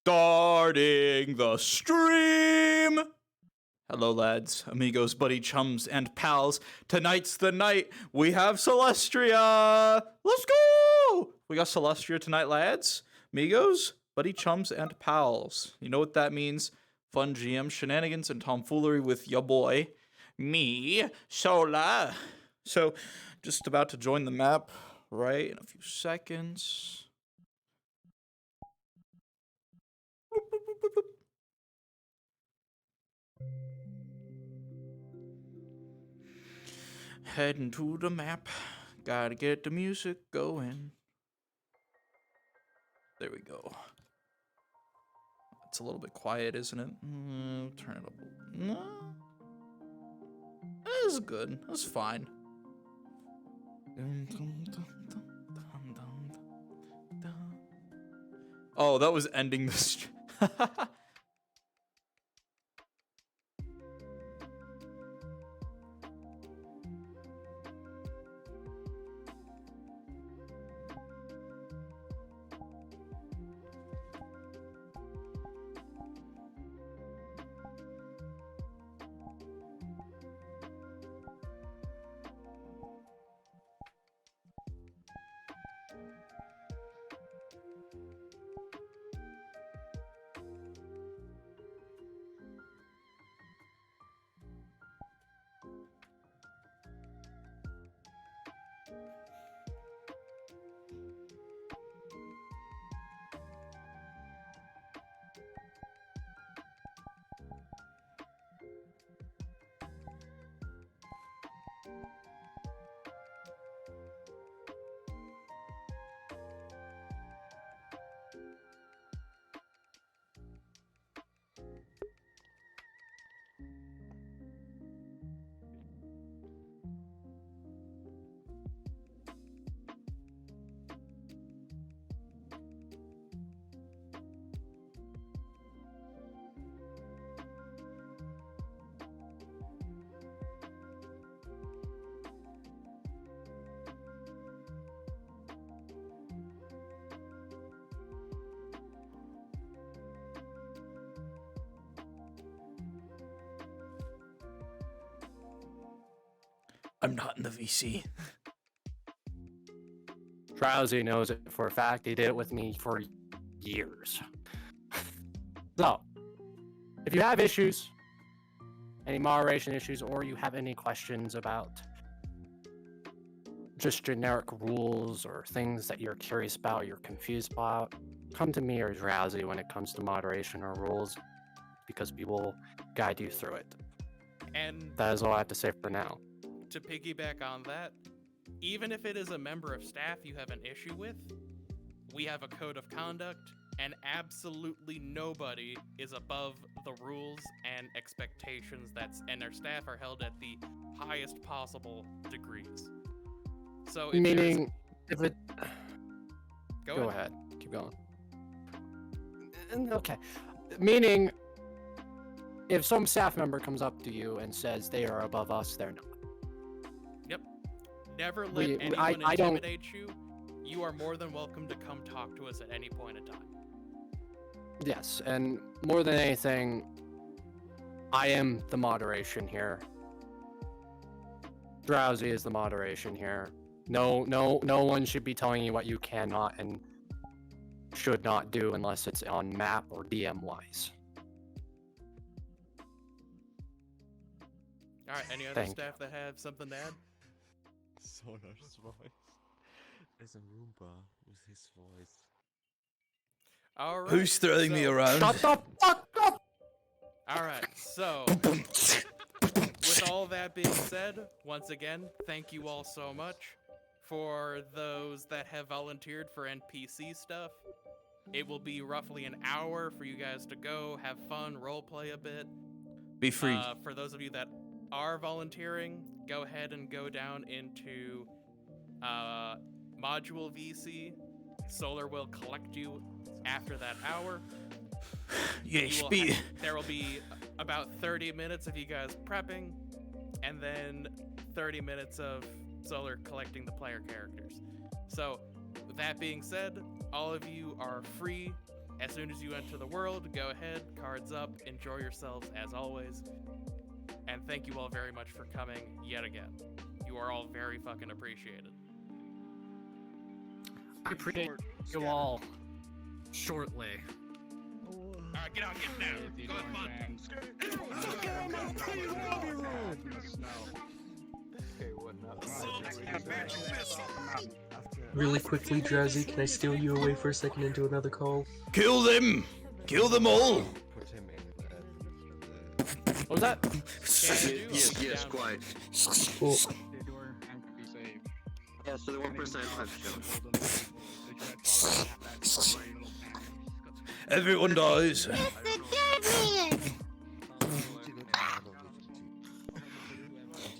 Starting the stream! Hello, lads, amigos, buddy, chums, and pals. Tonight's the night. We have Celestria! Let's go! We got Celestria tonight, lads, amigos, buddy, chums, and pals. You know what that means. Fun GM shenanigans and tomfoolery with ya boy, me, Sola. So, just about to join the map, right, in a few seconds. Heading to the map. Gotta get the music going. There we go. It's a little bit quiet, isn't it? Turn it up. No. This is good. That's fine. Oh, that was ending the stream. I'm not in the VC. Drowsy knows it for a fact. He did it with me for years. So, if you have issues, any moderation issues, or you have any questions about just generic rules or things that you're curious about, you're confused about, come to me or Drowsy when it comes to moderation or rules, because we will guide you through it. And that is all I have to say for now. To piggyback on that, even if it is a member of staff you have an issue with, we have a code of conduct, and absolutely nobody is above the rules and expectations and our staff are held at the highest possible degrees. So if meaning, if it... Go ahead. Keep going. Okay. Meaning, if some staff member comes up to you and says they are above us, they're not. Yep. Never let anyone intimidate you. You are more than welcome to come talk to us at any point in time. Yes, and more than anything, I am the moderation here. Drowsy is the moderation here. No one should be telling you what you cannot and should not do unless it's on map or DM wise. All right, any other staff that have something to add? Solar's voice. There's a Roomba with his voice. All right. Who's throwing me around? Shut the fuck up! All right, so with all that being said, once again, thank you all so much. For those that have volunteered for NPC stuff, it will be roughly an hour for you guys to go, have fun, roleplay a bit. Be free. For those of you that are volunteering, go ahead and go down into Module VC. Solar will collect you after that hour. Yes, there will be about 30 minutes of you guys prepping, and then 30 minutes of Solar collecting the player characters. So, with that being said, all of you are free As soon as you enter the world, go ahead, cards up, enjoy yourselves as always. And thank you all very much for coming yet again. You are all very fucking appreciated. I appreciate you all shortly. Alright, get out, get down. Go fun. Really quickly, Drowsy, can I steal you away for a second into another call? Kill them! Kill them all! Put him in What was that? Yes, quiet. Cool. Yeah, so the 1% I've shown. Everyone dies.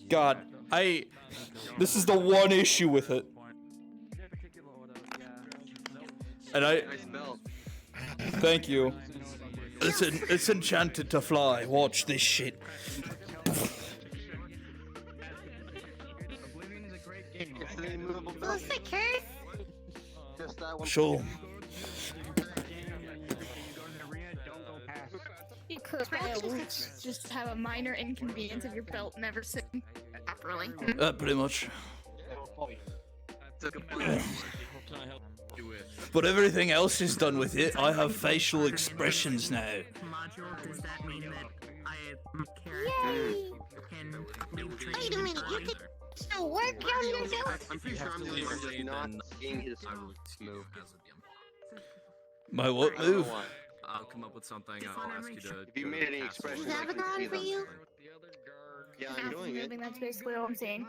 God, this is the one issue with it. And Nice belt. thank you. It's enchanted to fly. Watch this shit. It's an immovable belt. What's the curse? Just that one. Sure. You could just have a minor inconvenience of your belt never sitting properly. Pretty much. Took a point. But everything else is done with it. I have facial expressions now. Module, does that mean that my Yay! character can Wait a minute, you can still work on yourself? I'm pretty sure I'm the only one just not seeing his move. My what I don't know move? why. I'll come up with something. I'll ask you to. If you made any expressions, Is I that can see for them. you? Yeah, I'm doing it. Moving, that's basically all I'm saying.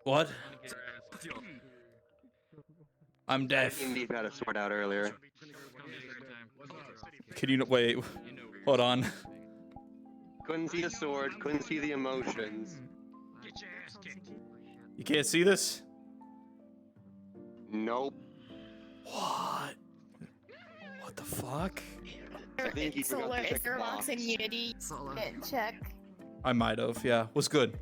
What? I'm deaf. Indeed had a sword out earlier. Can you wait? Hold on. Couldn't see the sword, couldn't see the emotions. You can't see this? Nope. What? What the fuck? I think he forgot Solar to is check the there box. locks in Unity. Check. I might have, yeah. Was good.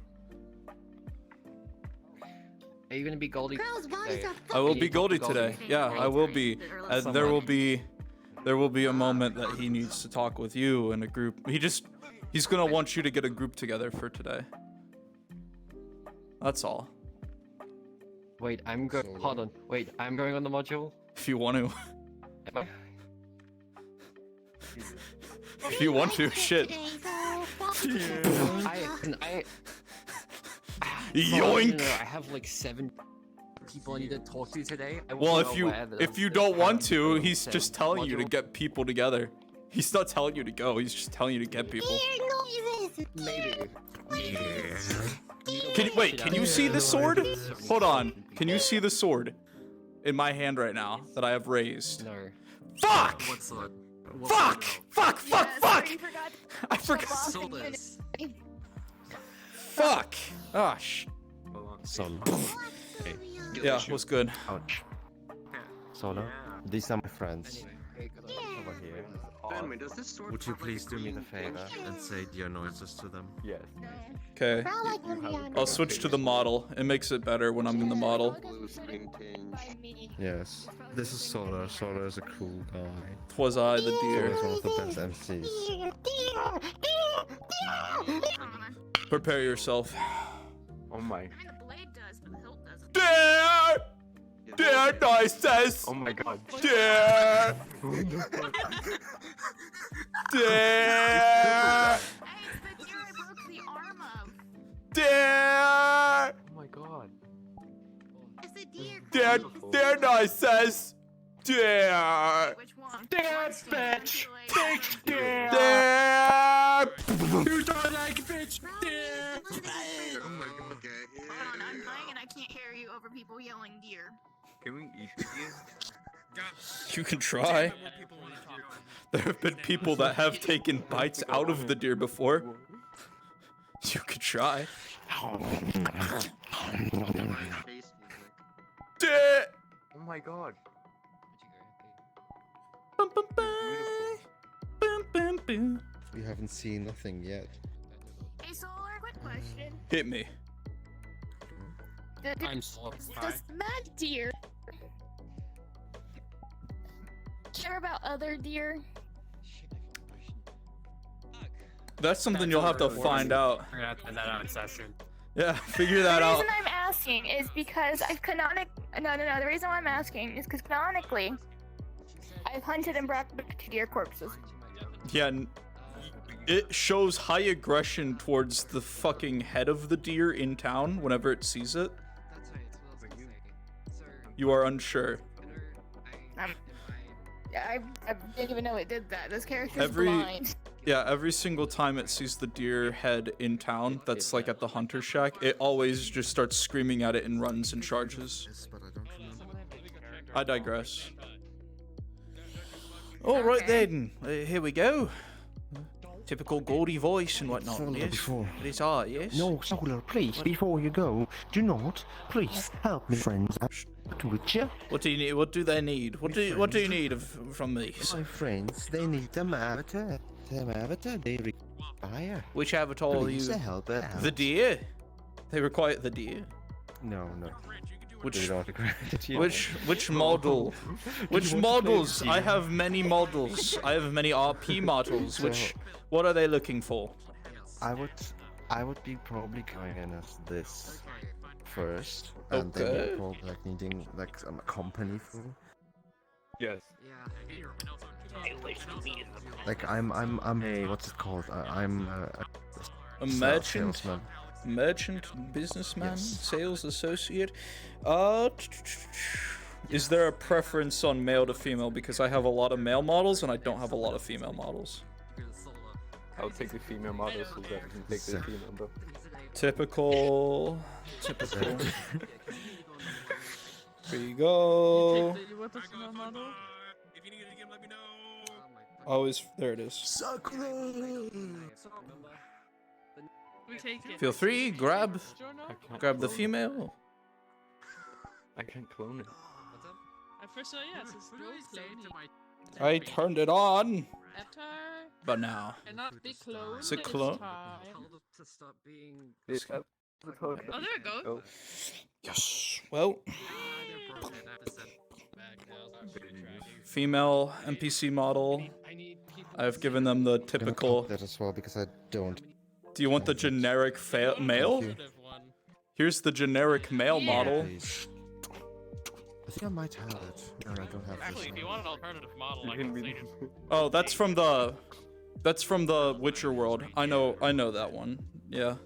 Are you gonna be Goldie? Girls' bodies are I will fucking be Goldie today. Yeah, I will be. There will be a moment that he needs to talk with you in a group. He's gonna want you to get a group together for today. That's all. Wait, I'm going. Hold on. Wait, I'm going on the module. If you want to. Am I- If you want to, shit. I Yoink! I have like 7 people I need to talk to today. I Well, wasn't if you aware that if you the don't want parent to, would he's say just telling you to module. get people together. He's not telling you to go. He's just telling you to get people. Maybe. Can you wait? Can you see the sword? Hold on. Can you see the sword in my hand right now that I have raised? No. Fuck! What's the? Fuck! Fuck! Fuck! Fuck! I forgot. Sodas. Fuck! Ah, Son. Yeah, what's good? Ouch. Solar, these are my friends. Over here. Benman, does this sword Would you have, like, please do me the green favor tinge? and say dear noises to them? Yes. Okay. I'll switch to the model. It makes it better when I'm in the model. Blue screen tinge. Yes. This is Solar. Solar is a cool guy. Twas I the Solar deer. is one of the best MCs. Prepare yourself. Oh my. The blade does, but the hilt doesn't. Deer! Deer noises! Oh my god. Deer! Deer! Hey, it's the deer I broke the arm of. Deer! Oh my god. It's a deer. Deer! Deer noises! Deer! Which one? Dance, bitch! Bitch, deer! Deer! You don't like bitch, deer! Oh my god. Hold on, I'm playing and I can't hear you over people yelling deer. Can we eat these? You can try. There have been people that have taken bites out of the deer before. You could try. Deer! Oh my god. Bum, bum, bum. Bum, bum, bum. You haven't seen nothing yet. Hey, Solar, quick question. Hit me. I'm slow. Does mad deer sure about other deer? That's something you'll have to find out. We're gonna have to find that out in session. Yeah, figure that The out. reason I'm asking is because I've no. The reason why I'm asking is because canonically, I've hunted and brought back 2 deer corpses. Yeah, it shows high aggression towards the fucking head of the deer in town whenever it sees it. You are unsure. I didn't even know it did that. This character's Every- blind. Yeah, every single time it sees the deer head in town that's like at the hunter shack, it always just starts screaming at it and runs and charges. I digress. Alright then, here we go. Typical Goldie voice and whatnot. Solar Yes, before. it is art, yes. No, Solar, please, before you go, do not, please, help me, friends. Would you? What do you need? What do they need? What do you need from me? My friends, they need them avatar. Them avatar, they require. Which avatar are Please, you? help it out. The deer. They require the deer. No. Which They don't agree. which model? Which models? I have many models. I have many RP models. What are they looking for? I would be probably going in as this first, and then Okay. you're probably like needing like a company for. Yes. Like I'm a what's it called? I'm A merchant? salesman. Merchant, businessman, Yes. sales associate. Is there a preference on male to female? Because I have a lot of male models and I don't have a lot of female models. I'll take the female model so that I can take the female, bro. Typical. Here you go. Oh, there it is. We take it. Feel free, grab the female. I can't clone it. At first, yes, it's clone. I turned it on, Avatar but now. cannot be cloned. Is it this clone? time. Oh, Oh, there it goes. Oh. Yes. Well, female NPC model. I've given them the Gonna typical. copy that as well because I don't. Do you want the generic male? you. Here's the generic male Yeah. model. Please. I think I might have it. No, I don't have Actually, if this. you want an alternative model, I You can can say be- just Oh, that's from the Witcher world. I know that one. Yeah.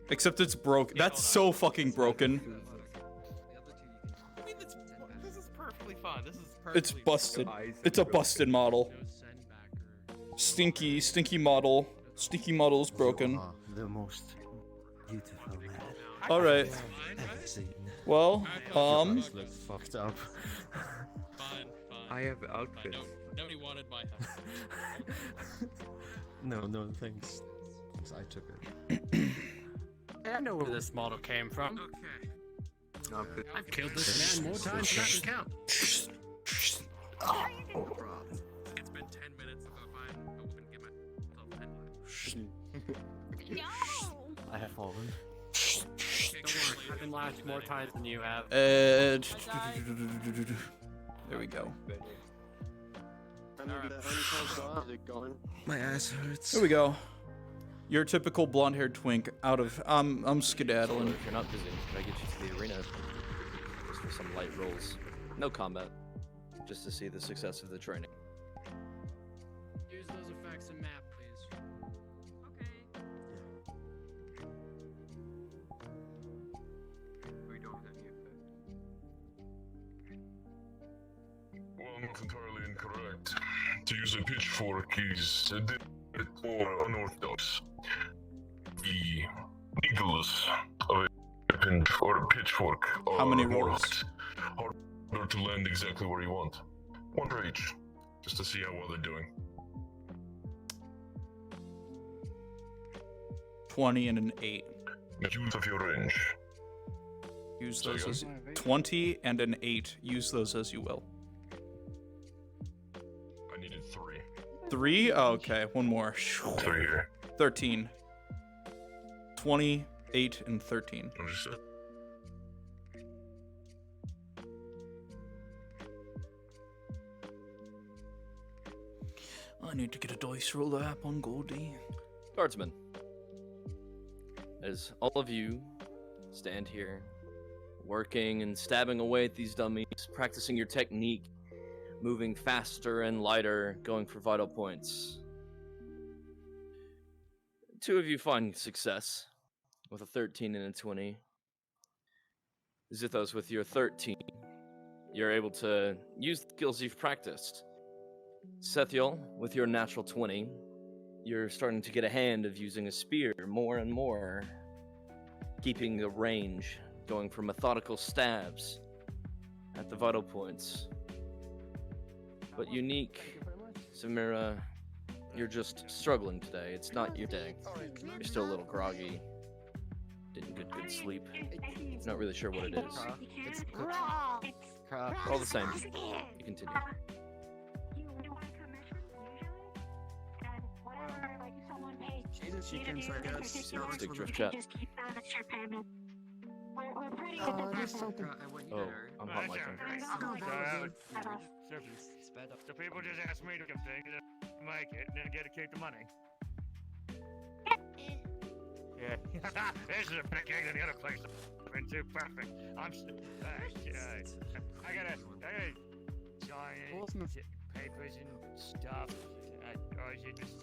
Except it's broken. That's so fucking broken. I mean, this is perfectly fine. This is perfectly It's busted. Eyes It's a are broken. busted model. Stinky model. Stinky model's broken. You are the most beautiful man All right. I've ever seen. Well, This looks fucked up. fine. I have outfits. Nobody wanted my help. No, thanks. I took it. I know where this model came from. Outfit. I've killed this man more times than I can count. It's been 10 minutes ago. Fine. I wouldn't give myself 10 No. I have fallen. Don't worry, I've been lashed more times than you have. there we go. My ass hurts. There we go. Your typical blonde-haired twink out of I'm skedaddling. If you're not busy, can I get you to the arena? Just for some light rolls. No combat. Just to see the success of the training. Use those effects in map, please. We don't have any effect. Well, not entirely incorrect. To use a pitchfork is a bit more unorthodox. The needles of a weapon or a pitchfork are How many more rolls? harder to land exactly where you want. One for each, just to see how well they're doing. 20 and an 8. Make use of your range. Use those as 20 and an 8. Use those as you will. I needed 3. 3? Oh, okay, one more. 3 here. 13. 20, 8, and 13. Understood. I need to get a dice roller app on Goldie. Guardsmen, as all of you stand here, working and stabbing away at these dummies, practicing your technique, moving faster and lighter, going for vital points. 2 of you find success with a 13 and a 20. Zithos, with your 13, you're able to use the skills you've practiced. Sethiel, with your natural 20, you're starting to get a hand of using a spear more and more, keeping the range, going for methodical stabs at the vital points. But unique, Samira, you're just struggling today. It's not your day. You're still a little groggy. Didn't get good sleep. Not really sure what it is. All the same, you continue. Stick drift chat. Oh, I'm hot micing. So people just ask me to come things and make it and then get to keep the money. Yeah. This is a big game than the other place I've been to. Perfect. I gotta sign papers and stuff. Or is it just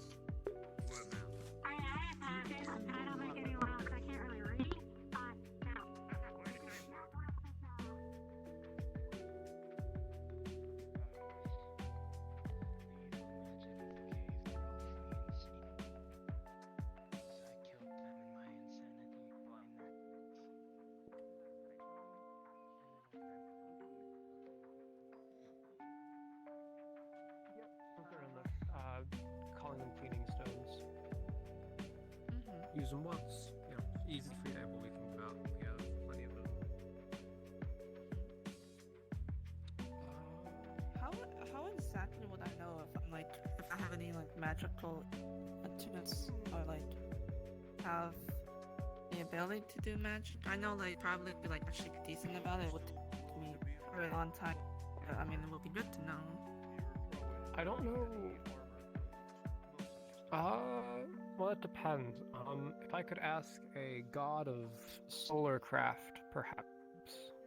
I don't make any well because I can't really read. Calling them cleaning stones. Use them once. You know, easy free table we can give out. We have plenty of them. How exactly would I know if I'm like if I have any like magical attunements or like have the ability to do magic? I know like probably be like actually decent about it would take me a very long time. But, I mean, it would be good to know. I don't know. Well, it depends. If I could ask a god of solar craft, perhaps,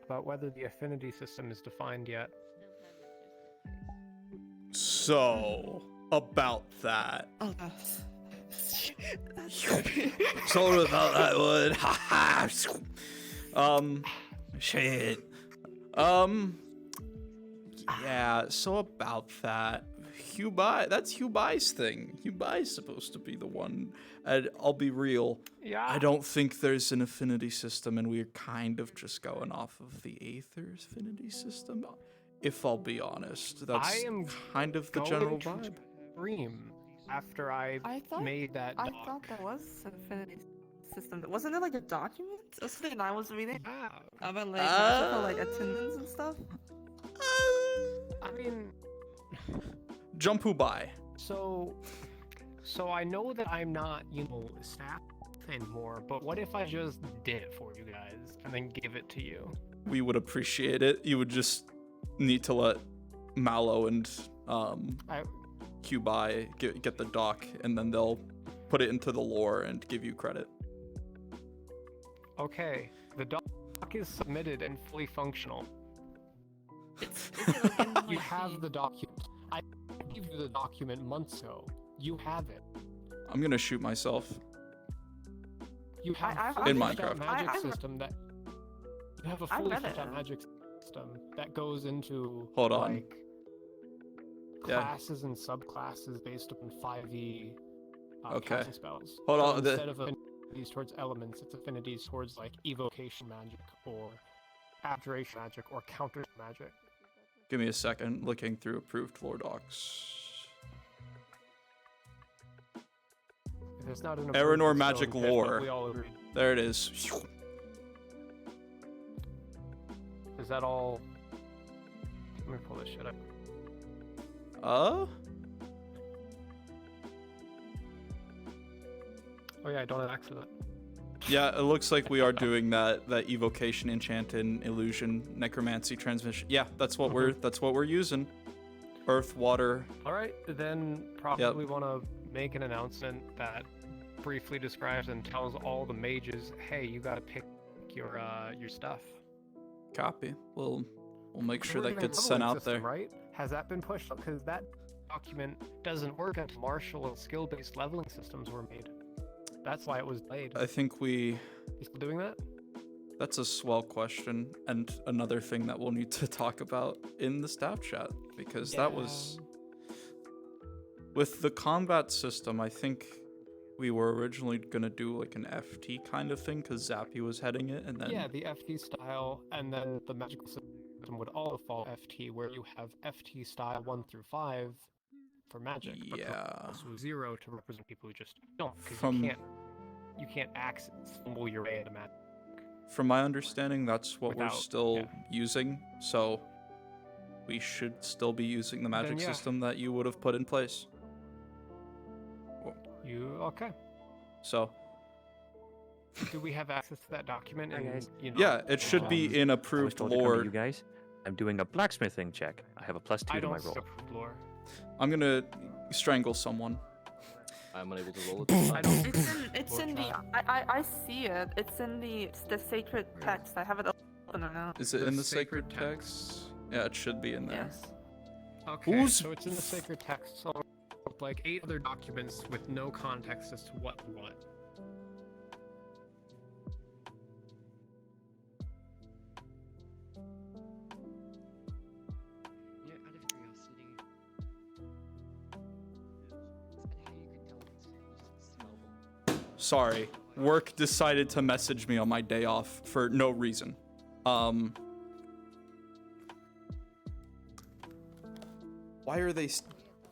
about whether the affinity system is defined yet. So, about that. Oh, that's Sorry about that one. Haha. Shit. Yeah, so about that. Hubai, that's Hubai's thing. Hubai's supposed to be the one. And I'll be real. Yeah. I don't think there's an affinity system, and we're kind of just going off of the Aether's affinity system. If I'll be honest, that's kind of the general vibe. Dream after I made that. I thought there was an affinity system. Wasn't there like a document or something I was reading about like magical like attendance and stuff? I mean, jump Hubai. So I know that I'm not, staff anymore, but what if I just did it for you guys and then give it to you? We would appreciate it. You would just need to let Mallow and Hubai get the doc, and then they'll put it into the lore and give you credit. Okay, the doc is submitted and fully functional. You have the document. I gave you the document months ago. You have it. I'm gonna shoot myself. You have in Minecraft. Magic system that you have a fully fleshed out magic system that goes into like classes and subclasses based upon 5e casting spells. Hold so on. Instead of affinities towards elements, it's affinities towards like evocation magic or abjuration magic or counter magic. Give me a second. Looking through approved lore docs. If it's not an Aranor magic stone, lore. we all agreed. There it is. Is that all? Let me pull this shit up. Oh yeah, I don't have access to that. Yeah, it looks like we are doing that evocation, enchant, and illusion, necromancy transmission. Yeah, that's what we're using. earth, water. All right, then probably want to make an announcement that briefly describes and tells all the mages, hey, you gotta pick your stuff. Copy. We'll make sure We're that doing a gets sent leveling out system, there. right? Has that been pushed? Because that document doesn't work until martial and skill-based leveling systems were made. That's why it was delayed. I think we. You still doing that? That's a swell question, and another thing that we'll need to talk about in the staff chat, because that was with the combat system. I think we were originally gonna do like an FT kind of thing, because Zappy was heading it, and then Yeah, the FT style, and then the magical system would all fall FT, where you have FT style 1 through 5 for magic, but also 0 to represent people who just don't, because you can't fumble your way into magic. From my understanding, that's what we're Without- still using, so we should still be using the magic yeah. system that you would have put in place. Okay. So, Do we have access to that document? And, yeah, it should be in approved lore. You guys, I'm doing a blacksmithing check. I have a +2 I to my don't roll. approved lore. I'm gonna strangle someone. I'm unable to roll It's in the. I see it. It's in the sacred text. I have it open now. Is it in the sacred text? Yeah, it should be in there. Yes. Okay, so it's in the sacred text, so like 8 other documents with no context as to what. Yeah, out of curiosity. Sorry, work decided to message me on my day off for no reason. Why are they?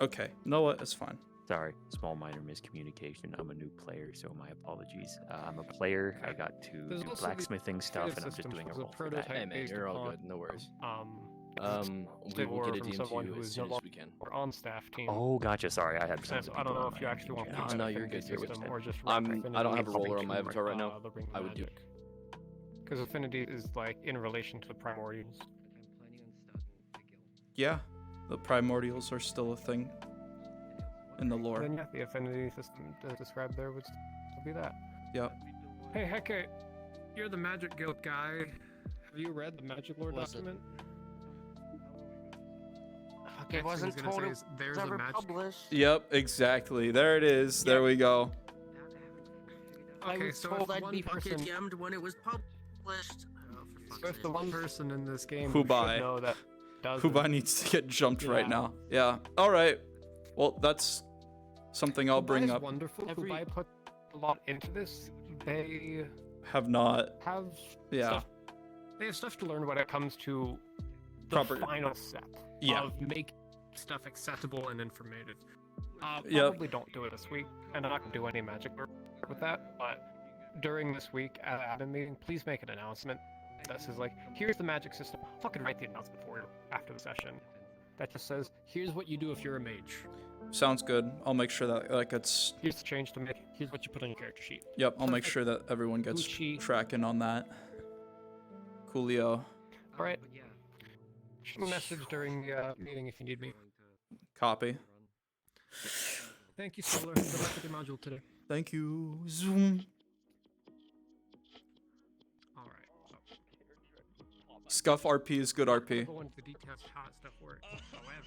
Okay, know what? It's fine. Sorry, small minor miscommunication. I'm a new player, so my apologies. I'm a player. I got to There's do also blacksmithing the stuff, and I'm just systems doing a was a roll for that. prototype Hey man, based you're all upon, good. No worries. We We will get it from into someone you who as is soon no as we can. longer on staff team. Oh, gotcha. Sorry, I had So some. I don't know if you actually want to use No, that you're affinity good. You're system good. or just I don't have a roller on my avatar right now. I would do. Because affinity is like in relation to the primordials. Yeah, the primordials are still a thing in the lore. Then yeah, the affinity system described there would still be that. Yep. Hey Hecate, you're the Magic Guild guy. Have you read the Magic Lore document? It wasn't told it was there's ever a magic. published. Yep, exactly. There it is. There we go. I Okay, was so told if I'd one be person- PKM'd when it was published. Oh, for So if the one person in this game Who should by? know that doesn't. Who by needs to get jumped right Yeah. now. Yeah. All right. Well, that's something I'll bring Hubai is up. Wonderful. Hubai put a lot into this. They Have not. have Yeah. stuff. They have stuff to learn when it comes to the Proper- final step Yeah. of making stuff accessible and informative. Yep. Probably don't do it this week, and I'm not gonna do any magic work with that. But during this week at admin meeting, please make an announcement that says like, "Here's the magic system." Fucking write the announcement for you after the session. That just says, "Here's what you do if you're a mage. Sounds good. I'll make sure that like it's. Here's the change to make. Here's what you put on your character sheet." Yep. I'll make sure that everyone gets tracking on that. Coolio. All right. Shoot me a message during the meeting if you need me. Copy. Thank you, Solar. Good luck with your module today. Thank you. Zoom. All right. Scuff RP is good RP. Go into the details how that stuff works. However,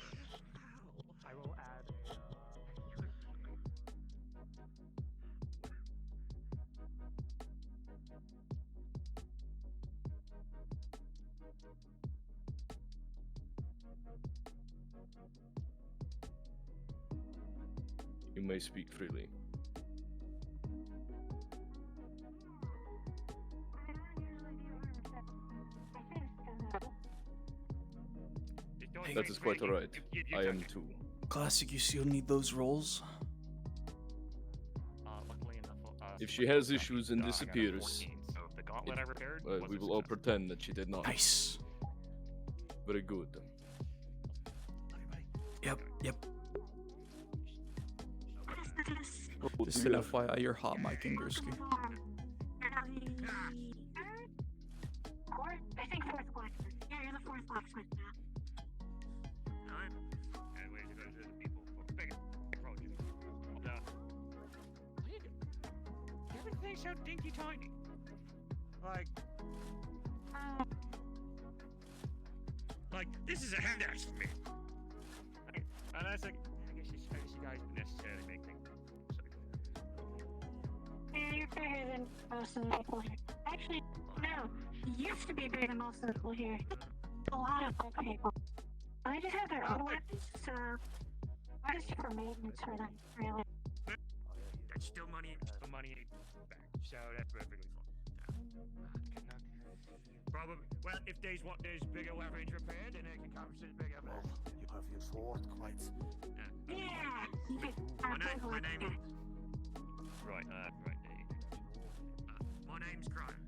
I will add. You may speak freely. That is quite alright. I am too. Classic, you still need those rolls? If she has issues and disappears, The gauntlet I repaired we will all pretend that she did not. Nice. Very good. Yep. Oh, Just an FYI, you're hot, Mike Ingerski. I think fourth blacksmith. Yeah, you're the fourth blacksmith now. he's so dinky tiny. Like, this is a handout for me. And I was like, I guess you guys would necessarily make things. Yeah, you're bigger than most of the people here. Actually, no. You used to be bigger than most of the people here. A lot of old people. They just have their own weapons, so I just for maintenance for them, really. That's still money back, so that's perfectly fine. Probably. Well, if there's bigger weapons repaired, then they can come to the bigger. Well, you have your sword quite. Yeah. My name. Right, right there. My name's Cryer.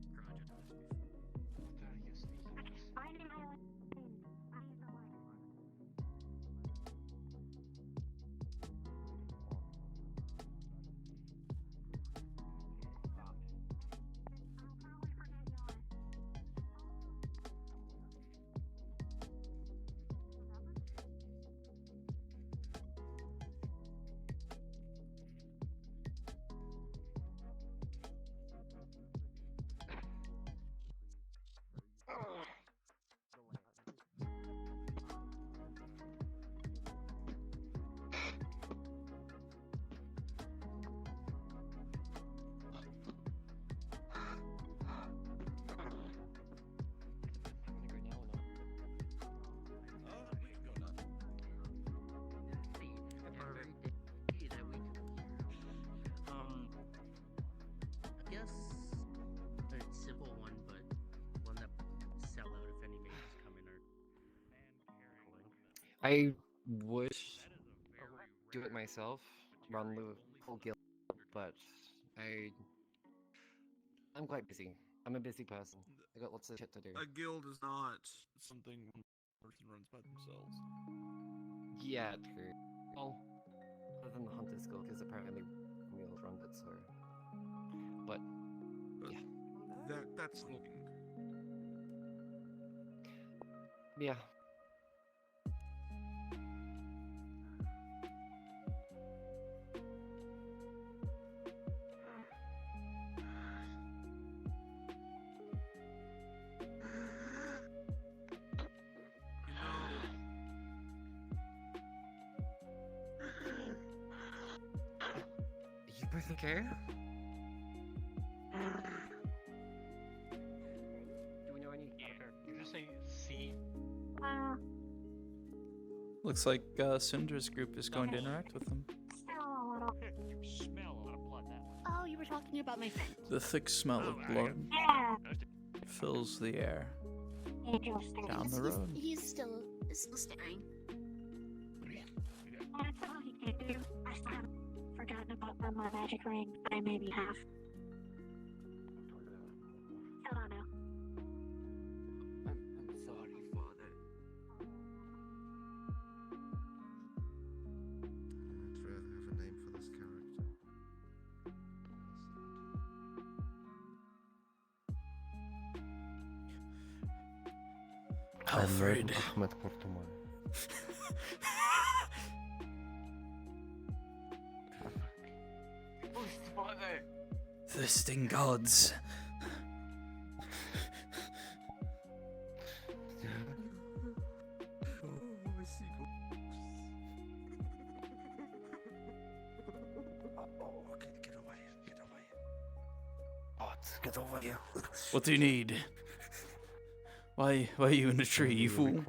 Finding my way. I guess a simple one, but one that would sell out if any mages come in or. I would do it myself, run the whole guild, but I'm quite busy. I'm a busy person. I got lots of shit to do. A guild is not something one person runs by themselves. Yeah, true. Well, other than the Hunter's Guild, because apparently Camille's run it, so. But, yeah. That's looking. Yeah. You both okay? Do we know any? You just say C. Looks like Syndra's group is going to interact with them. Smell a lot of blood that. Oh, you were talking about my friend. The thick smell of blood fills the air down the road. He's still staring. That's all he can do. I still haven't forgotten about my magic ring. I maybe have. Still don't know. I'm sorry, Father. I'd rather have a name for this character. Alfred. Ahmed Kurtuman. Thirsting gods. Get over here. What do you need? Why are you in the tree, you fool?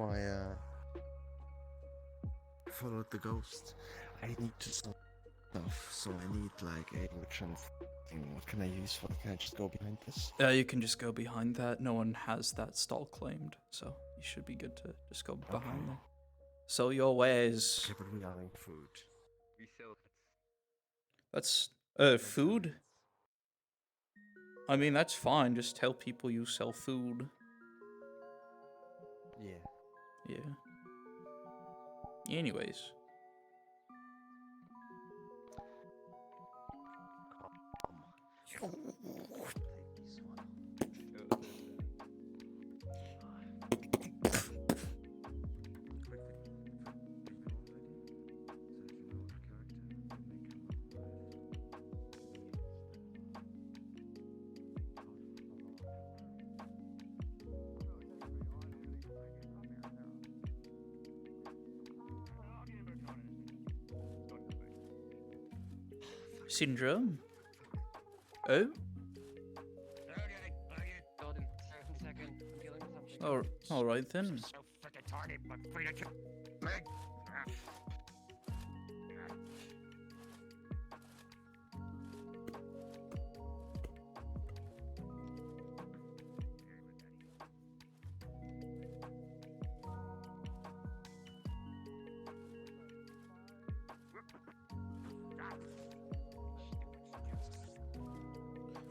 Follow the ghost. I need to sell stuff, so I need like a merchant thing. What can I use for? Can I just go behind this? You can just go behind that. No one has that stall claimed, so you should be good to just go behind there. Sell your wares. Okay, but we are in food. We sell That's food? I mean, that's fine. Just tell people you sell food. Yeah. Yeah. Anyways. Syndrome? Oh? Golden, second. I'm dealing with something. Oh, alright then. So freaking tiny, my feet are too big.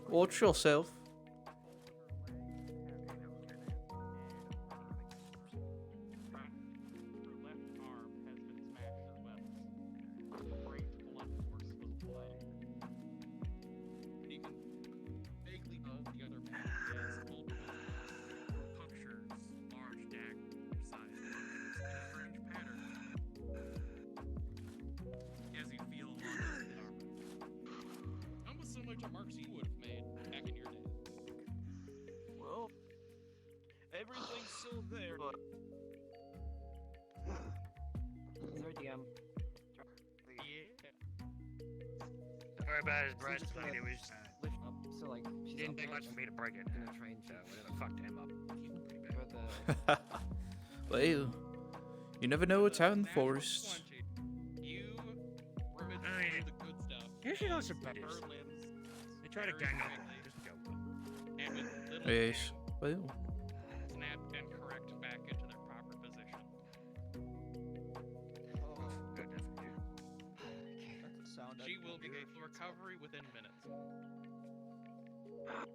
Watch yourself. Marks you would have made back in your day. Well, everything's still there, but Sorry, DM. Don't worry about his breast, like it was. Lift up, so like She she's didn't up take there, much for me to break it. gonna try and Whatever fucked him up. He's pretty bad. but the Well, you never know what's out in the forest. You rummaged Oh, through yeah. the good stuff. Here's your some the betters. bird limbs, They try to very gang up. quickly, Just go. and with little Yes. Well, snap and correct back into their proper position. Good, that's for you. She will begin recovery within minutes.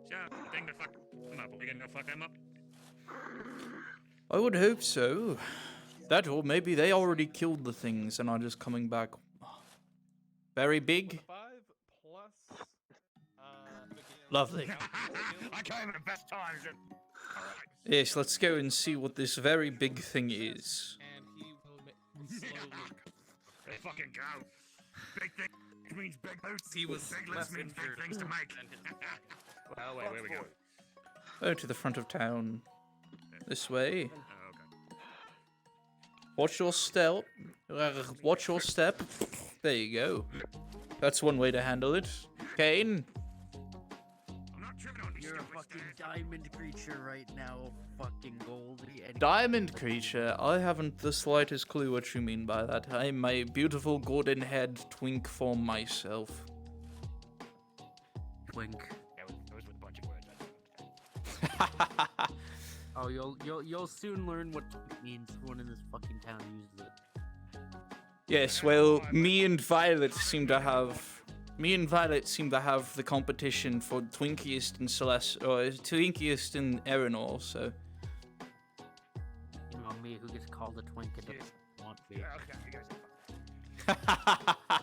So, thing to fuck him up. We gonna go fuck him up? I would hope so. That or maybe they already killed the things and are just coming back. Very big. 5 plus. Lovely. I came at the best times. Alright. Yes, let's go and see what this very big thing is. And he will slowly. They fucking go. Big thing means big boots. He was big less lips means big injured things to make. than his Well, wait, where we go? Oh, to the front of town. This way. Oh, okay. Watch your step. Watch your step. There you go. That's one way to handle it. Kane. I'm not tripping on these You're a stupid fucking stairs. diamond creature right now, fucking Goldie. And Diamond creature. I haven't the slightest clue what you mean by that. I'm a beautiful golden-haired twink for myself. Twink. That was with a bunch of words. I don't understand. Oh, you'll soon learn what twink means. Everyone in this fucking town uses it. Yes, well, me and Violet seem to have the competition for twinkiest in Celeste, or twinkiest in Aerenor, so. You know me, who gets called a twink and doesn't want to be. Yeah, okay, you guys are fine.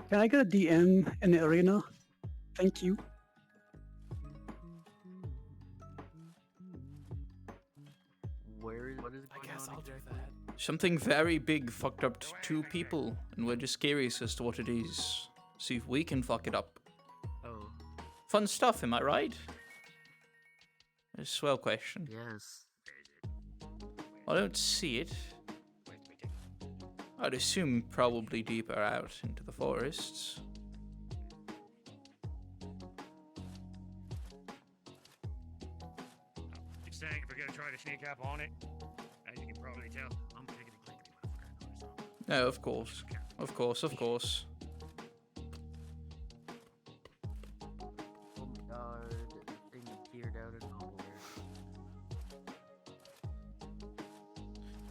Can I get a DM in the arena? Thank you. What is going on exactly? Something very big fucked up 2 people, and we're just curious as to what it is. See if we can fuck it up. Oh, Fun stuff, am I right? A swell question. yes. I don't see it. I'd assume probably deeper out into the forests. Just saying, if we're gonna try to sneak up on it, as you can probably tell, I'm taking a clickety motherfucker. No, of course. Of course, of course. Oh my god, thing appeared out of nowhere.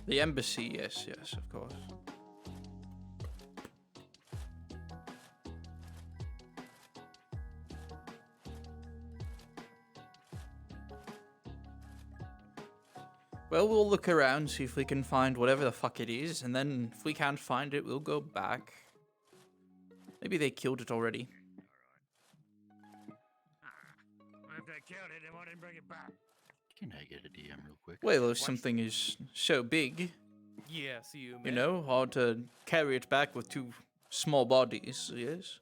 The embassy, yes, yes, of course. Well, we'll look around, see if we can find whatever the fuck it is, and then if we can't find it, we'll go back. Maybe they killed it already. Well, if they killed it, then why didn't bring it back? Can I get a DM real quick? Well, if something is so big, Yes, you you know, hard to carry it back with 2 small bodies, yes?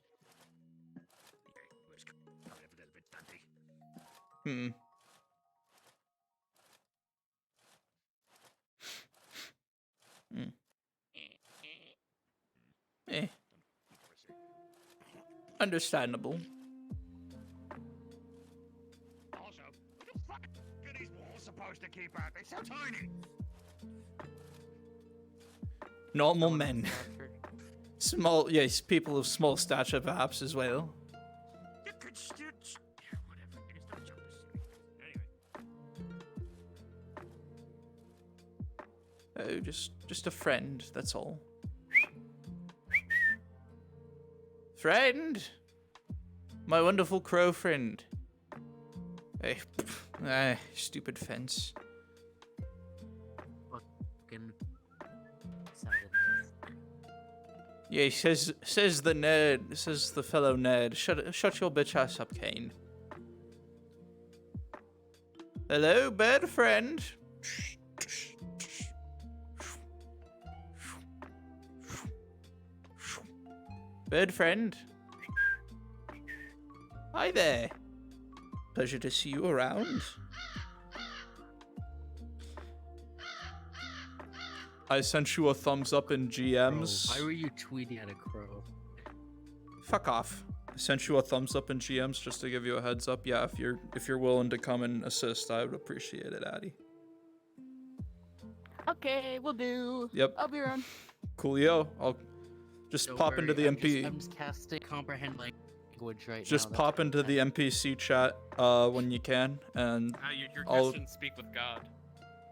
Probably a little bit dusty. Understandable. Also, what the fuck are these walls supposed to keep out? They're so tiny. Normal men. Small, yes, people of small stature perhaps as well. You could still... Yeah, whatever. It's not jump this Anyway. Oh, just a friend, that's all. Friend! My wonderful crow friend. Hey, stupid fence. Fucking Yeah, says the nerd, says the fellow nerd. Shut your bitch ass up, Kane. Hello, bird friend. Bird friend. Hi there. Pleasure to see you around. I sent you a thumbs up in GMs. Why were you tweeting at a crow? Fuck off. I sent you a thumbs up in GMs just to give you a heads up. Yeah, if you're willing to come and assist, I would appreciate it, Addy. Okay, we'll do. Yep. I'll be around. Coolio. I'll just Don't pop worry, into the I'm MP. I'm just casting comprehend language right Just now. pop into the NPC chat when you can, and Your I'll Christians speak with God.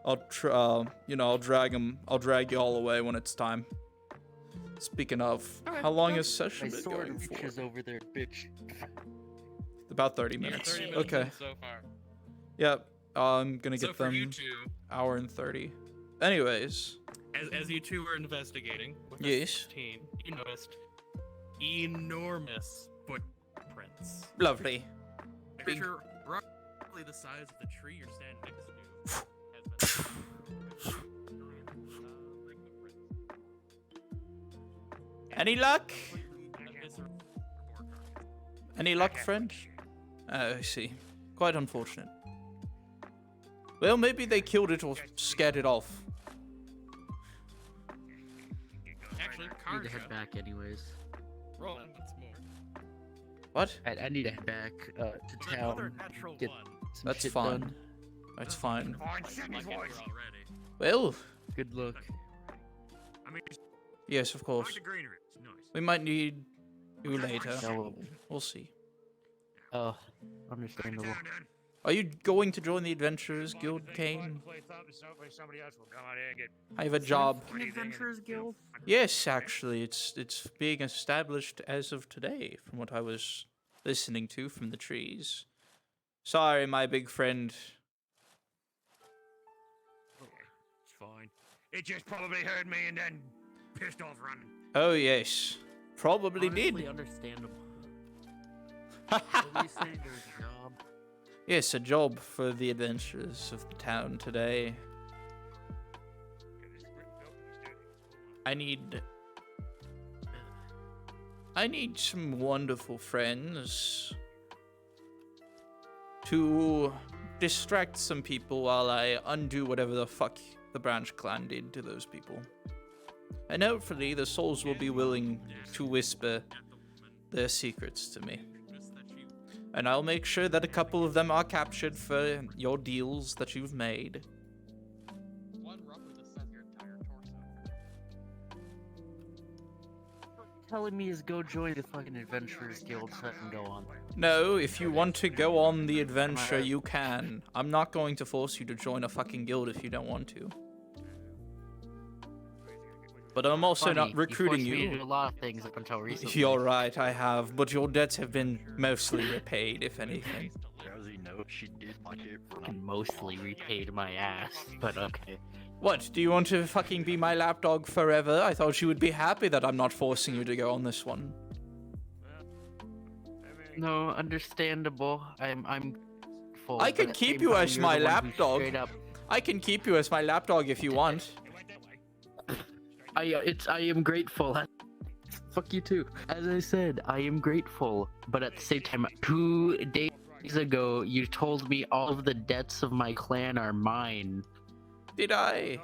I'll drag you all away when it's time. Speaking of, how long is session My been sword going for? reaches over there, bitch. About 30 Yeah, minutes. 30 minutes Okay. in so far. Yep. I'm gonna So get for you them two, hour and 30. Anyways. as you two were investigating with Yes. 16, you noticed enormous footprints. Lovely. Creature roughly the size of the tree you're standing next to has been Any luck? Any luck, friend? Oh, I see. Quite unfortunate. Well, maybe they killed it or scared it off. Actually, I need to head back anyways. roll in once more. What? I need to head back to town. Get some That's shit fine. done. That's fine. Like already. Well, Good luck. I mean, yes, of course. the greenery. It's nice. We might need you later. No. We'll see. Oh, understandable. Are you going to join the Adventurers Guild, Kane? Somebody else will come out here and get I have a job. An Adventurers Guild? Yes, actually, it's being established as of today, from what I was listening to from the trees. Sorry, my big friend. It's fine. It just probably heard me and then pissed off running. Oh yes, probably Honestly, did. understandable. At least there's a job. Yes, a job for the adventurers of the town today. I need some wonderful friends to distract some people while I undo whatever the fuck the Branch Clan did to those people. And hopefully the souls will be willing to whisper their secrets to me. And I'll make sure that a couple of them are captured for your deals that you've made. One roughly the size of your entire torso. Telling me is go join the fucking Adventurers Guild so I can go on. No, if you want to go on the adventure, you can. I'm not going to force you to join a fucking guild if you don't want to. But I'm also Funny, not recruiting you. forced me to you. do a lot of things up until recently. You're right, I have, but your debts have been mostly repaid, if anything. Rosie knows she did my shit for mostly repaid my ass, but okay. What, do you want to fucking be my lapdog forever? I thought you would be happy that I'm not forcing you to go on this one. No, understandable. I'm full. I but can at the keep same you time, as you're my the one who lapdog. straight up- I can keep you as my lapdog if you want. I am grateful. Fuck you too. As I said, I am grateful, but at the same time, 2 days ago, you told me all of the debts of my clan are mine. Did I?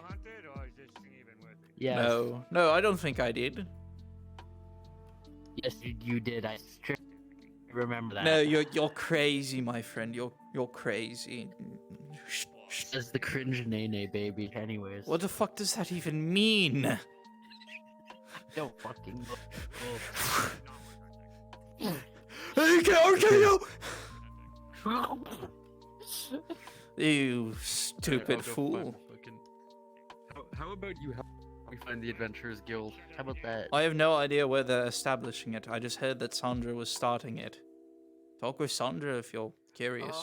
Yes. No, I don't think I did. Yes, you did. I strictly remember that. No, you're crazy, my friend. You're crazy. Says the cringe nene baby. Anyways. What the fuck does that even mean? Don't fucking I'll kill you! You stupid fool. How about you help me find the Adventurers Guild? How about that? I have no idea where they're establishing it. I just heard that Sandra was starting it. Talk with Sandra if you're curious.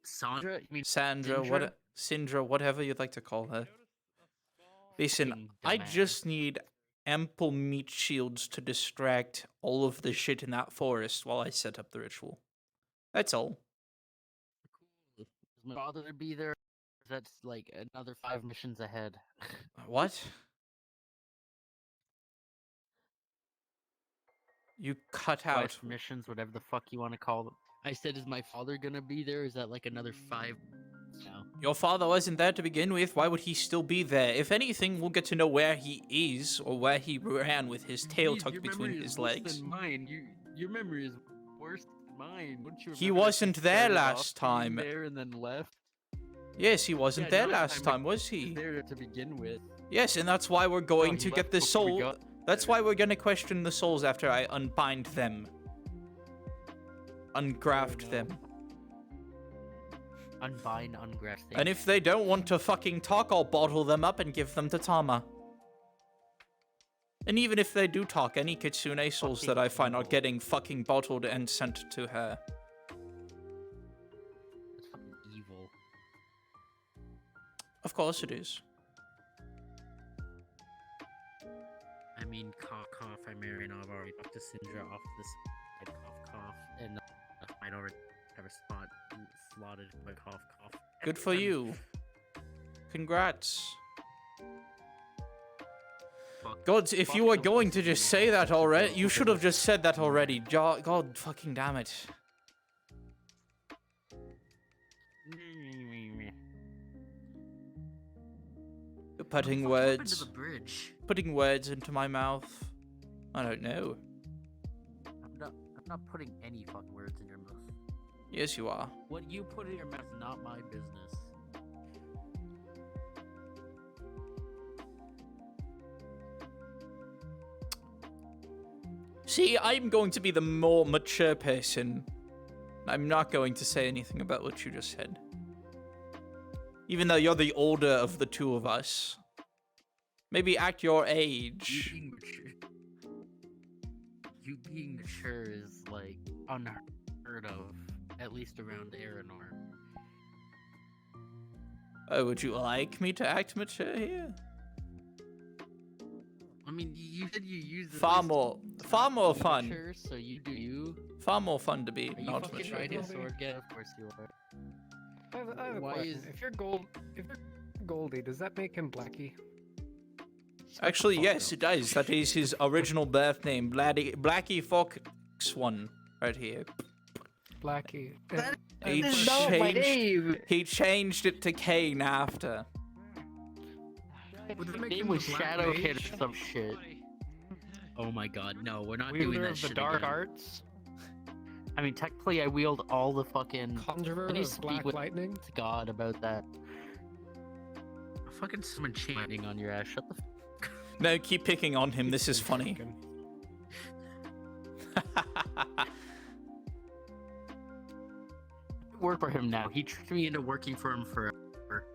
Sandra? You mean Sandra, Sindra? Sindra, whatever you'd like to call her. Listen, Fucking I dumbass. just need ample meat shields to distract all of the shit in that forest while I set up the ritual. That's all. Does my father be there? That's like another 5 missions ahead. What? You cut out. Quest missions, whatever the fuck you want to call them. I said, is my father gonna be there? Is that like another 5? No. Your father wasn't there to begin with. Why would he still be there? If anything, we'll get to know where he is or where he ran with his tail tucked between his legs. Mine. Your memory is worse than mine. Wouldn't you He remember that wasn't you there started off last being time. There and then left. Yes, he wasn't Yeah, there no, last time, was He he? was there to begin with. Yes, and that's why we're going he to get left the before we soul. got That's why we're gonna question the souls after I unbind them. Ungraft them. Unbind, ungraft. And if they don't want to fucking talk, I'll bottle them up and give them to Tama. And even if they do talk, any Kitsune souls that I find are getting fucking bottled and sent to her. That's fucking evil. Of course it is. I mean, cough, cough. I married. I've already talked to Sindra off this cough, cough, and I might already have a spot slotted by cough, cough. Good for you. Congrats. God, if you were going to just say that already, you should have just said that already. God fucking damn it. You're putting words. Putting words into my mouth. I don't know. I'm not putting any fucking words in your mouth. Yes, you are. What you put in your mouth is not my business. See, I'm going to be the more mature person. I'm not going to say anything about what you just said. Even though you're the older of the two of us. Maybe act your age. You being mature is like unheard of, at least around Aranor. Oh, would you like me to act mature here? I mean, you said you use far more fun. Mature, so you do you. Far more fun to be Are you not fucking mature. riding a sword? Yeah, of course you are. I have a Why question. is- If you're Goldie, does that make him Blackie? Actually, yes, it does. That is his original birth name, Blackie Fox one, right here. Blackie. He is not my changed. He changed it to Kane after. Would that His make name him was a Black Shadowhead Mage? or some shit. Oh my god, no, we're not doing Wielder that of the shit Dark again. Arts? I mean, technically, I wield all the fucking. Conjurer Can you of speak Black with Lightning? God about that? Fucking someone chanting on your ass. Shut the. No, keep picking on him. This is funny. Work for him now. He tricked me into working for him forever.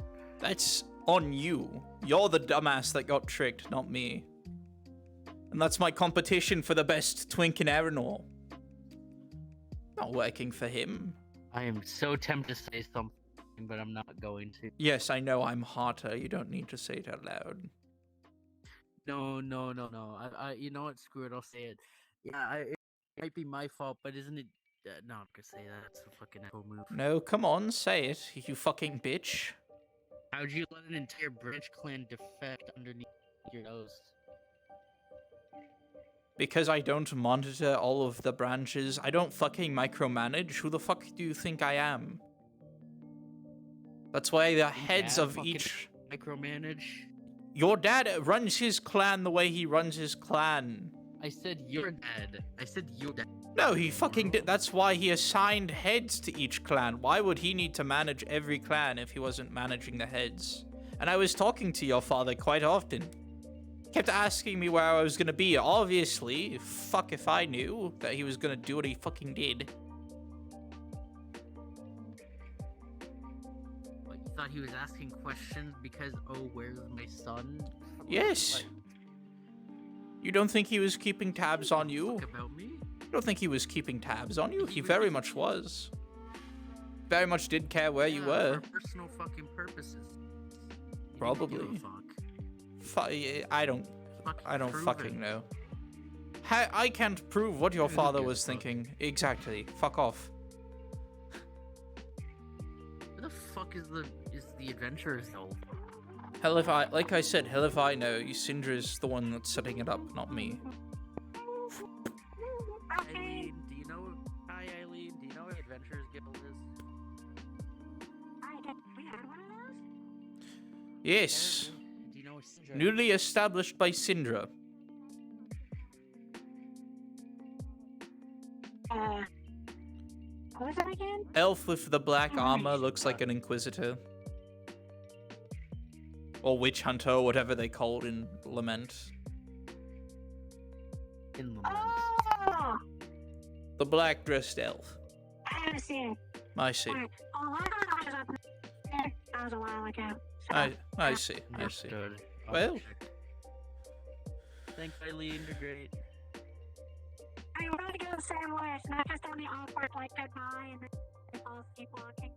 That's on you. You're the dumbass that got tricked, not me. And that's my competition for the best twink in Aranor. Not working for him. I am so tempted to say something, but I'm not going to. Yes, I know I'm hotter. You don't need to say it out loud. No. I you know what? Screw it. I'll say it. Yeah, it might be my fault, but isn't it? No, I'm gonna say that. It's a fucking echo move. No, come on, say it, you fucking bitch. How'd you let an entire branch clan defect underneath your nose? Because I don't monitor all of the branches. I don't fucking micromanage. Who the fuck do you think I am? That's why the heads Dad of fucking each... micromanage. Your dad runs his clan the way he runs his clan. I said your dad. I said your dad. No, he fucking did. That's why he assigned heads to each clan. Why would he need to manage every clan if he wasn't managing the heads? And I was talking to your father quite often. Kept asking me where I was gonna be. Obviously, fuck if I knew that he was gonna do what he fucking did. Like, you thought he was asking questions because, oh, where's my son? Yes. You don't think he was keeping tabs on you? About me? You don't think he was keeping tabs on you? He very much was. Very much did care where you were. For personal fucking purposes. Probably. I don't prove fucking it. know. I can't prove what your father was thinking. Exactly. Fuck off. Who the fuck is the adventurer's elf? Hell if I, like I said, hell if I know. Syndra's the one that's setting it up, not me. Eileen, do you know? Hi, Eileen. Do you know what Adventurers Guild is? We had one of those? Yes. Do you know Syndra? Newly established by Syndra. What was that again? Elf with the black armor looks like an inquisitor. Or witch hunter, or whatever they called in Lament. In Lament. Oh! The black dressed elf. I haven't seen it. I see. Alright. Oh, I thought I was up there. That was a while ago. I see. I see. Good. Well. Thanks, Eileen. You're great. I mean, we're gonna go the same way. It's not just on the awkward, like, goodbye and then we both keep walking.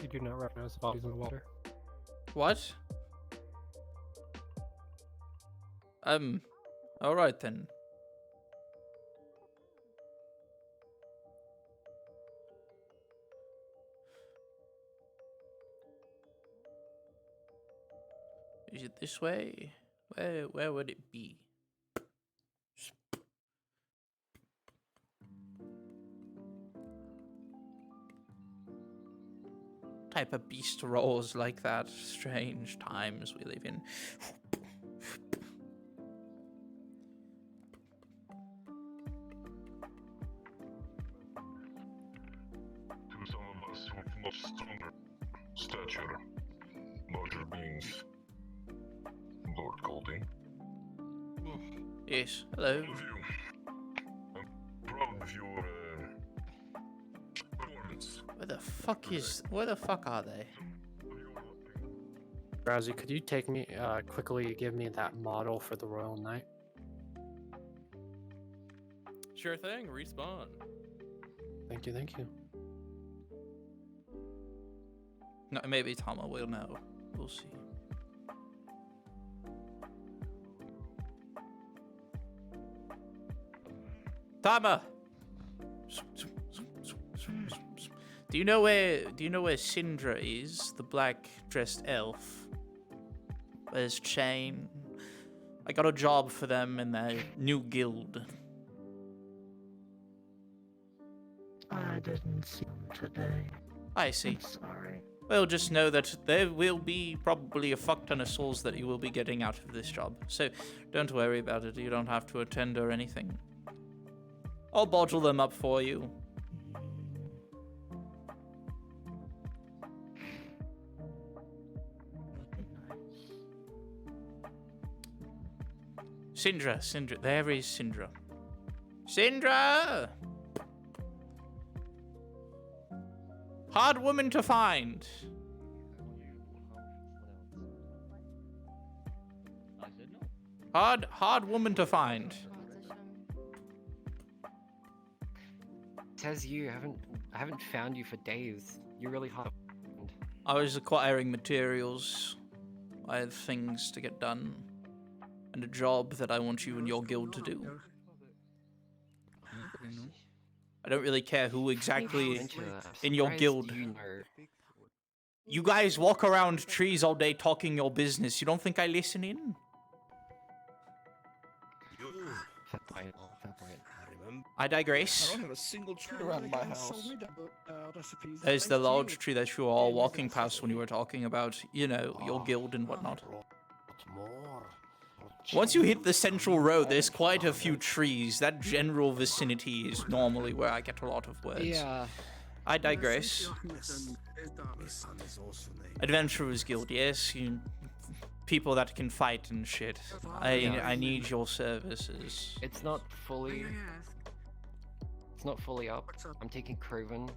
You do not recognize the bodies in the water. What? Alright then. Is it this way? Where would it be? Type of beast rolls like that. Strange times we live in. To some of us with much stronger stature, larger beings. Lord Golding. Yes, hello. All of you. I'm proud of your performance. Where the fuck are they? Drowsy, could you take me, quickly give me that model for the Royal Knight? Sure thing, respawn. Thank you, thank you. No, maybe Tama will know. We'll see. Tama! Do you know where Syndra is? The black dressed elf. Where's Chain? I got a job for them in their new guild. I didn't see him today. I see. Sorry. Well, just know that there will be probably a fuck ton of souls that you will be getting out of this job. So don't worry about it. You don't have to attend or anything. I'll bottle them up for you. Syndra. There is Syndra. Syndra! Hard woman to find. Hard woman to find. Says you I haven't found you for days. You're really hard. I was acquiring materials. I have things to get done. And a job that I want you and your guild to do. I don't really care who exactly in your guild. You guys walk around trees all day talking your business. You don't think I listen in? I digress. I don't have a single tree around my house. There's the large tree that you were all walking past when you were talking about, you know, your guild and whatnot. Once you hit the central road, there's quite a few trees. That general vicinity is normally where I get a lot of words. Yeah. I digress. Adventurers Guild, yes. People that can fight and shit. I need your services. It's not fully. It's not fully up. I'm taking Craven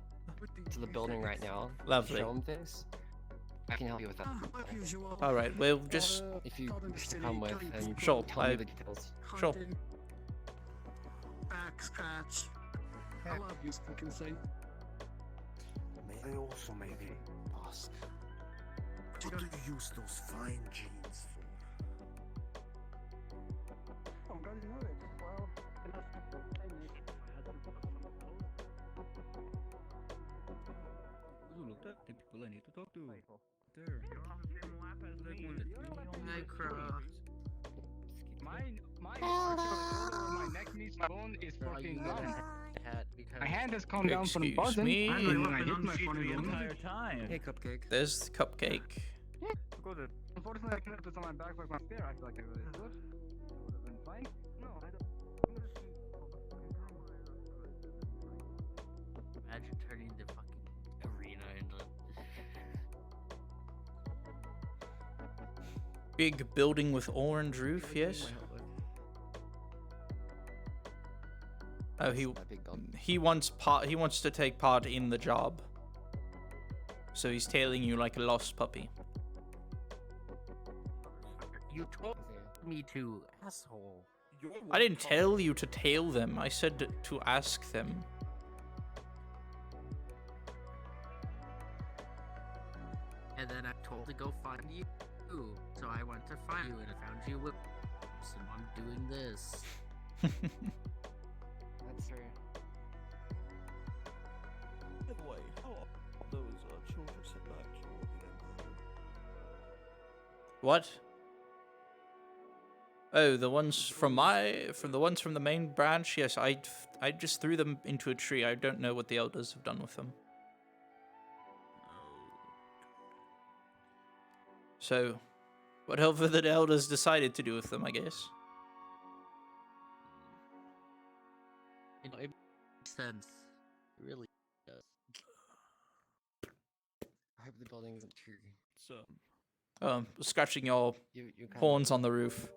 to the building right now. Lovely. To show him things. I can help you with that. All right, we'll just. If you wish to come with and Sure, tell me the details. Sure. Back scratch. I love you, fucking say. May I also maybe ask, what do you use those fine jeans for? I'm going to know it. Well, Look, the people I need to talk to. There. My neck needs bone is fucking gone. My hand has calmed down from Excuse buzzing. me. I don't know when I hit my phone the again. entire time. Hey, Cupcake. There's the cupcake. Good. Unfortunately, I cannot put on my back like my spear. I feel like I really should. It would have been fine. No, I don't. Imagine turning the fucking arena into. Big building with orange roof, yes? Oh, he wants to take part in the job. So he's tailing you like a lost puppy. You told me to, asshole. I didn't tell you to tail them. I said to ask them. And then I told to go find you. So I went to find you and I found you with. So I'm doing this. That's true. By the way, how are those children sent back to the Empire? What? Oh, the ones from the main branch. Yes, I just threw them into a tree. I don't know what the elders have done with them. So, whatever the elders decided to do with them, I guess. You know, it makes sense. It really does. I hope the building isn't too. Oh, scratching your You kind of- horns on the roof.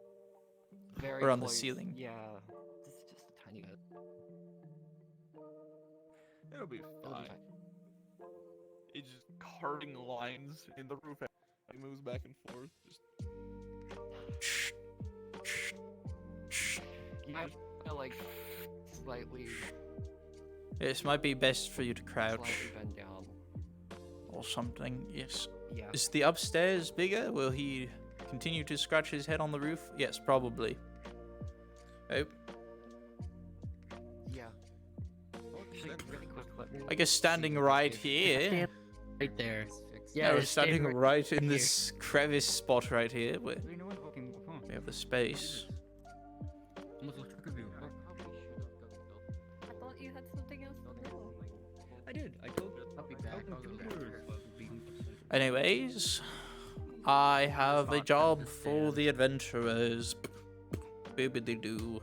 Very or on the close. ceiling. Yeah, just a tiny bit. It'll be fine. It's just carving lines in the roof as it moves back and forth. Just You might like slightly. This might be best for you to crouch. Slightly bend down. Or something, yes. Yeah. Is the upstairs bigger? Will he continue to scratch his head on the roof? Yes, probably. Oh. Yeah. Really quick, let me- I guess standing right here. Right there. Yeah, we're stand standing right in here. this crevice spot right here. Where we have the space. I thought you had something else to do. I did. I told you. I'll be back. I'll go back. Anyways, I have a job for the adventurers. Bibbidi doo.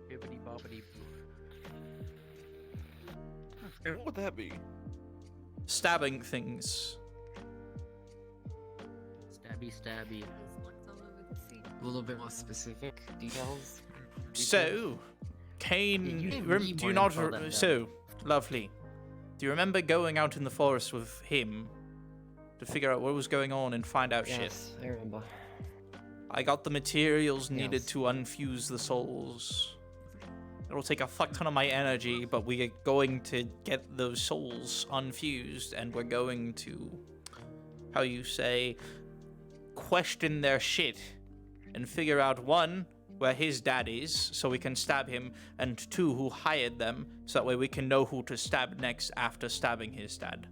Bibbidi bobbidi. And what would that be? Stabbing things. Stabby, stabby. A little bit more specific details. So, Kane, You need do you more not? info than that. So, lovely. Do you remember going out in the forest with him to figure out what was going on and find out shit? Yes, I remember. I got the materials needed Yes. to unfuse the souls. It'll take a fuck ton of my energy, but we are going to get those souls unfused, and we're going to, how you say, question their shit and figure out, one, where his dad is, so we can stab him, and two, who hired them, so that way we can know who to stab next after stabbing his dad.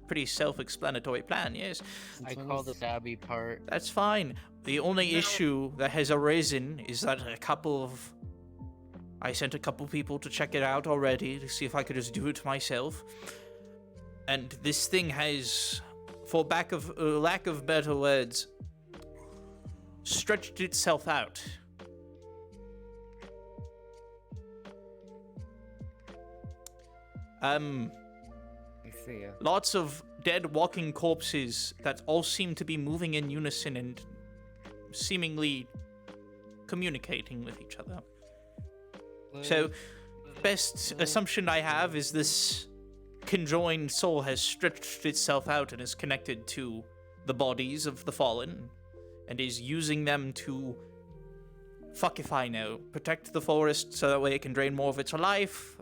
Pretty self-explanatory plan, yes? I call the stabby part. That's fine. The only issue that has arisen is that I sent a couple people to check it out already to see if I could just do it myself. And this thing has, for lack of better words, stretched itself out. I see. Lots of dead walking corpses that all seem to be moving in unison and seemingly communicating with each other. So, best assumption I have is this conjoined soul has stretched itself out and is connected to the bodies of the fallen and is using them to, fuck if I know, protect the forest so that way it can drain more of its life.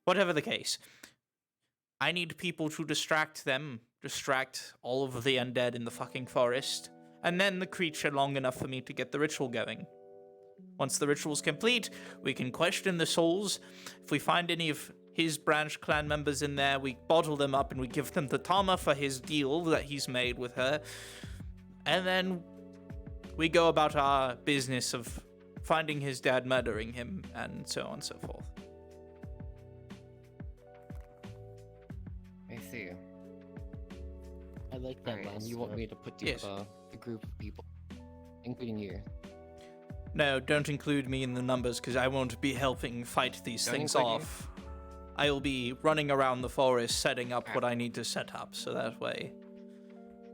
Whatever the case. I need people to distract them, distract all of the undead in the fucking forest, and then the creature long enough for me to get the ritual going. Once the ritual's complete, we can question the souls. If we find any of his branch clan members in there, we bottle them up and we give them to Tama for his deal that he's made with her. And then we go about our business of finding his dad, murdering him, and so on and so forth. I see. I like that last You want one. me to put together a group of people, including you? No, don't include me in the numbers because I won't be helping fight these Don't things include you? off. I'll be running around the forest setting up what I need to set up so that way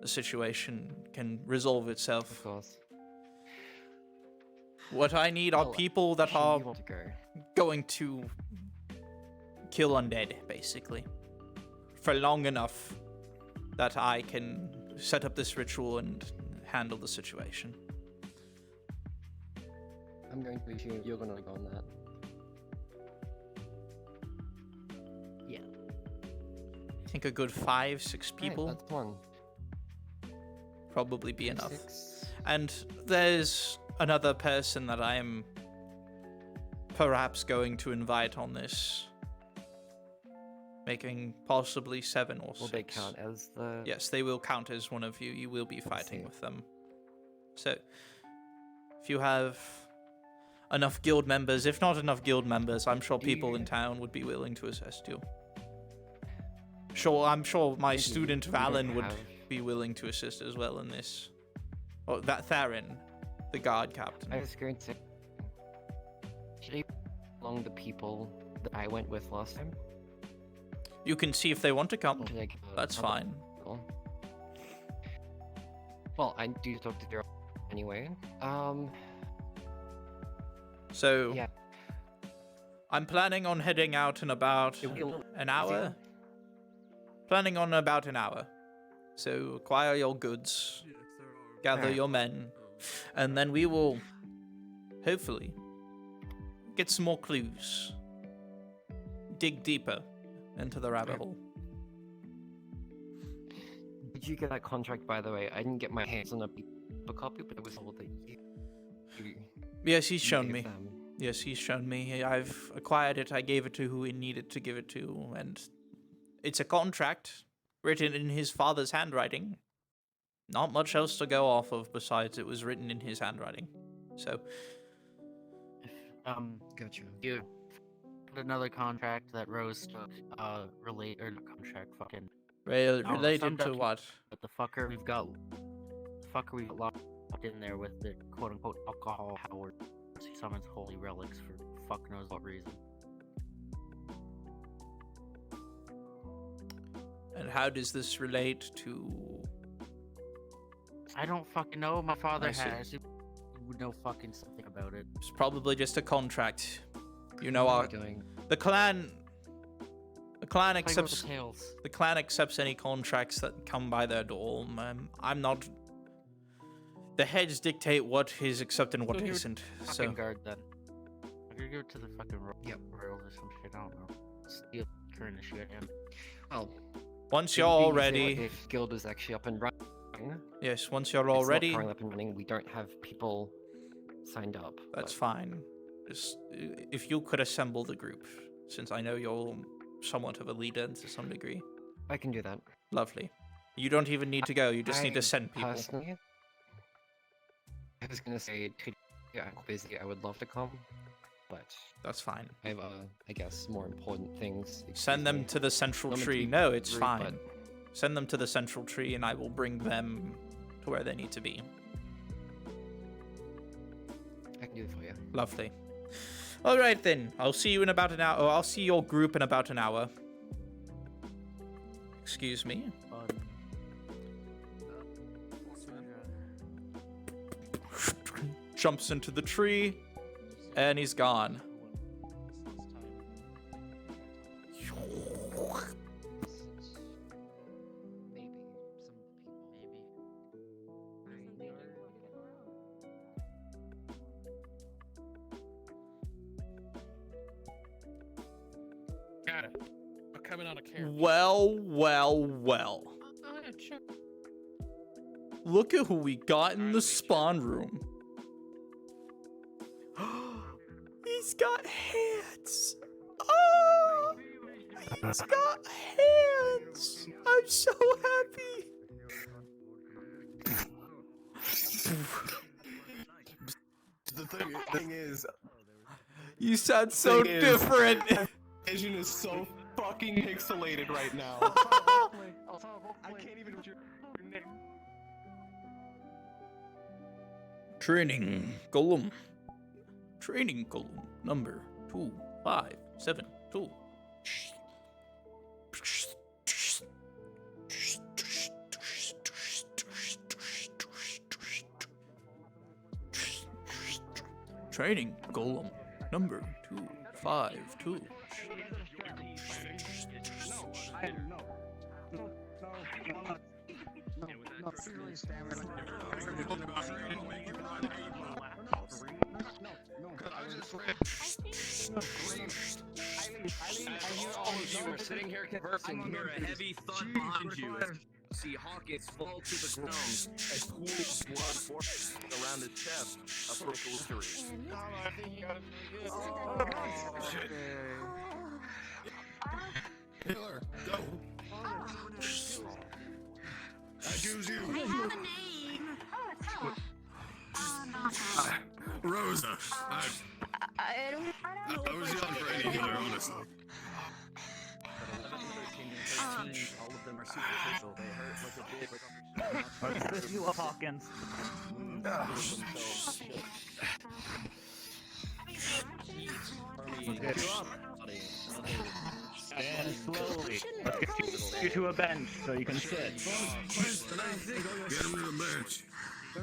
the situation can resolve itself. Of course. What I need are people that are you want to go? going to kill undead, basically. For long enough that I can set up this ritual and handle the situation. I'm going to assume you're gonna go on that. Yeah. I think a good 5-6 people Right, that's one. probably be enough. 6. And there's another person that I am perhaps going to invite on this, making possibly 7 or 6. Will they count as the... Yes, they will count as one of you. You will be fighting with them. So, if you have enough guild members, if not enough guild members, I'm sure people in town would be willing to assist you. Sure, I'm sure my student Valen would be willing to assist as well in this. Oh, that Theron, the guard captain. I was going to... Should I along the people that I went with last time? You can see if they want to come. That's other fine. people? Well, I do talk to Daryl anyway. So, yeah. I'm planning on heading out in about an hour. Planning on about an hour. So, acquire your goods, gather your men, and then we will, hopefully, get some more clues. Dig deeper into the rabbit hole. Did you get that contract, by the way? I didn't get my hands on a copy, but it was all that you Yes, he's shown gave me. them. Yes, he's shown me. I've acquired it. I gave it to who he needed to give it to, and it's a contract written in his father's handwriting. Not much else to go off of besides it was written in his handwriting. So, Gotcha. You another contract that rose to relate or not contract fucking related to what? But the fucker we've got locked in there with the quote unquote alcohol Howard. He summons holy relics for fuck knows what reason. And how does this relate to? I don't fucking know. My father I see. has. He would know fucking something about it. It's probably just a contract. You know, the clan accepts the clan accepts any contracts that come by their door. I'm not. The heads dictate what is accepted and what Give it isn't. to the So fucking guard then. I'm gonna give it to the fucking royals or some shit. I don't know. Steal current shit in. Well, once it you're would be all easier ready, if guild is actually up and running. yes, once you're all It's ready, not currently up and running. We don't have people signed up. that's fine. Just if you could assemble the group, since I know you're somewhat of a leader to some degree. I can do that. Lovely. You don't even need to go. You just need to send people. Personally, I was gonna say, I'm busy. I would love to come, but that's fine. I have, I guess, more important things. Send them to the central Not meant to tree. be No, it's rude, fine. but- Send them to the central tree, and I will bring them to where they need to be. do it for you. Lovely. All right then. I'll see you in about an hour. Or I'll see your group in about an hour. Excuse me. Jumps into the tree, and he's gone. Got it. I'm coming on a character. Well, well, well. Look at who we got in the spawn room. He's got hands. Oh, he's got hands. I'm so happy. The thing is, You sound so different. Vision is so fucking pixelated right now. I can't even read your name. Training column. Training column number 2572. Training column number 252. You are sitting here conversing. You hear a heavy thud behind you. See Hawkins fall to the ground as pools of blood forms around his chest, a critical injury. Killer, go. I choose you. I have a name. Rosa. I was young for any healer, honestly. All of them are superficial. They hurt like a bit. What's this? You love Hawkins. Stand slowly. Let's get you to a bench so you can sit. Get him to the bench. I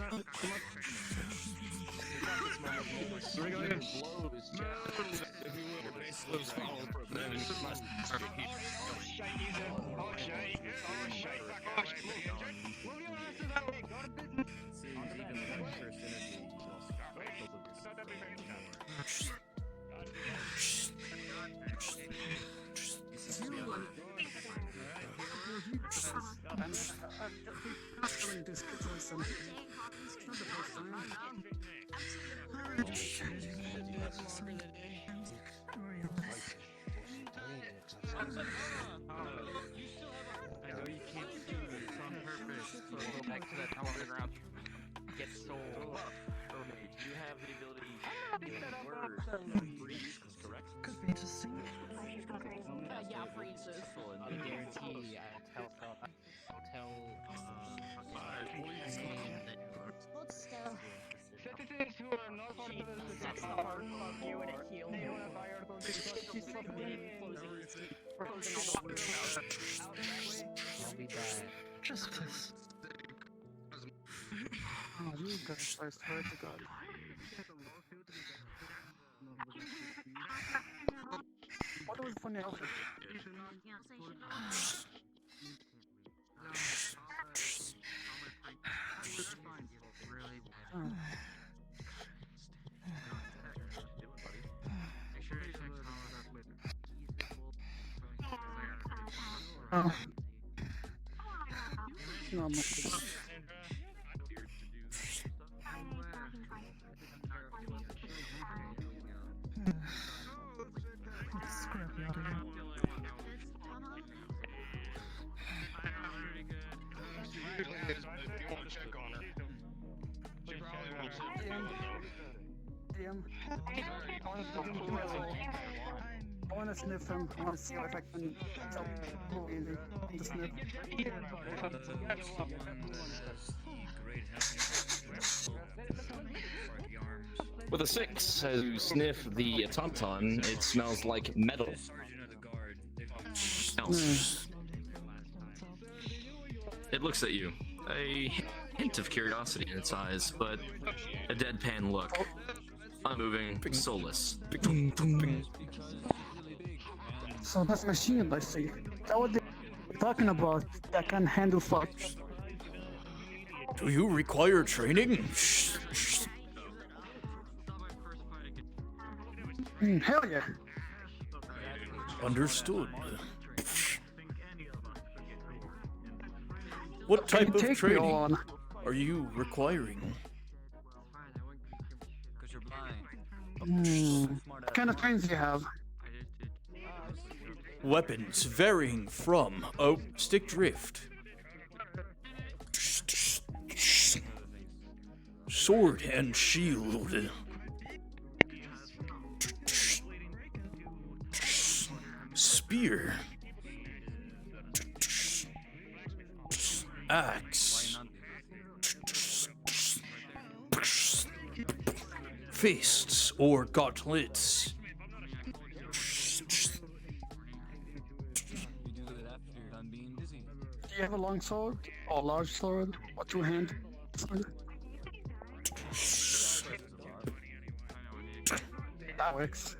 know you can't see me, it's on purpose. So go back to that telegram. Get sold. Do you have the ability to freeze, correct? Could be interesting. Yeah, freezes. I guarantee I'll tell Citizens who are not part of the system are you and it heals. They will fire I'll be back. Just this. Oh, you guys, I swear to God. What was funny outfit? Oh. No, I'm not good. Scrappy out of here. I want to sniff him. I want to see if I can tell him to sniff. Great having you. With a 6, as you sniff the automaton, it smells like metal. Smells. It looks at you, a hint of curiosity in its eyes, but a deadpan look. Unmoving, soulless. So this machine, I see. That what they're talking about? That can handle fucks. Do you require training? Hell yeah. Understood. What type of training are you requiring? What kind of trains do you have? Weapons varying from stick drift, sword and shield, spear, axe, fists or gauntlets. Do you have a long sword or large sword or two-hand sword? That works.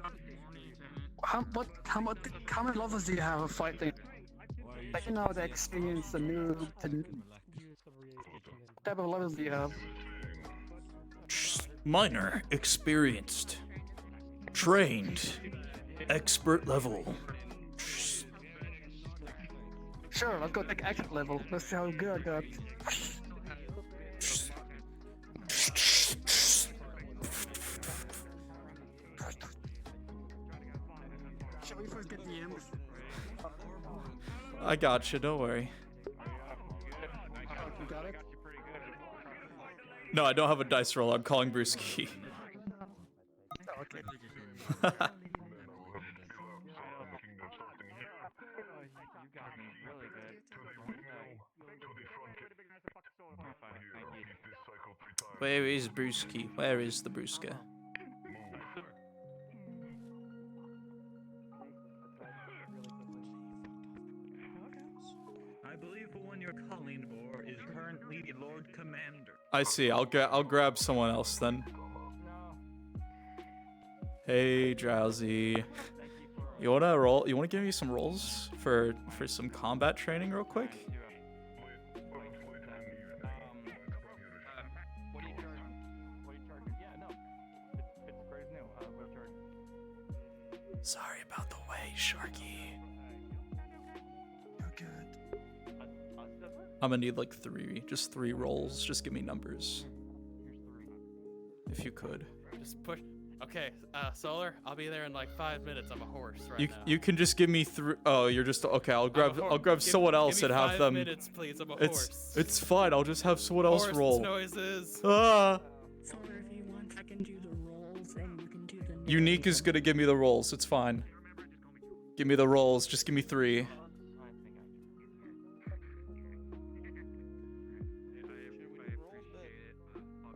How many levels do you have of fighting? Like, you know, the experience, the new, what type of levels do you have? Minor, experienced, trained, expert level. Sure, let's go take expert level. Let's see how good I got. Shall we first get the M's? I got you, don't worry. You got it? No, I don't have a dice roll. I'm calling Brewski. Oh, okay. Where is Brewski? Where is the Brewska? I believe the one you're calling for is currently the Lord Commander. I see. I'll grab someone else then. Hey, Drowsy. You wanna roll? You wanna give me some rolls for some combat training real quick? Sorry about the wait, Sharky. You're good. I'm gonna need like just three rolls. Just give me numbers. If you could. Just push. Okay, Solar, I'll be there in like 5 minutes. I'm a horse right You now. you can just give me three. Oh, you're just okay. I'll grab someone else and have them. 5 minutes, please. I'm a It's horse. it's fine. I'll just have someone else Horse roll. noises. Ah. Solar, if you want, I can do the rolls and you can do the. Unique is gonna give me the rolls. It's fine. Give me the rolls. Just give me 3.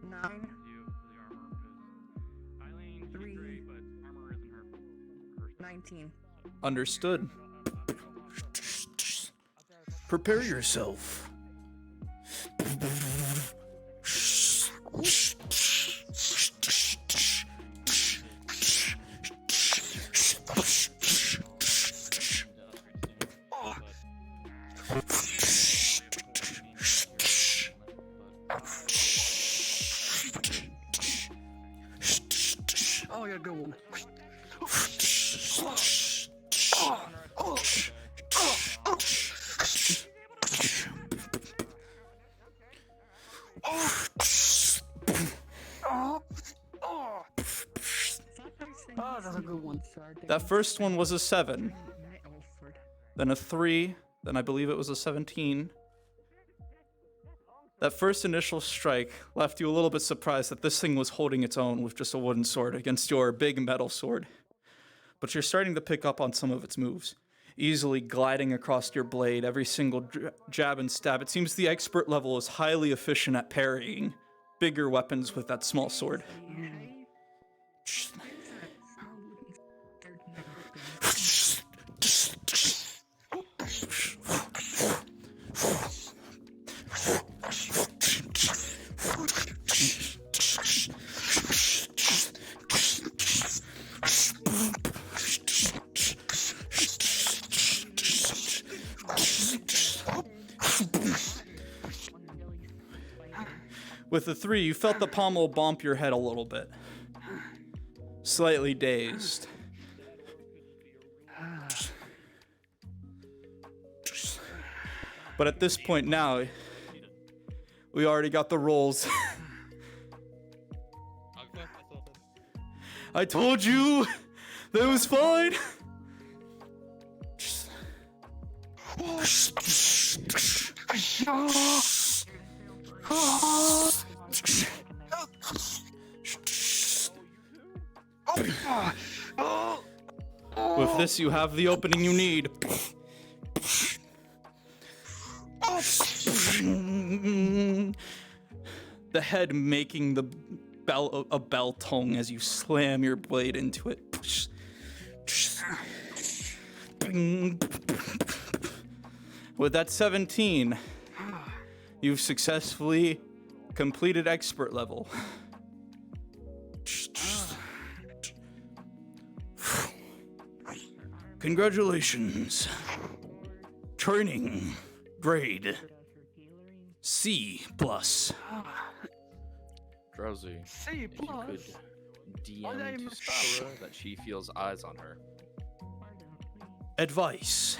Nine. 3. 19. Understood. Prepare yourself. Oh, you're a good one. Oh, that's a good one. That first one was a 7. Then a 3. Then I believe it was a 17. That first initial strike left you a little bit surprised that this thing was holding its own with just a wooden sword against your big metal sword. But you're starting to pick up on some of its moves, easily gliding across your blade every single jab and stab. It seems the expert level is highly efficient at parrying bigger weapons with that small sword. With the 3, you felt the pommel bump your head a little bit. Slightly dazed. But at this point now, we already got the rolls. I told you that was fine. With this, you have the opening you need. The head making the bell tongue as you slam your blade into it. With that 17, you've successfully completed expert level. Congratulations. Training grade C+. Drowsy. C+. If you could DM to Sarah that she feels eyes on her. Advice.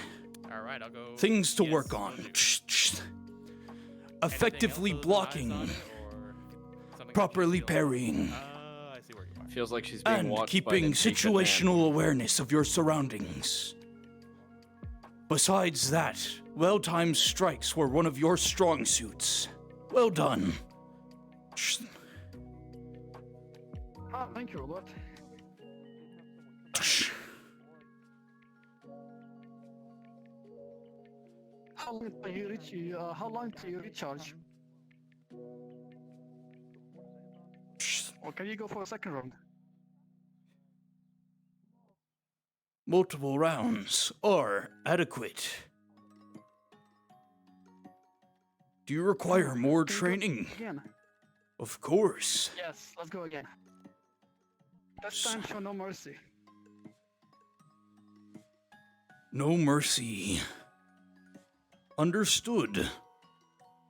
All right, I'll go. Things to work on. Effectively blocking. Properly parrying. I see where you are. Feels like she's being And watched keeping by an impatient man. situational awareness of your surroundings. Besides that, well-timed strikes were one of your strong suits. Well done. Ah, thank you, Robert. How long do you recharge? Or can you go for a second round? Multiple rounds are adequate. Do you require more training? Again? Of course. Yes, let's go again. This time show no mercy. No mercy. Understood.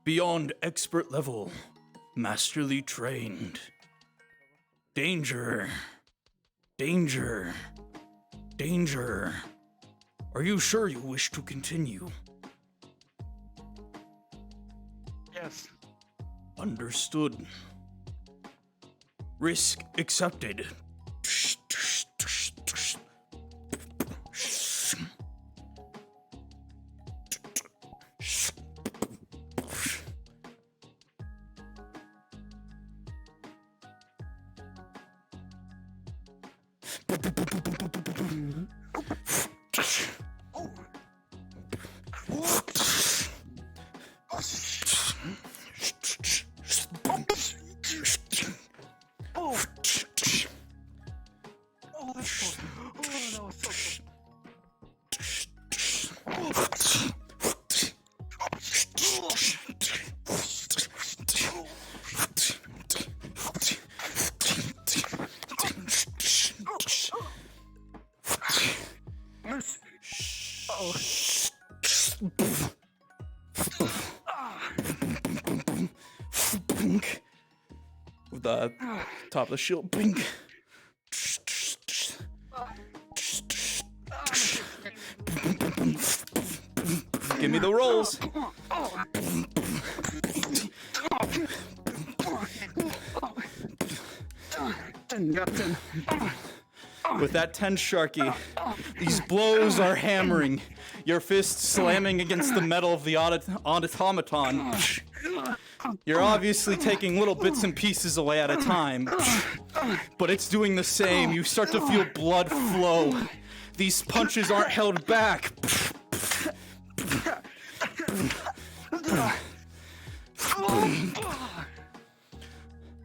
Beyond expert level. Masterly trained. Danger. Danger. Danger. Are you sure you wish to continue? Yes. Understood. Risk accepted. With the top of the shield. Bink. Give me the rolls. With that 10 Sharky, these blows are hammering. Your fists slamming against the metal of the automaton. You're obviously taking little bits and pieces away at a time, but it's doing the same. You start to feel blood flow. These punches aren't held back.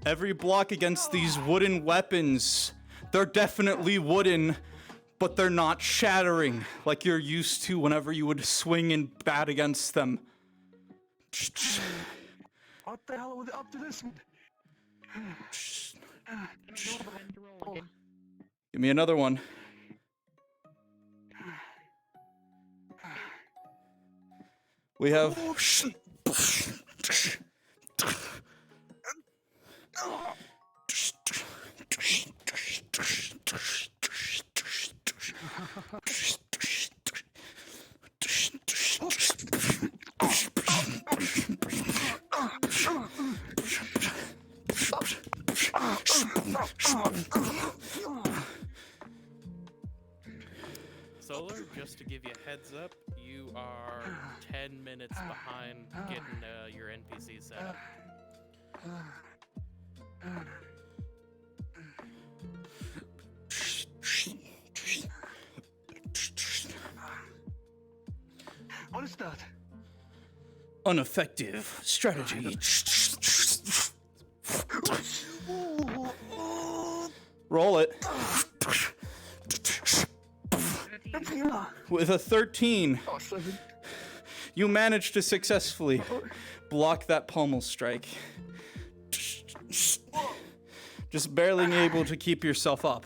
Every block against these wooden weapons They're definitely wooden, but they're not shattering like you're used to whenever you would swing and bat against them. What the hell was up to this? Give me another one. We have... Solar, just to give you a heads up, you are 10 minutes behind getting your NPC set up. What is that? Ineffective strategy. Roll it. With a 13, you managed to successfully block that pommel strike. Just barely able to keep yourself up.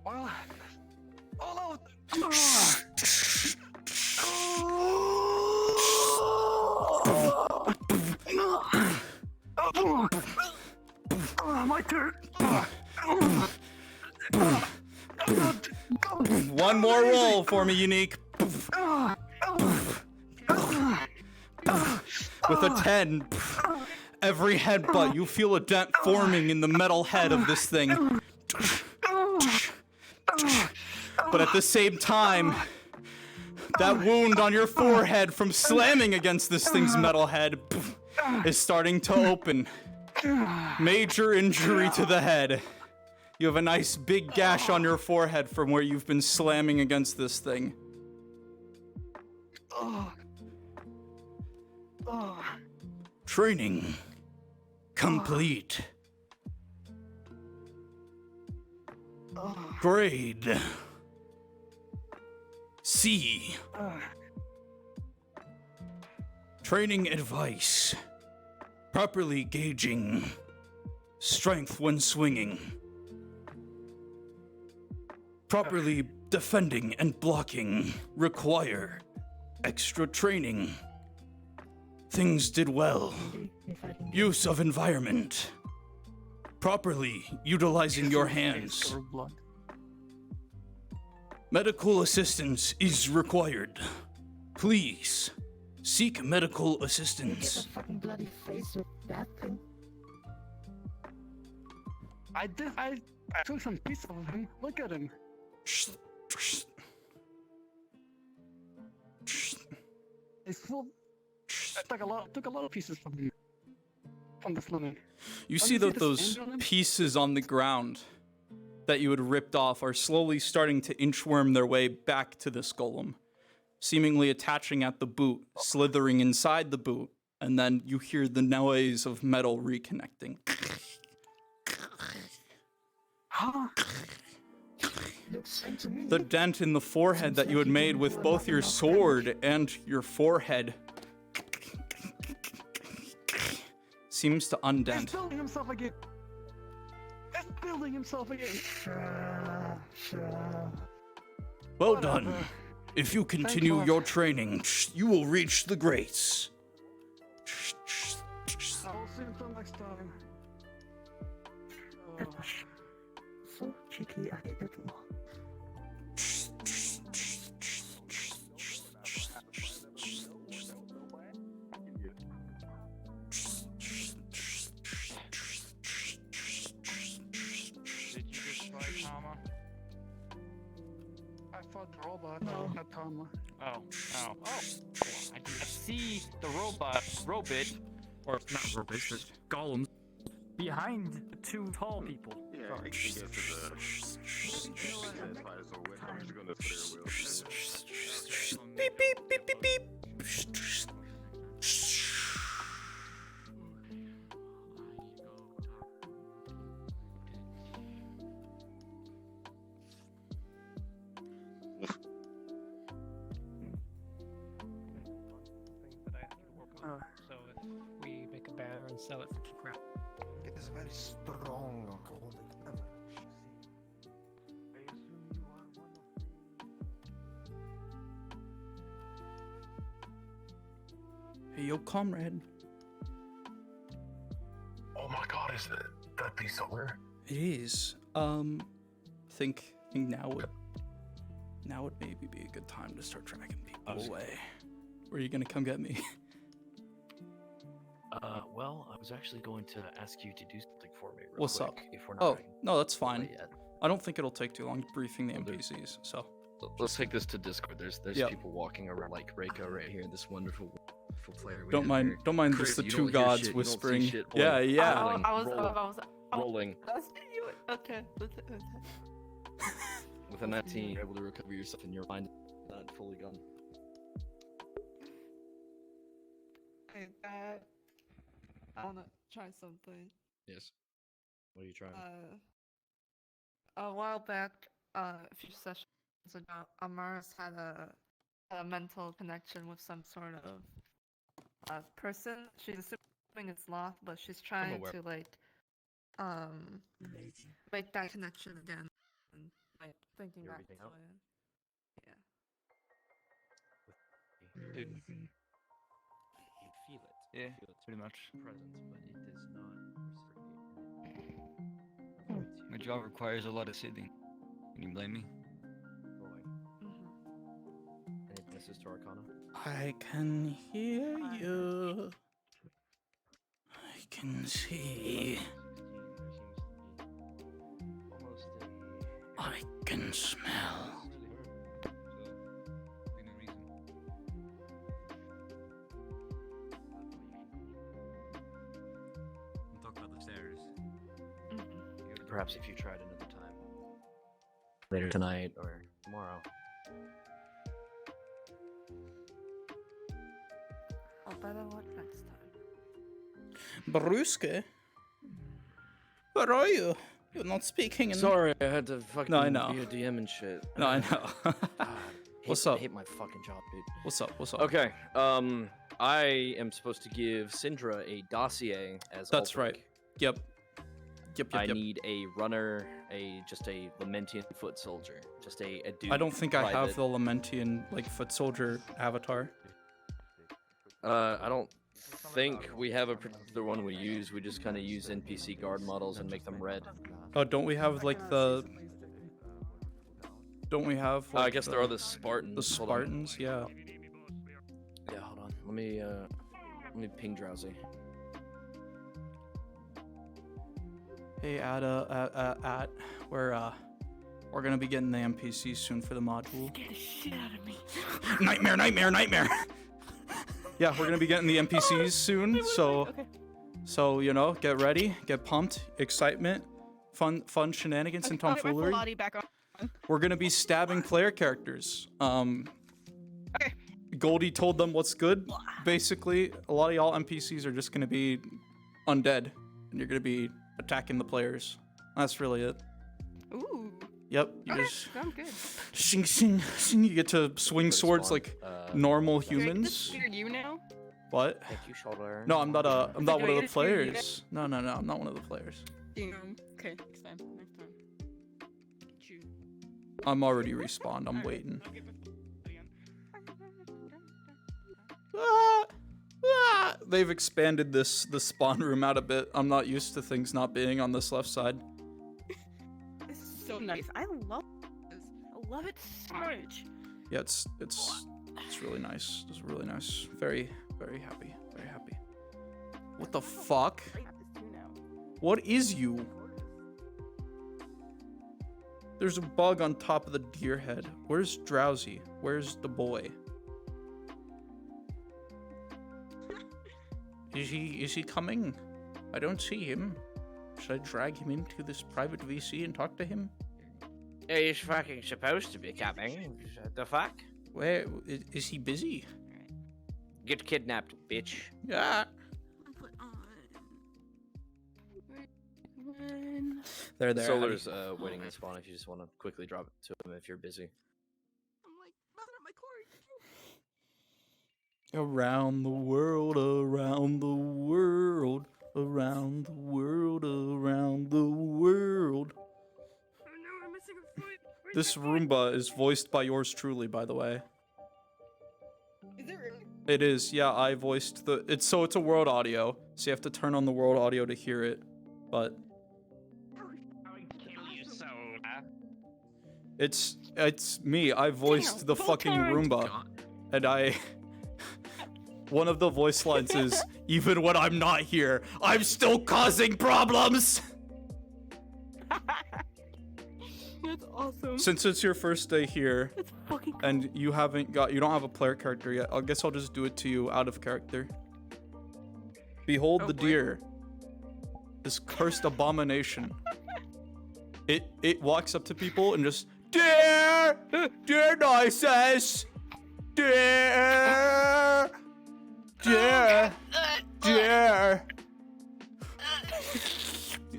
Well, all out. My turn. One more roll for me, Unique. With a 10, every headbutt, you feel a dent forming in the metal head of this thing. But at the same time, that wound on your forehead from slamming against this thing's metal head is starting to open. Major injury to the head. You have a nice big gash on your forehead from where you've been slamming against this thing. Training complete. Grade C. Training advice. Properly gauging strength when swinging. Properly defending and blocking require extra training. Things did well. Use of environment. Properly utilizing your hands. Medical assistance is required. Please seek medical assistance. I took some pieces of him. Look at him. It's full. I took a lot of pieces from him. From the swimming. You see that those pieces on the ground that you had ripped off are slowly starting to inchworm their way back to this golem, seemingly attaching at the boot, slithering inside the boot, and then you hear the noise of metal reconnecting. The dent in the forehead that you had made with both your sword and your forehead seems to undent. He's building himself again. He's building himself again. Well done. If you continue your training, you will reach the greats. I'll see you until next time. So cheeky, I hate it more. I fought the robot, not Tama. Oh. I see the robot, or not robots, but golems, behind the two tall people. Yeah, I guess it's I'm just gonna Beep, beep, beep, beep, beep. and sell it for 2 crap. It's very strong alcoholic beverage. Hey, yo, comrade. Oh my god, is that piece over? It is. Think now would maybe be a good time to start dragging people away. Where are you gonna come get me? Well, I was actually going to ask you to do something for me real What's quick. up? If we're not Oh, dragging no, that's people fine. away yet. I don't think it'll take too long briefing the NPCs, so. Let's take this to Discord. There's Yep. people walking around like Reiko right here, this wonderful player. we Don't have mind here. don't mind Chris, just the you two don't hear gods shit, you don't see whispering. shit. Yeah, Rolling, yeah. rolling, I was rolling. Okay. With a 19, you're able to recover yourself in your mind, not fully gone. Hey, Dad. I wanna try something. Yes. What are you trying? A while back, a few sessions ago, Amaris had a mental connection with some sort of person. She's assuming it's Loth, but she's trying aware. to like make that connection again. And like thinking Hear back everything to out? it. Yeah. Dude, Everything. you feel it. Yeah, You feel it's pretty much. present, but it does not reciprocate. My job requires a lot of sitting. Can you blame me? Rolling. Any bonuses to Arcana? I can hear you. I can see. Almost I can smell. I'm talking about the stairs. Perhaps if you tried another time. Later tonight or tomorrow. I'll better luck next time. Bruske? Where are you? You're not speaking in... Sorry, I had to fucking No, I know. be a DM and shit. No, I know. What's up? Hate my fucking job, dude. What's up? What's up? Okay, I am supposed to give Syndra a dossier as That's Ulfric. right. Yep. I need a runner, just a Lamentian foot soldier, just a dude. I don't think I have private. the Lamentian, like, foot soldier avatar. I don't think we have a particular one we use. We just kind of use NPC guard models and make them red. Oh, don't we have, like, the... Don't we have, like, I guess there are the Spartans. The Hold on. Spartans, yeah. Yeah, hold on. Let me ping Drowsy. Hey, we're gonna be getting the NPCs soon for the module. Get the shit out of me. Nightmare! Yeah, we're gonna be getting the NPCs soon, so you know, get ready, get pumped, excitement, fun shenanigans and tomfoolery. We're gonna be stabbing player characters. Goldie told them what's good. Basically, a lot of y'all NPCs are just gonna be undead, and you're gonna be attacking the players. That's really it. Ooh. Yep. You just Sounds good. sing. You get to swing swords like normal humans. You now? What? Thank you, shoulder. No, I'm not Do one I of get the to steer you players. No, I'm not one of the players. Okay, next time. Get you. I'm already respawned. I'm waiting. They've expanded the spawn room out a bit. I'm not used to things not being on this left side. This is so nice. I love this. I love it so much. Yeah, it's really nice. It's really nice. Very happy. Very happy. What the fuck? What is you? There's a bug on top of the deer head. Where's Drowsy? Where's the boy? Is he coming? I don't see him. Should I drag him into this private VC and talk to him? He's fucking supposed to be coming. The fuck? Where is he busy? Get kidnapped, bitch. Yeah. There. Solar's waiting to spawn if you just want to quickly drop it to him if you're busy. Around the world, Around the world, around the world. Oh no, I'm missing a foot. Where's This my foot? Roomba is voiced by yours truly, by the way. Is it really? It is, yeah, I voiced the... It's a world audio, so you have to turn on the world audio to hear it, but... It's me, I voiced the fucking Roomba, and I... One of the voice lines is, even when I'm not here, I'm still causing problems! That's awesome. Since it's your first day here, That's fucking cool. and you don't have a player character yet, I guess I'll just do it to you out of character. Behold the deer. This cursed abomination. It walks up to people and just, deer! Deer noises! Deer! Deer! Deer!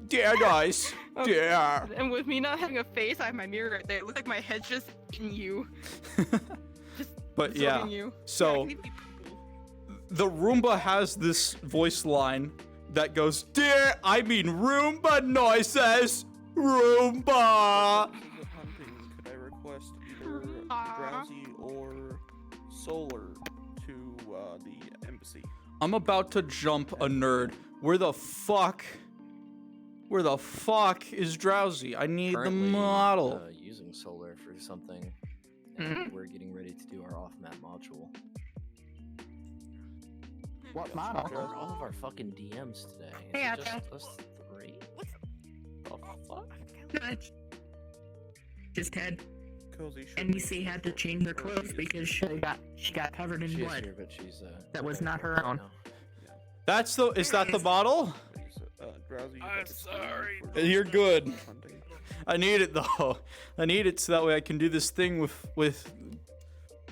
Deer noise! Deer! And with me not having a face, I have my mirror right there. It looks like my head's just in you. But yeah, absorbing you. so the Roomba has this voice line that goes, deer, I mean Roomba noises! Roomba! Could I request either Drowsy or Solar to the embassy? I'm about to jump a nerd. Where the fuck is Drowsy? I need Currently, the model. Using solar for something, and we're getting ready to do our off-map module. What model? Where are all of our fucking DMs today? Is Hey, it Atta. just us three? The fuck? Just had Cozy NBC had to change her clothes because she got covered in She is blood. here, but she's That was not her own. Is that the model? Drowsy, I'm sorry. You're good. I need it though. I need it so that way I can do this thing with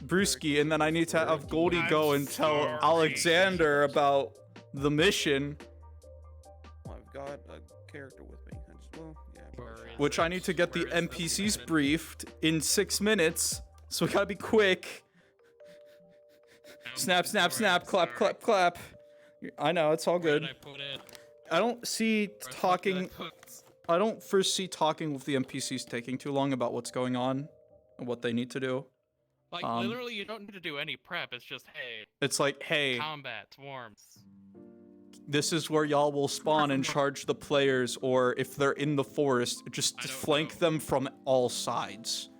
Brewski, and then I need to have Goldie go and tell Alexander about the mission, I've got a character with me. I just, well, yeah. which I need to get the NPCs briefed in 6 minutes. So we gotta be quick. Snap, snap, snap, clap, clap, clap. I know, it's all good. I don't see talking. I don't foresee talking with the NPCs taking too long about what's going on and what they need to do. Like, literally, you don't need to do any prep. It's just, hey. It's like, hey, Combat, swarms. this is where y'all will spawn and charge the players, or if they're in the forest, just flank them from all sides.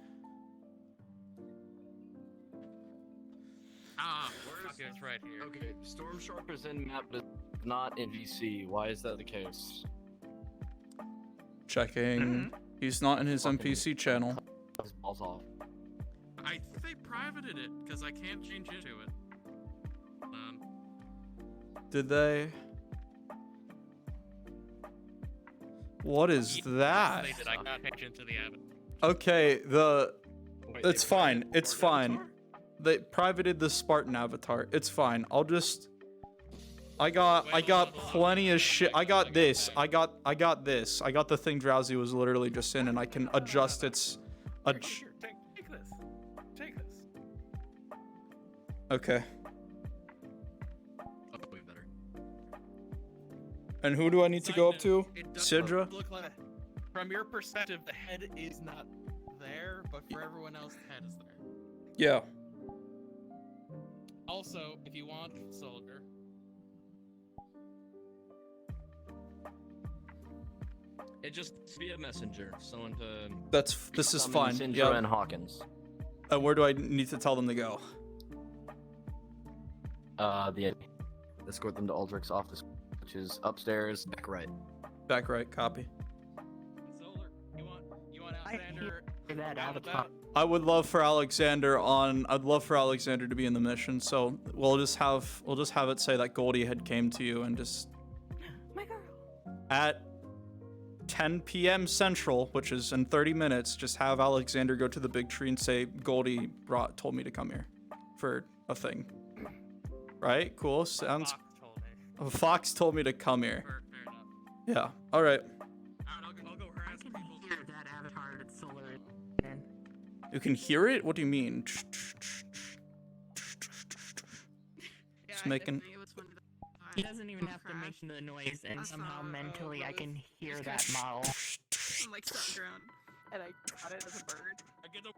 Okay, it's right here. Okay, Storm Shark is in map, but not in VC. Why is that the case? Checking. He's not in his NPC channel. Balls off. I think they privated it, because I can't change into it. Did they? What is that? They did. I got change into the avid. Okay, it's fine. It's fine. They privated the Spartan avatar. It's fine. I'll just. I got plenty of shit. I got this. I got this. I got the thing Drowsy was literally just in, and I can adjust its. Here, take this. Take this. Okay. Way better. And who do I need to go up to? It does Sidra? look like, from your perspective, the head is not there, but for everyone else, the head is there. Yeah. Also, if you want Soldier, It just via messenger. Someone to. This is summon fine. Syndra Yeah. and Hawkins. And where do I need to tell them to go? Escort them to Aldrich's office, which is upstairs, back right. Back right. Copy. Solar, you want Alexander? That avatar. I would love for Alexander on. I'd love for Alexander to be in the mission. So we'll just have it say that Goldie had came to you and just. My girl. At 10 p.m. Central, which is in 30 minutes, just have Alexander go to the big tree and say, Goldie told me to come here for a thing. Right? Cool. Sounds. Fox told me to come here. Yeah. All right. I'll go harass people. That avatar that's solar. You can hear it? What do you mean? It's making. He doesn't even have to make the noise, and somehow mentally I can hear that model. I'm like stuck around. And I got it as a bird. I get the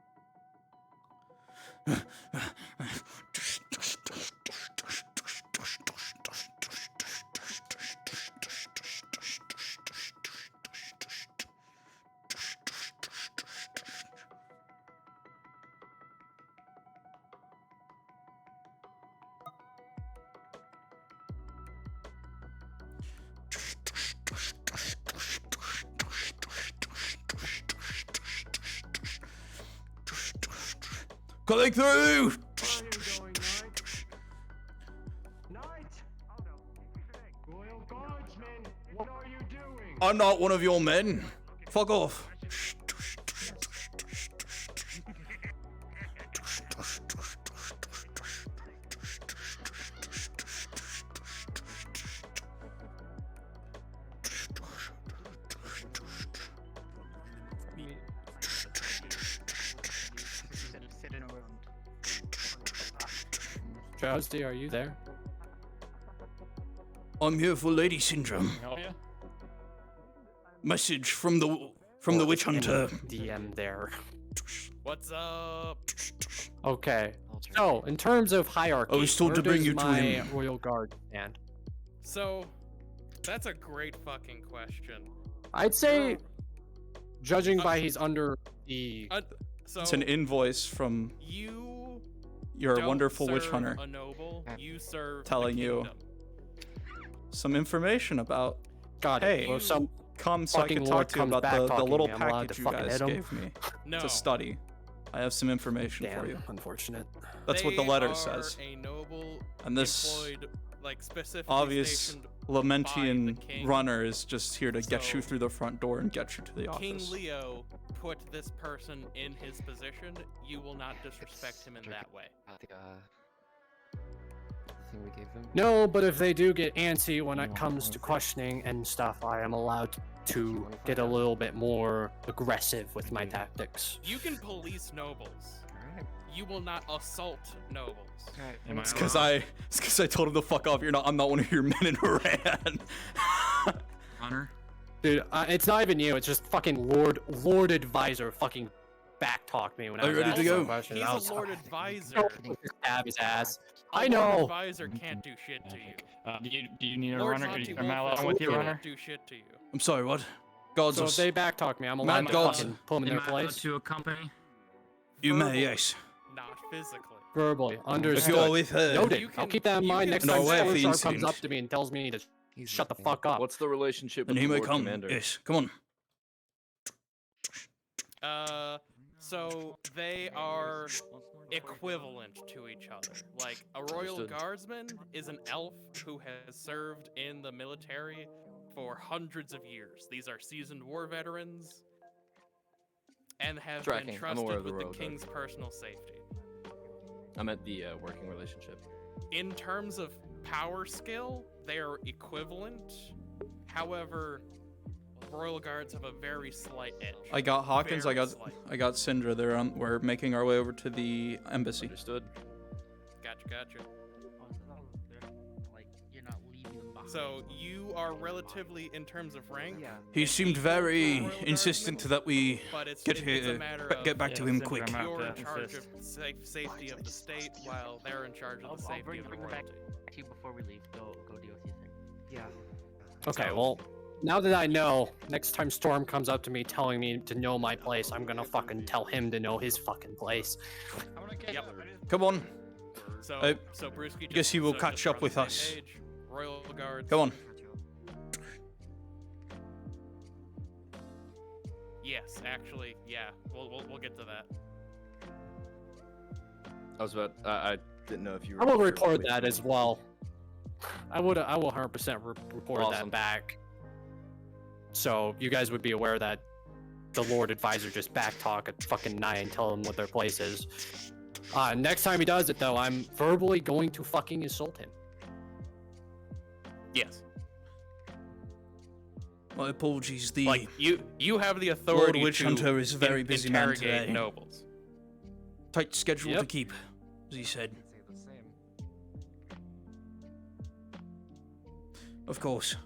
Coming through! I'm not one of your men. Fuck off. Drowsy, are you there? I'm here for Lady Syndrome. Oh yeah. Message from the witch hunter. DM there. What's up? Okay. So, in terms of hierarchy, I was told where to bring does you to my him. Royal Guard stand? So, that's a great fucking question. I'd say, judging by he's under the. So It's an invoice from you. your don't wonderful witch serve hunter A noble, you serve the telling you kingdom. some information about. God, hey, well, some come so I fucking can lord talk to you comes about back the talking little to me, I'm allowed to package you fucking guys hit him? gave me No. to study. I have some information for you. Unfortunate. That's what the letter They says. are a noble And this employed, like, specifically obvious stationed Lamentian by the king. runner is just here to get So, you through the front door and get you to the King office. Leo put this person in his position. You will not disrespect him in that way. Thing we gave him. No, but if they do get antsy when it comes to questioning and stuff, I am allowed to get a little bit more aggressive with my tactics. You can police nobles. You will not assault nobles. It's because I told him to fuck off. I'm not one of your men in Iran. Hunter? Dude, it's not even you. It's just fucking Lord Advisor fucking backtalked me when I Are was you ready to asking go? a question. I was He's a Lord Advisor. stab his ass. A I Lord know. Advisor can't do shit to you. Do you need a Lord runner? Monty Am I Wolf along with you, can't runner? do shit to you. I'm sorry, what? Gods So of if they backtalk me, I'm allowed Mad to gods. fucking pull them in their place. To accompany? You may, yes. Not physically. Verbally, understood. If you're with her, Noted. I'll keep that in mind next time aware of the Storm comes incident. up to me and tells me to shut the fuck up. What's the relationship Then with he the may Lord come. Commander? Yes, come on. So they are equivalent to each other. Like, a royal Understood. guardsman is an elf who has served in the military for hundreds of years. These are seasoned war veterans and have Tracking. been I'm aware trusted of the with the royal guard. king's personal safety. I'm at the working relationship. In terms of power skill, they are equivalent. However, royal guards have a very slight edge. I got Hawkins. Very I got slight. Syndra. We're making our way over to the embassy. Understood. Gotcha. Like, you're not leaving them behind. So you are relatively, in terms of rank, He seemed very insistent that we but it's get a here, matter get of back to him quick. you're in charge of safety of the state, while they're in charge of the I'll safety bring of the them back royalty. to you before we leave. Go deal with your thing. Yeah. Okay, well, now that I know, next time Storm comes up to me telling me to know my place, I'm gonna fucking tell him to know his fucking place. Yep. Come on. So, so Brewski guess he will catch we're up on the with same us. page. Royal guards. Come on. Yes, actually, yeah. We'll get to that. I was about. I didn't know if you were. I will sure report which that one. as well. I will 100% report Awesome. that back. So you guys would be aware that the Lord Advisor just backtalk at fucking Nye and tell them what their place is. Next time he does it though, I'm verbally going to fucking insult him. Yes. My apologies. The Like you have the Lord authority Witch to Hunter is a very busy man interrogate today. nobles. Tight schedule to Yep. keep, as he said. Of course.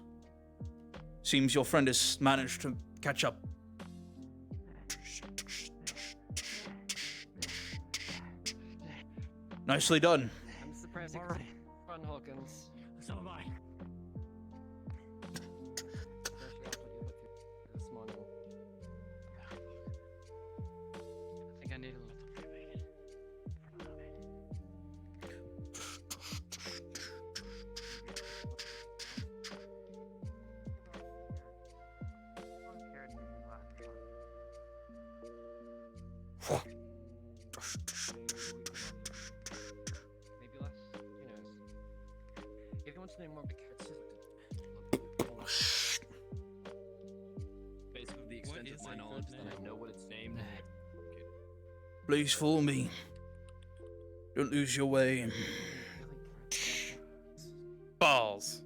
Seems your friend has managed to catch up. Nicely done. I'm surprised you run Hawkins. So am I. Especially after what you went through this morning. I think I need a little break. Maybe less. Who knows? If he wants to know more about cats, Basically, the extent of my knowledge is that I know what it's named. Please follow me. Don't lose your way. Balls.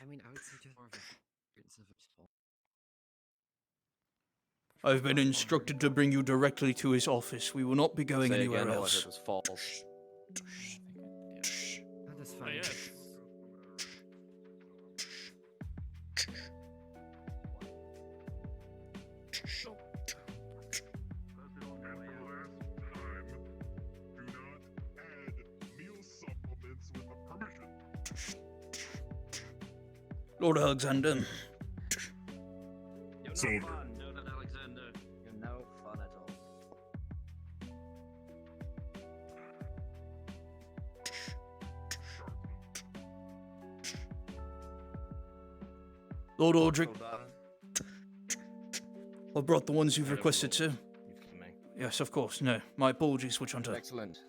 I mean, I would say just more of a instead of just fall. I've been instructed to bring you directly to his office. We will not be going Say anywhere again, all I else. heard was false. That is Oh, fine. yes. Lord Alexander. You're So- no fun, know that, Alexander. You're no fun at all. Lord Aldrich, Hold on. I brought the ones you've Right, requested, sir. You've come me. Yes, of course. No, my apologies, Witch Hunter. Excellent.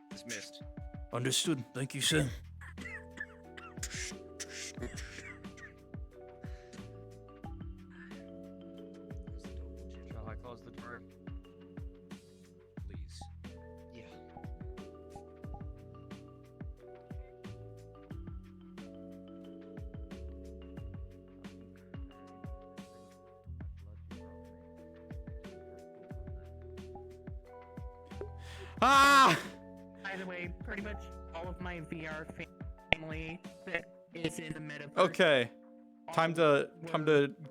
Dismissed. Understood. Thank you, sir. Shall I close the door? Please. Yeah. Ah! By the way, pretty much all of my VR family that is in the metaverse. Okay. Time to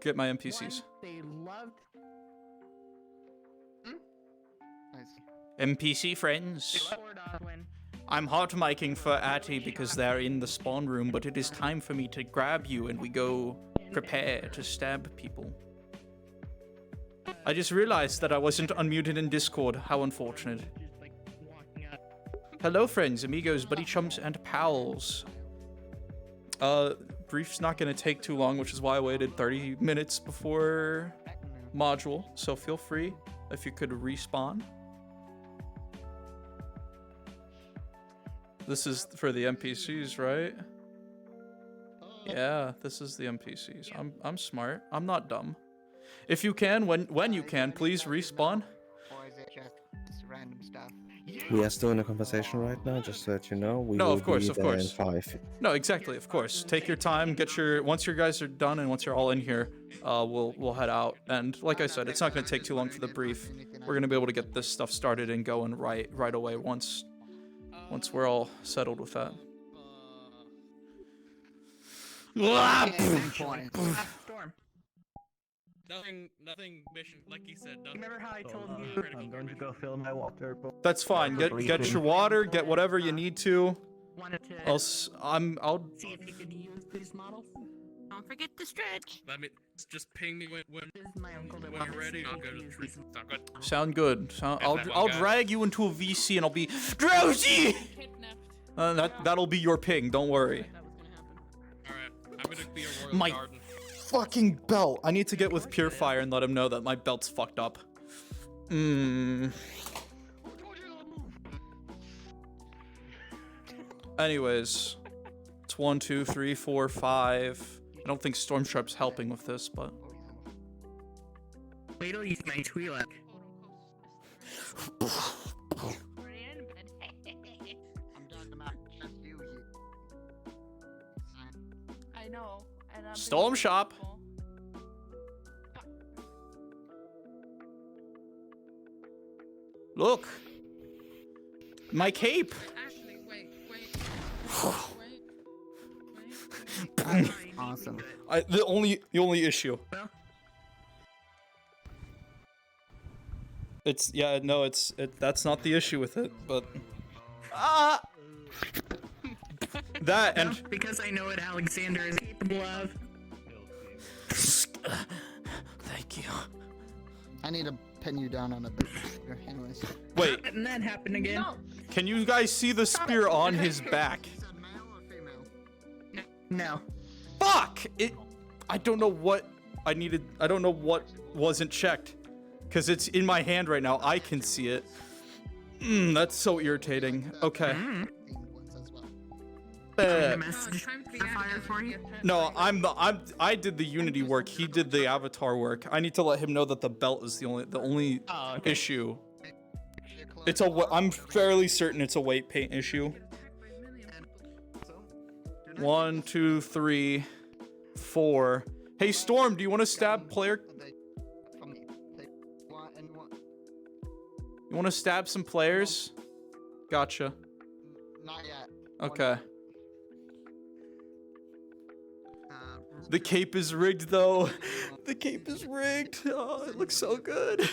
get my NPCs. They loved. NPC friends. Lord Oswin. I'm hot miking for Atty because they're in the spawn room, but it is time for me to grab you and we go prepare to stab people. I just realized that I wasn't unmuted in Discord. How unfortunate. Hello, friends, amigos, buddy chums, and pals. Brief's not gonna take too long, which is why I waited 30 minutes before module. So feel free if you could respawn. This is for the NPCs, right? Yeah, this is the NPCs. I'm smart. I'm not dumb. If you can, when you can, please respawn. Or is it just random stuff? We are still in a conversation right now, just to let you know. We No, will of course, be of there course. in 5. No, exactly, of course. Take your time. Once your guys are done and once you're all in here, we'll head out. And like I said, it's not going to take too long for the brief. We're going to be able to get this stuff started and going right away once we're all settled with that. Storm. Nothing mission, like he said. Nothing. Remember how I told you? I'm going to go fill my water. That's fine. Get your water. Get whatever you need to. Wanted to I'll see if you could use these models. Don't forget to stretch. Let me just ping me when My uncle that when wanted you're ready. to I'll go to the use tree. these. Sound good? sound good. that I'll one guy. drag you into a VC and I'll be drowsy. That'll be your ping. Don't worry. Alright, I'm gonna be a royal My garden. fucking belt. I need to get with Pure Fire and let him know that my belt's fucked up. Anyways, it's 1, 2, 3, 4, 5. I don't think Storm Sharp's helping with this, but Wait till you see my Twi'lek. I'm talking about just you. I know. And I'm Storm Shop. Look, my cape. Actually, wait. Awesome. The only issue. It's that's not the issue with it, but that and because I know what Alexander is capable of. Thank you. I need to pin you down on a bit. Anyways. Wait. And that happened again. Can you guys see the spear on his back? No. Fuck! I don't know what I needed. I don't know what wasn't checked. Because it's in my hand right now. I can see it. That's so irritating. Okay. No, I did the Unity work. He did the avatar work. I need to let him know that the belt is the only issue. I'm fairly certain it's a weight paint issue. 1, 2, 3, 4. Hey Storm, do you want to stab player? You want to stab some players? Gotcha. Not yet. Okay. The cape is rigged though. The cape is rigged. Oh, it looks so good.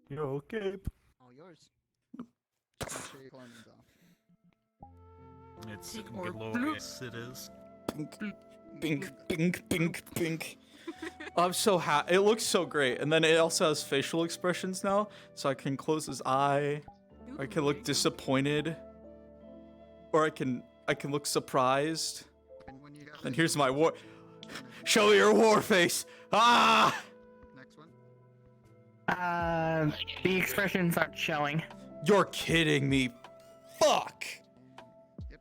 Yo, cape. All yours. Make sure your clone is off. It's glorious, it is. Pink, pink, pink, pink. I'm so happy. It looks so great. And then it also has facial expressions now. So I can close his eye. Or I can look disappointed. Or I can look surprised. And here's my war. Show your war face. Ah! Next one. The expressions aren't showing. You're kidding me. Fuck. Yep.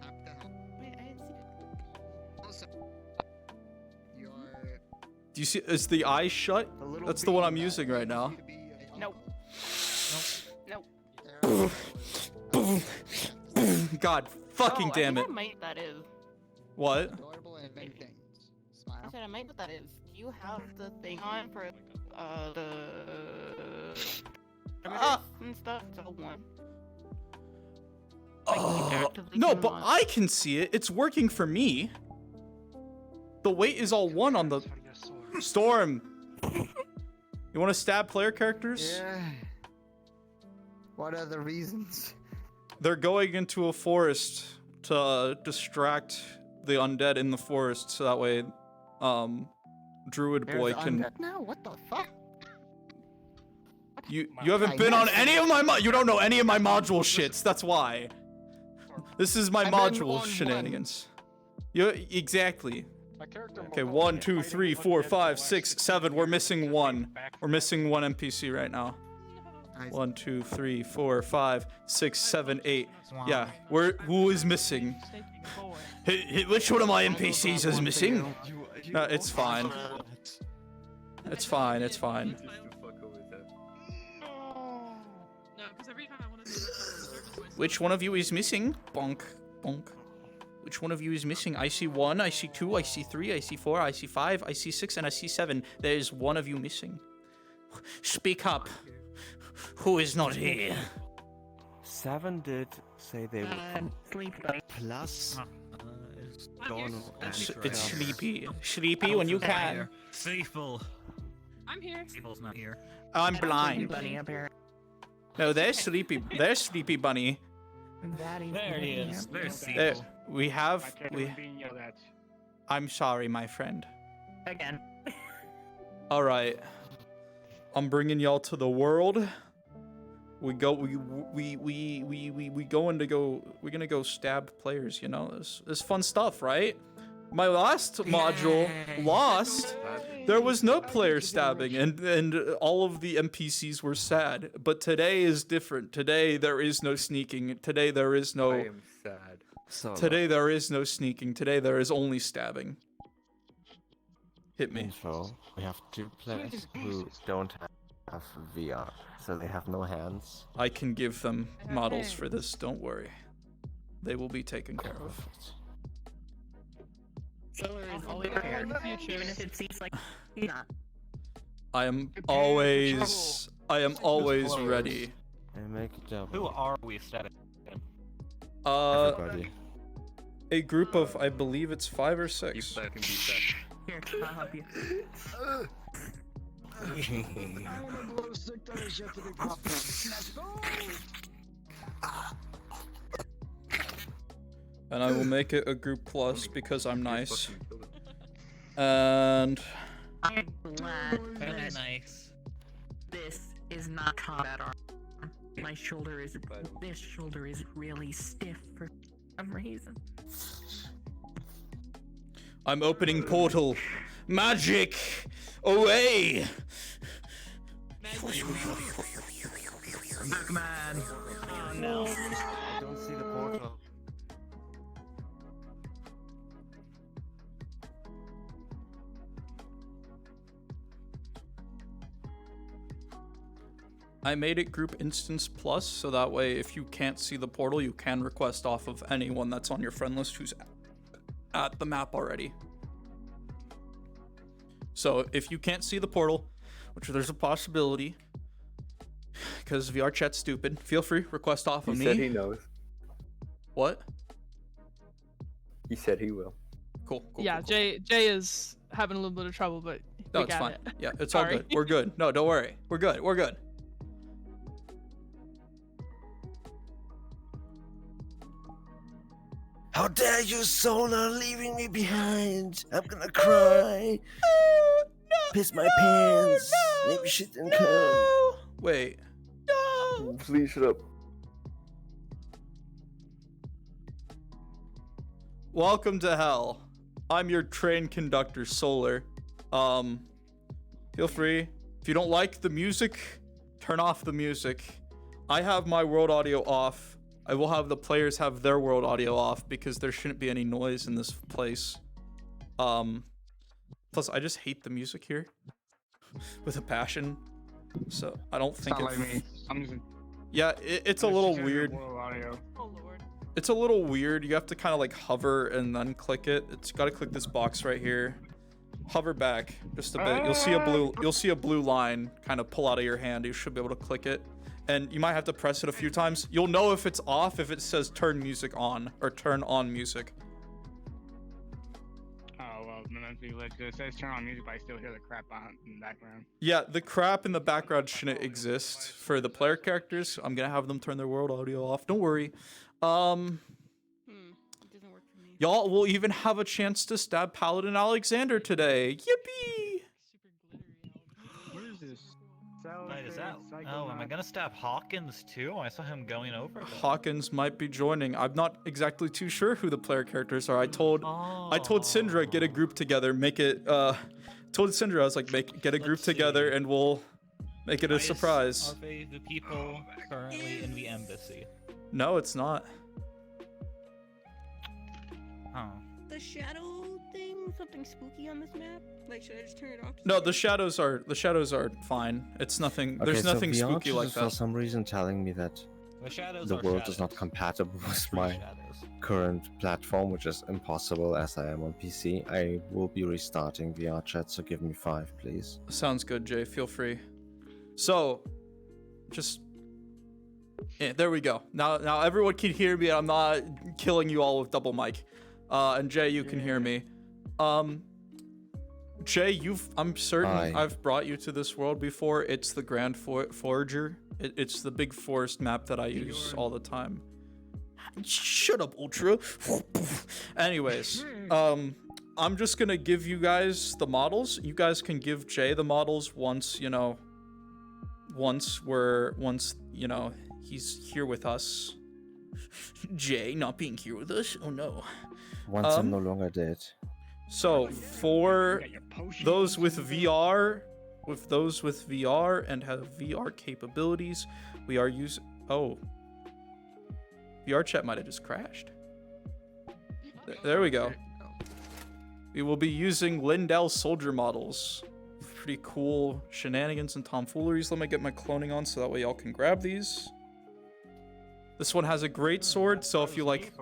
Happy to help. Wait, I didn't see it. Also, you are. Do you see? Is the eye shut? That's the one I'm using right now. Nope. God fucking damn I it. think I might that is. What? Adorable and inventing things. Smile. I said I might what that is. Do you have the thing on for the and stuff? So one. No, but I can see it. It's working for me. The weight is all one on the Storm. You want to stab player characters? Yeah. What are the reasons? They're going into a forest to distract the undead in the forest, so that way, Druid Boy can. No, what the fuck? You haven't been on any of my you don't know any of my module shits. That's why. This is my module shenanigans. Exactly. Okay, 1, 2, 3, 4, 5, 6, 7. We're missing one. We're missing one NPC right now. 1, 2, 3, 4, 5, 6, 7, 8. Yeah, who is missing? Which one of my NPCs is missing? No, it's fine. It's fine. It's fine. Which one of you is missing? Bonk, bonk. Which one of you is missing? I see 1, I see 2, I see 3, I see 4, I see 5, I see 6, and I see 7. There is one of you missing. Speak up. Who is not here? 7 did say they would Sleep. plus. It's sleepy. Sleepy when you can. Faithful. I'm here. Faithful's not here. I'm blind. Bunny up here. No, there's sleepy. There's sleepy bunny. There he is. There's There, Seagull. we have. I'm sorry, my friend. Again. All right. I'm bringing y'all to the world. We're gonna go stab players, you know? It's fun stuff, right? My last module, Lost, there was no player stabbing and all of the NPCs were sad. But today is different. Today there is no sneaking. Today there is no I am sad. Today there is no sneaking. Today there is only stabbing. Hit me. Info. We have 2 players who don't have VR, so they have no hands. I can give them models for this, don't worry. They will be taken care of. Solar is always prepared, even if it seems like he's not. I am always ready. And make a double. Who are we stabbing? Everybody. A group of, I believe it's 5 or 6. Here, I'll help you. And I will make it a group plus because I'm nice. And I'm glad that this is not combat armor. My shoulder is this shoulder is really stiff for some reason. I'm opening portal. Magic! Away! Batman! Oh no. I don't see the portal. I made it group instance plus, so that way if you can't see the portal, you can request off of anyone that's on your friend list who's at the map already. So if you can't see the portal, which there's a possibility, because VR chat's stupid, feel free, request off of me. He said he knows. What? He said he will. Cool. Yeah, Jay is having a little bit of trouble, but No, we it's got fine. it. Yeah, it's all Sorry. good. We're good. No, don't worry. We're good. We're good. How dare you, Solar, leaving me behind? I'm gonna cry. Piss my pants. Maybe shit didn't come. Wait. Please shut up. Welcome to hell. I'm your train conductor, Solar. Feel free. If you don't like the music, turn off the music. I have my world audio off. I will have the players have their world audio off because there shouldn't be any noise in this place. Plus, I just hate the music here with a passion. So I don't think It's not like me. I'm using. Yeah, it's a little weird. Audio. Oh lord. It's a little weird. You have to kind of like hover and then click it. It's got to click this box right here. Hover back just a bit. You'll see a blue line kind of pull out of your hand. You should be able to click it. And you might have to press it a few times. You'll know if it's off if it says turn music on or turn on music. Oh, well, then that's be legit. It says turn on music, but I still hear the crap on in the background. Yeah, the crap in the background shouldn't exist for the player characters. I'm gonna have them turn their world audio off. Don't worry. It doesn't work for me. Y'all will even have a chance to stab Paladin Alexander today. Yippee! What is this? Wait, is that? Oh, am I gonna stab Hawkins too? I saw him going over. Hawkins might be joining. I'm not exactly too sure who the player characters are. I told Syndra get a group together, make it told Syndra I was like get a group together and we'll make it a surprise. Are they the people currently in the embassy? No, it's not. Oh. The shadow thing, something spooky on this map? Like, should I just turn it off? No, the shadows are fine. It's nothing. There's Okay, nothing so spooky VR like is for that. some reason telling me that The shadows the are world shadows. is not compatible with my shadows. current platform, which is impossible as I am on PC. I will be restarting VR chat, so give me 5, please. Sounds good, Jay. Feel free. So, just yeah, there we go. Now everyone can hear me. I'm not killing you all with double mic. And Jay, you can hear me. Jay, I'm certain Hi. I've brought you to this world before. It's the Grand Forager. It's the big forest map that I use all the time. Shut up, Ultra. Anyways, I'm just gonna give you guys the models. You guys can give Jay the models once, you know, he's here with us. Jay not being here with us? Oh no. Once I'm no longer dead. So for those with VR, and have VR capabilities, we are using. Oh, VR chat might have just crashed. There we go. We will be using Lindell soldier models. Pretty cool shenanigans and tomfooleries. Let me get my cloning on so that way y'all can grab these. This one has a great sword, so if you like.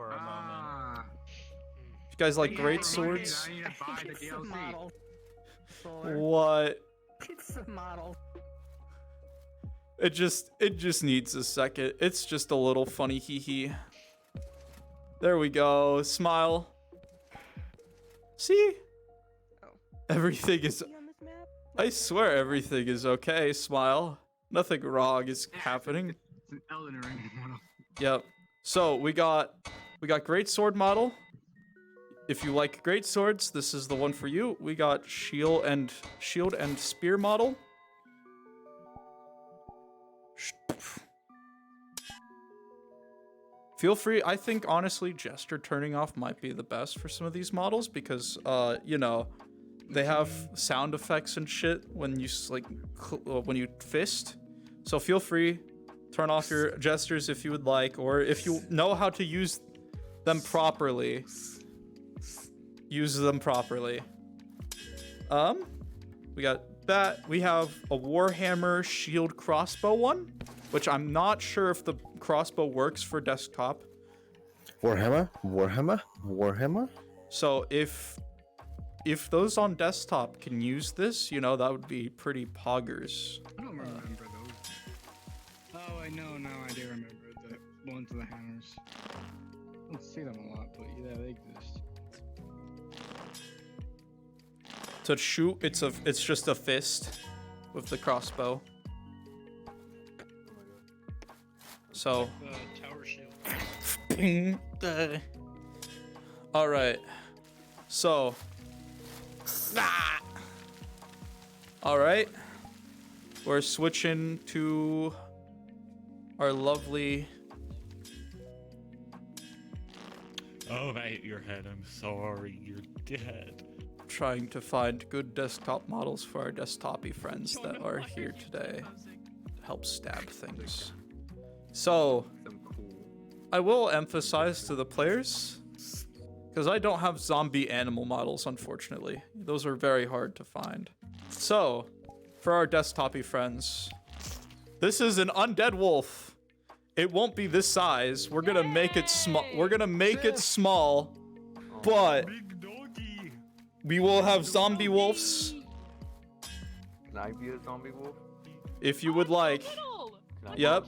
You guys like great swords? It's a model. What? It's a model. It just needs a second. It's just a little funny hee hee. There we go. Smile. See? Everything is... I swear everything is okay. Smile. Nothing wrong is happening. It's an Elden Ring model. Yep. So we got great sword model. If you like great swords, this is the one for you. We got shield and spear model. Feel free. I think honestly, gesture turning off might be the best for some of these models because, you know, they have sound effects and shit when you when you fist. So feel free, turn off your gestures if you would like, or if you know how to use them properly, use them properly. We got that. We have a Warhammer shield crossbow one, which I'm not sure if the crossbow works for desktop. Warhammer? So if those on desktop can use this, you know, that would be pretty poggers. I don't remember those. Oh, I know now. I do remember the ones with the hammers. I don't see them a lot, but yeah, they exist. To shoot, it's just a fist with the crossbow. So. Tower shield. All right. So. All right. We're switching to our lovely. Oh, I hit your head. I'm sorry. You're dead. Trying to find good desktop models for our desktopy friends that are here today to help stab things. So, I will emphasize to the players, because I don't have zombie animal models, unfortunately. Those are very hard to find. So, for our desktopy friends, this is an undead wolf. It won't be this size. We're gonna make it small. We're gonna make it small, but we will have zombie wolves. Can I be a zombie wolf? If you would like. Yep.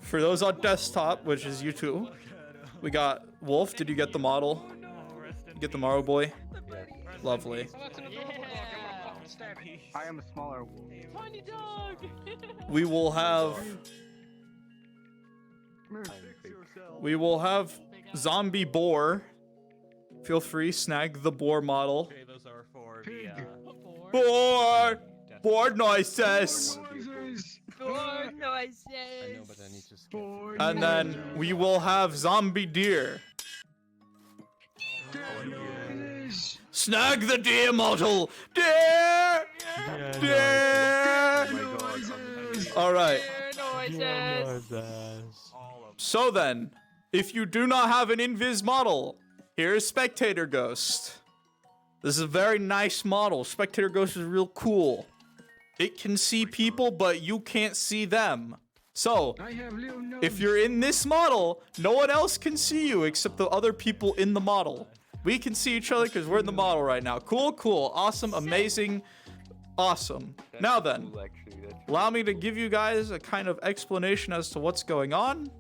For those on desktop, which is you two, we got Wolf. Did you get the model? You get the Morrow Boy? Lovely. I am a smaller wolf. Tiny dog. We will have zombie boar. Feel free, snag the boar model. Okay, those are for the Boar noises. Boar noises. I know, but I need to skip. And then we will have zombie deer. Snag the deer model. Deer. All right. So then, if you do not have an invis model, here is Spectator Ghost. This is a very nice model. Spectator Ghost is real cool. It can see people, but you can't see them. So, if you're in this model, no one else can see you except the other people in the model. We can see each other because we're in the model right now. Cool, cool, awesome, amazing, awesome. Now then, allow me to give you guys a kind of explanation as to what's going on.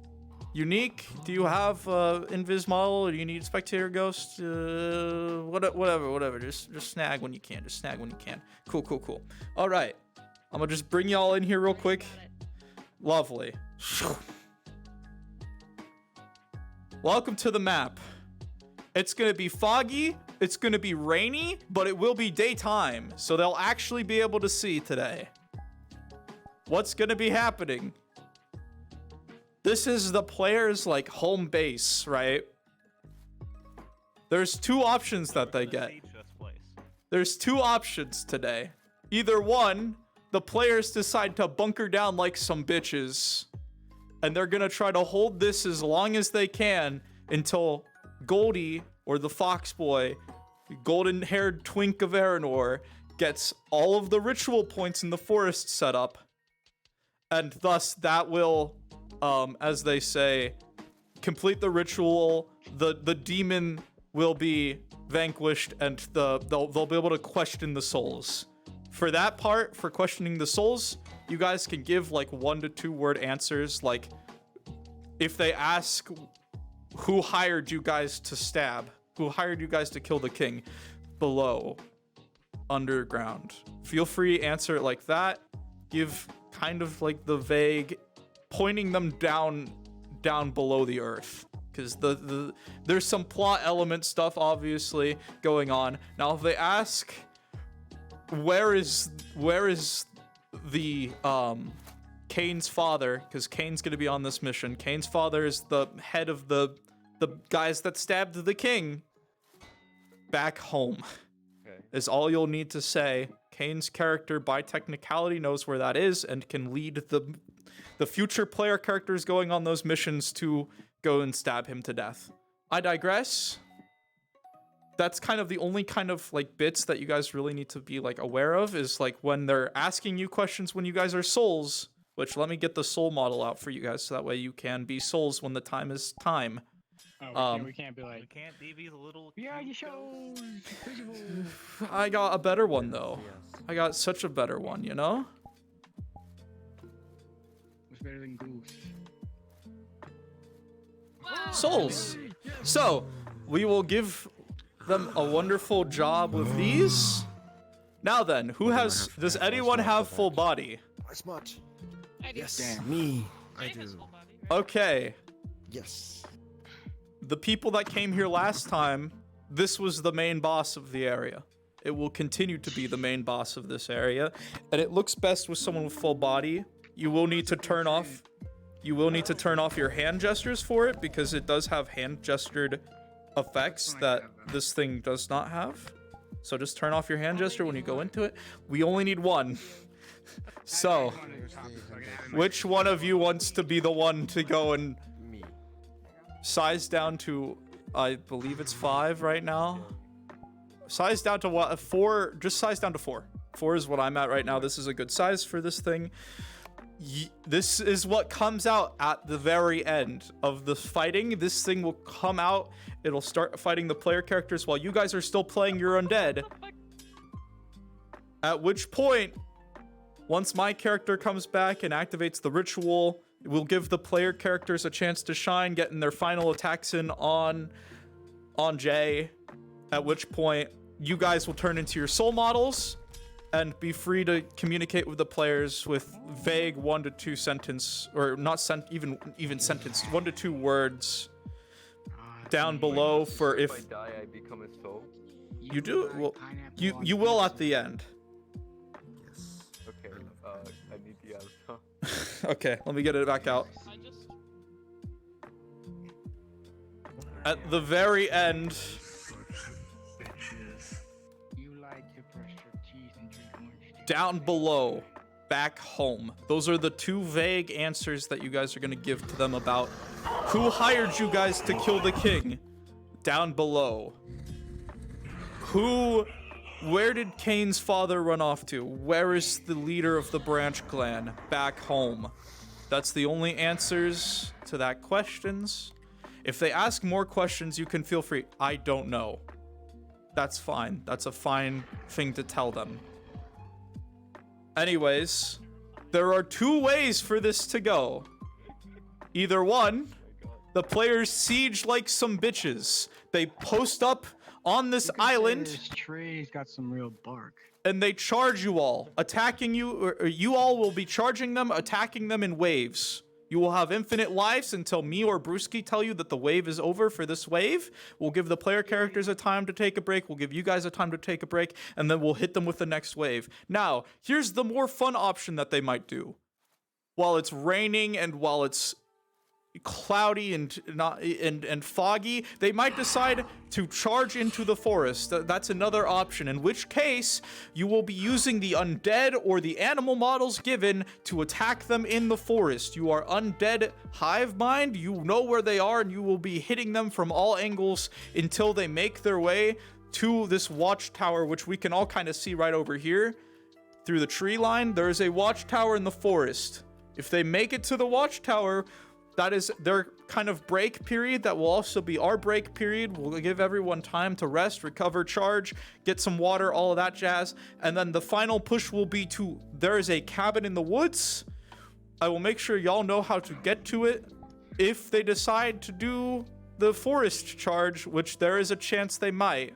Unique, do you have invis model, or do you need Spectator Ghost? Whatever. Just snag when you can. Just snag when you can. Cool. All right, I'm gonna just bring y'all in here real quick. Lovely. Welcome to the map. It's gonna be foggy. It's gonna be rainy, but it will be daytime, so they'll actually be able to see today. What's gonna be happening? This is the player's like home base, right? There's two options that they get. There's two options today. Either one, the players decide to bunker down like some bitches, and they're gonna try to hold this as long as they can until Goldie, or the Fox Boy, golden-haired twink of Aranor, gets all of the ritual points in the forest set up, and thus that will, as they say, complete the ritual. The demon will be vanquished, and they'll be able to question the souls. For that part, for questioning the souls, you guys can give like 1 to 2 word answers. Like, if they ask who hired you guys to stab? Who hired you guys to kill the king? Below. Underground. Feel free to answer it like that. Give kind of like the vague, pointing them down below the earth. Because there's some plot element stuff obviously going on. Now if they ask where is the Kane's father, because Kane's gonna be on this mission. Kane's father is the head of the guys that stabbed the king. Back home. Okay. Is all you'll need to say. Kane's character, by technicality, knows where that is and can lead the future player characters going on those missions to go and stab him to death. I digress. That's kind of the only kind of like bits that you guys really need to be like aware of is like when they're asking you questions when you guys are souls, which let me get the soul model out for you guys so that way you can be souls when the time is time. Oh, we can't be like. We can't be these little. Yeah, you show. I got a better one though. I got such a better one, you know? What's better than Goose? Souls. So, we will give them a wonderful job with these. Now then, does anyone have full body? Smart. Yes. Damn. Me. I do. Okay. Yes. The people that came here last time, this was the main boss of the area. It will continue to be the main boss of this area, and it looks best with someone with full body. You will need to turn off your hand gestures for it because it does have hand gestured effects that this thing does not have. So just turn off your hand gesture when you go into it. We only need one. So, which one of you wants to be the one to go and size down to, I believe it's 5 right now. Size down to what? 4, just size down to 4. 4 is what I'm at right now. This is a good size for this thing. This is what comes out at the very end of the fighting. This thing will come out. It'll start fighting the player characters while you guys are still playing your undead. At which point, once my character comes back and activates the ritual, it will give the player characters a chance to shine, getting their final attacks in on Jay. At which point, you guys will turn into your soul models and be free to communicate with the players with vague 1 to 2 sentence, or not even sentence, 1 to 2 words down below for if I die, I become a soul. you do. Well, you will at the end. Okay, I need the other. Okay, let me get it back out. At the very end. Down below, back home. Those are the 2 vague answers that you guys are going to give to them about who hired you guys to kill the king. Down below. Where did Kane's father run off to? Where is the leader of the branch clan? Back home. That's the only answers to that questions. If they ask more questions, you can feel free. I don't know. That's fine. That's a fine thing to tell them. Anyways, there are 2 ways for this to go. Either one, the players siege like some bitches. They post up on this island. This tree's got some real bark. And they charge you all, attacking you, or you all will be charging them, attacking them in waves. You will have infinite lives until me or Brewski tell you that the wave is over for this wave. We'll give the player characters a time to take a break. We'll give you guys a time to take a break, and then we'll hit them with the next wave. Now, here's the more fun option that they might do. While it's raining and while it's cloudy and foggy, they might decide to charge into the forest. That's another option, in which case you will be using the undead or the animal models given to attack them in the forest. You are undead hive mind, you know where they are, and you will be hitting them from all angles until they make their way to this watchtower, which we can all kind of see right over here through the tree line. There is a watchtower in the forest. If they make it to the watchtower, that is their kind of break period. That will also be our break period. We'll give everyone time to rest, recover, charge, get some water, all of that jazz. And then the final push will be to, there is a cabin in the woods. I will make sure y'all know how to get to it. If they decide to do the forest charge, which there is a chance they might,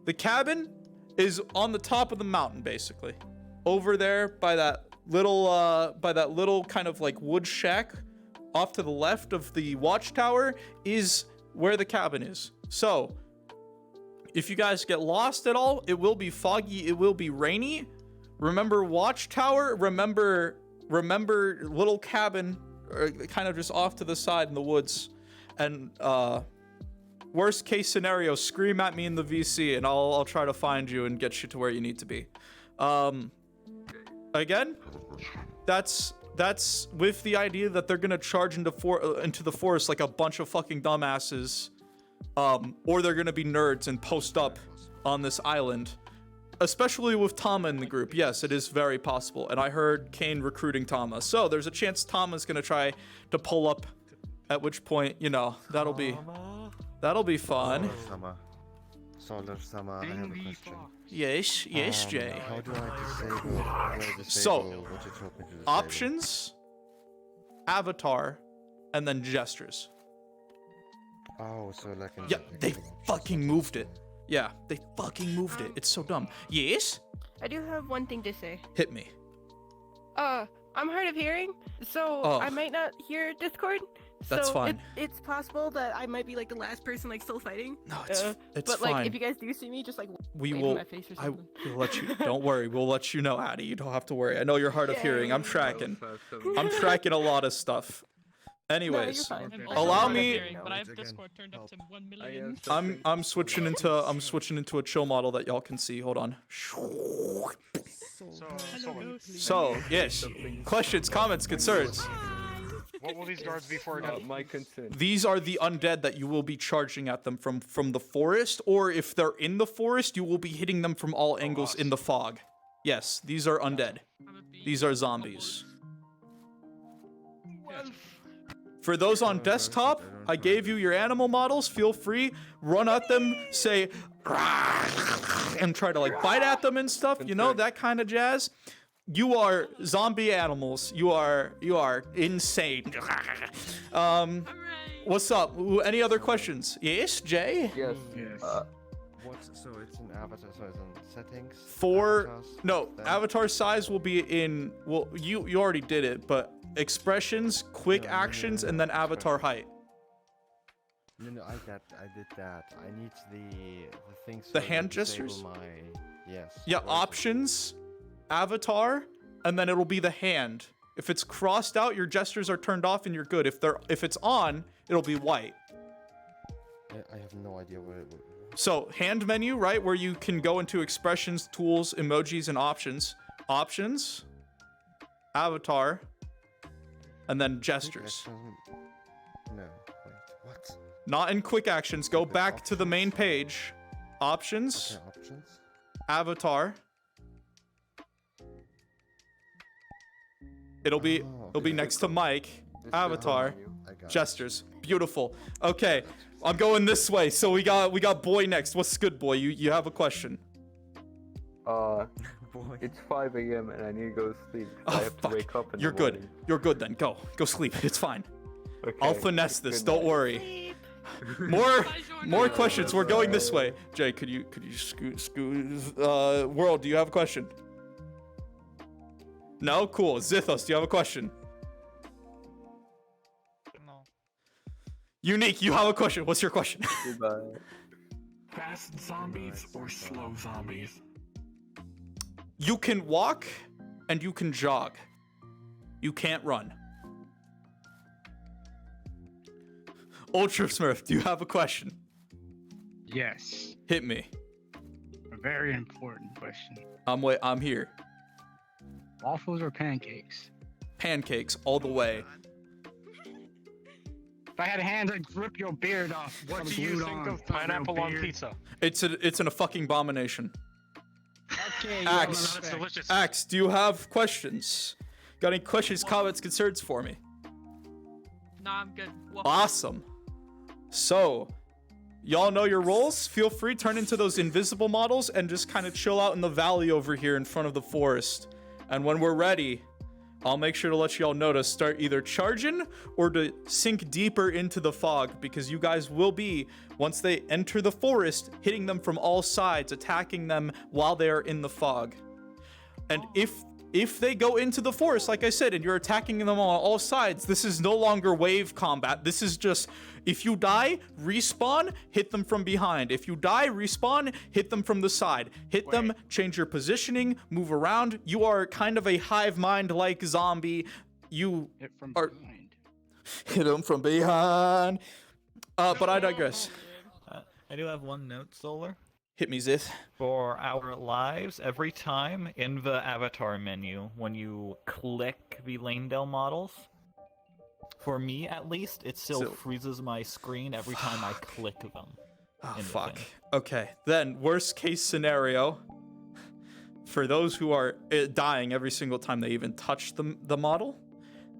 the cabin is on the top of the mountain, basically. Over there by that little kind of like wood shack off to the left of the watchtower is where the cabin is. So if you guys get lost at all, it will be foggy, it will be rainy. Remember watchtower, remember little cabin, kind of just off to the side in the woods. And worst case scenario, scream at me in the VC and I'll try to find you and get you to where you need to be. Again, that's with the idea that they're gonna charge into the forest like a bunch of fucking dumbasses, or they're gonna be nerds and post up on this island, especially with Tama in the group. Yes, it is very possible, and I heard Kane recruiting Tama, so there's a chance Tama's gonna try to pull up, at which point, you know, that'll be fun. Solar-sama, I have a question. Yes, Jay. How do I disable So, what you told me to disable? options, avatar, and then gestures. Oh, so like in Yeah, they fucking moved it. Yeah, they fucking moved it. It's so dumb. Yes? I do have one thing to say. Hit me. I'm hard of hearing, so Oh. I might not hear Discord. That's so fine. It's possible that I might be like the last person like still fighting. No, it's but fine. like if you guys do see me, just like We wave in will. my face or I something. will let you. Don't worry. We'll let you know, Addy. You don't have to worry. I know you're hard of hearing. I'm tracking. I'm tracking a lot of stuff. Anyways, allow me. But I have Discord turned up to 1 million. I'm switching into a chill model that y'all can see. Hold on. So yes, questions, comments, concerns. What will these guards be for again? My concern. These are the undead that you will be charging at them from the forest, or if they're in the forest, you will be hitting them from all angles in the fog. Yes, these are undead. These are zombies. For those on desktop, I gave you your animal models. Feel free, run at them, say, and try to like bite at them and stuff. You know, that kind of jazz. You are zombie animals. You are insane. What's up? Any other questions? Yes, Jay? Yes. So it's an avatar, so it's in settings? No, avatar size will be in, well, you already did it, but expressions, quick actions, and then avatar height. No, I did that. I need the things. The hand gestures? Yes. Yeah, options, avatar, and then it'll be the hand. If it's crossed out, your gestures are turned off and you're good. If it's on, it'll be white. I have no idea where it. So, hand menu, right, where you can go into expressions, tools, emojis, and options. Options, avatar, and then gestures. No, wait, what? Not in quick actions. Go back to the main page. Options, Okay, options. avatar. It'll be next to Mike. Avatar, gestures. Beautiful. Okay, I'm going this way. So we got boy next. What's good, boy? You have a question? It's 5 a.m. and I need to go to sleep. I have to wake up in You're the good. morning. You're good then. Go sleep. It's fine. Okay. I'll finesse this. Good Don't night. worry. More questions. We're going this way. Jay, could you scoot? World, do you have a question? No? Cool. Zithos, do you have a question? No. Unique, you have a question. What's your question? Goodbye. Fast zombies or slow zombies? You can walk and you can jog. You can't run. Ultra Smurf, do you have a question? Yes. Hit me. A very important question. I'm here. Waffles or pancakes? Pancakes all the way. If I had hands, I'd rip your beard off. What do you think of pineapple on pizza? It's a fucking abomination. Okay, Axe, That's delicious. Axe, do you have questions? Got any questions, comments, concerns for me? Nah, I'm good. Well, Awesome. So, y'all know your roles. Feel free, turn into those invisible models and just kind of chill out in the valley over here in front of the forest. And when we're ready, I'll make sure to let y'all know to start either charging or to sink deeper into the fog, because you guys will be, once they enter the forest, hitting them from all sides, attacking them while they are in the fog. And if they go into the forest, like I said, and you're attacking them on all sides, this is no longer wave combat. This is just, if you die, respawn, hit them from behind. If you die, respawn, hit them from the side. Hit them, change your positioning, move around. You are kind of a hive mind-like zombie. You are... Hit them from behind. But I digress. I do have one note, Solar. Hit me, Zith. For our lives, every time in the avatar menu, when you click the Lanedale models, for me at least, it still freezes my screen every time I click them. Oh, fuck. Okay, then, worst case scenario, for those who are dying every single time they even touch the model,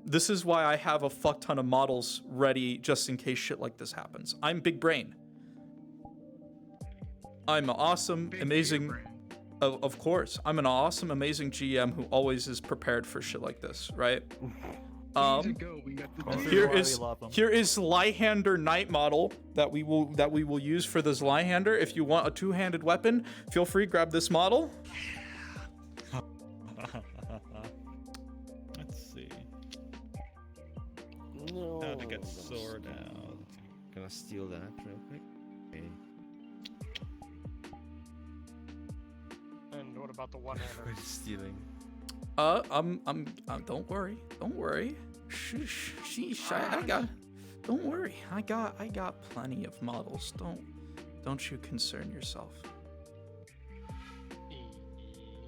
this is why I have a fuck ton of models ready just in case shit like this happens. I'm big brain. I'm an awesome, amazing, of course, I'm an awesome, amazing GM who always is prepared for shit like this, right? Here is Lyhander Knight model that we will use for this Lyhander. If you want a two-handed weapon, feel free, grab this model. Let's see. No. How to get sword out. Gonna steal that real quick. Okay. And what about the one-hander? Stealing. Don't worry. Sheesh, I got. Don't worry, I got plenty of models. Don't you concern yourself.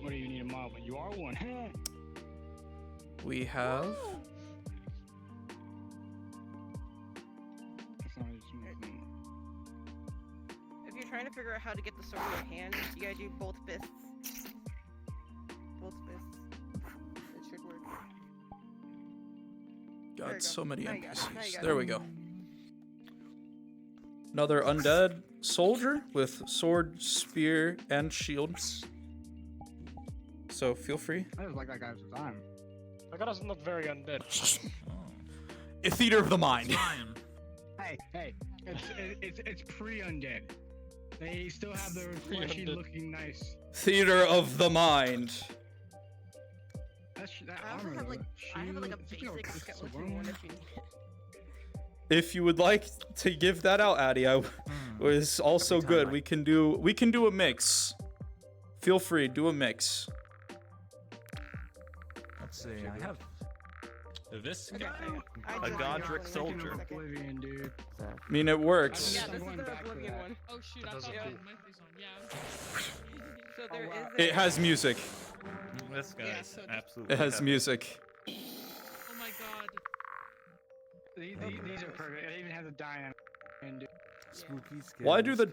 What do you need a model when you are one? We have. If you're trying to figure out how to get the sword in your hand, you gotta do both fists. Both fists. It should work. God, so many NPCs. There we go. Another undead soldier with sword, spear, and shields. So feel free. I just like that guy's design. That guy doesn't look very undead. A theater of the mind. Hey, it's pre-undead. They still have their fleshy looking nice. Theater of the mind. I have like a basic skeleton one if you need it. If you would like to give that out, Addy, is also good. We can do a mix. Feel free, do a mix. Let's see. I have this guy, a Godric soldier. Oblivion, dude. I mean, it works. Yeah, this is the Oblivion one. Oh shoot, I thought I had my face on. Yeah. So there is. It has music. This guy's absolutely. It has music. Oh my god. These are perfect. They even have the dynamic. Why are the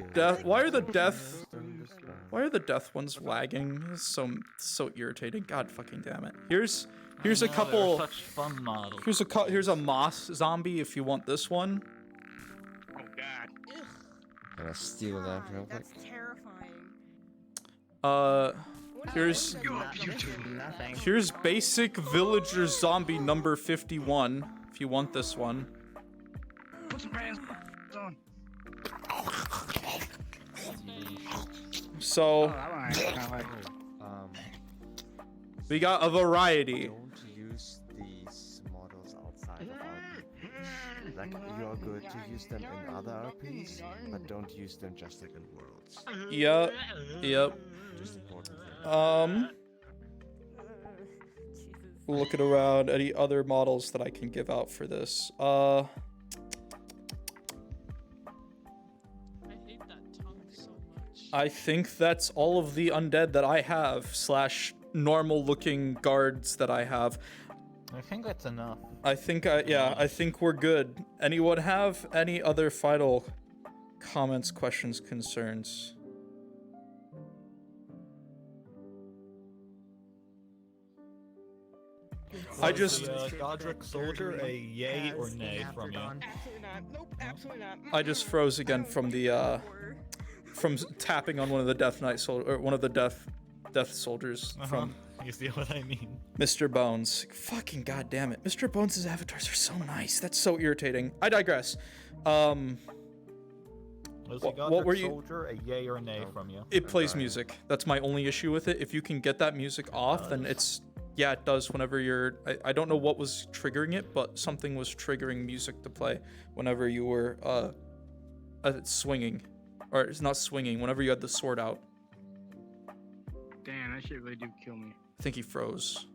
death ones lagging? It's so irritating. God fucking damn it. Here's a couple. Such fun models. Here's a moss zombie if you want this one. Oh god. Gonna steal that real quick. That's terrifying. Here's basic villager zombie number 51 if you want this one. Put some pants on. So we got a variety. Don't use these models outside of RPs. Like, you are good to use them in other RPs, but don't use them just like in Worlds. Yep. Just important thing. Looking around, any other models that I can give out for this? I hate that tongue so much. I think that's all of the undead that I have / normal looking guards that I have. I think that's enough. I think we're good. Anyone have any other final comments, questions, concerns? I just Godric soldier, a yay or nay from you? Absolutely not. Nope, absolutely not. I just froze again from the from tapping on one of the Death Knight or one of the Death soldiers from You see what I mean? Mr. Bones. Fucking goddamn it. Mr. Bones' avatars are so nice. That's so irritating. I digress. What were you? Soldier, a yay or nay from you? It plays music. That's my only issue with it. If you can get that music off, then it's... Yeah, it does whenever you're... I don't know what was triggering it, but something was triggering music to play whenever you were swinging. Or it's not swinging, whenever you had the sword out. Damn, that shit really do kill me. I think he froze.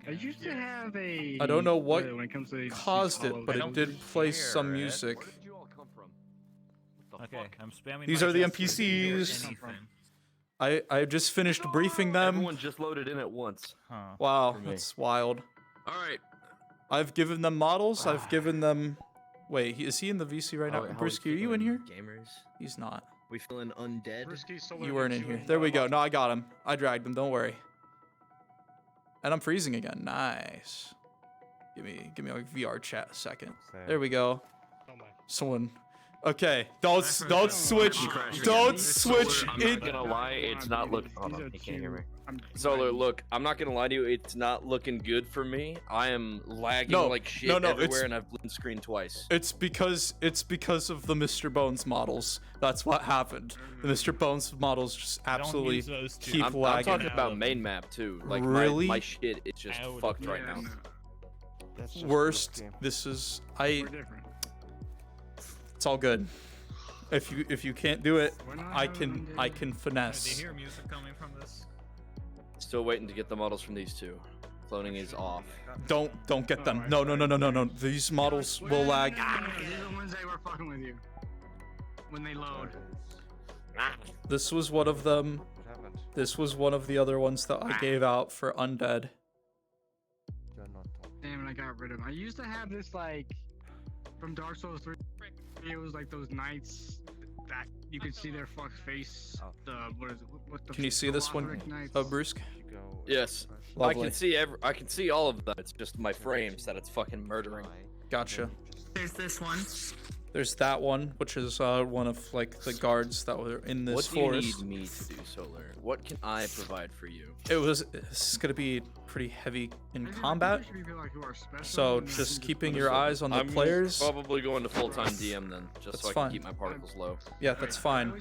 I used to have a... I don't know what when it comes to caused it, but it did play some music. Okay, I'm spamming. These my are the gesture to hear NPCs. anything. I just finished briefing them. Everyone just loaded in at once. Huh. Wow, For me. that's wild. All right. I've given them models. I've given them... Wait, is he in the VC right now? Brewski, are you in here? Gamers. He's not. We feeling undead. You weren't in here. There we go. No, I got him. I dragged him. Don't worry. And I'm freezing again. Nice. Give me a VR chat a second. There we go. Someone. Okay. Don't switch. Don't switch. I'm not gonna lie. It's not looking. Hold on. You can't hear me. Solar, look. I'm not gonna lie to you. It's not looking good for me. I am lagging like shit everywhere, and I've blue screened twice. It's because of the Mr. Bones models. That's what happened. The Mr. Bones models just absolutely keep I'm lagging. talking about main map too. Like Really? my shit is just fucked right now. Worst. This is It's all good. If you can't do it, I can finesse. Do you hear music coming from this? Still waiting to get the models from these two. Cloning is off. Don't get them. No. These models will lag. These are the ones that were fucking with you. When they load. This was one of them. This was one of the other ones that I gave out for undead. Damn, I got rid of them. I used to have this like from Dark Souls 3. It was like those knights that you could see their fuck face. The what is it? What the? Can you see this one, Brusque? Yes. Lovely. I can see all of that. It's just my frames that it's fucking murdering. Gotcha. There's this one. There's that one, which is one of like the guards that were in this forest. What do you need me to do, Solar? What can I provide for you? It's gonna be pretty heavy in combat, so just keeping your eyes on the players. I'm probably going to full-time DM then, just That's so I fine. can keep my particles low. Yeah, that's fine.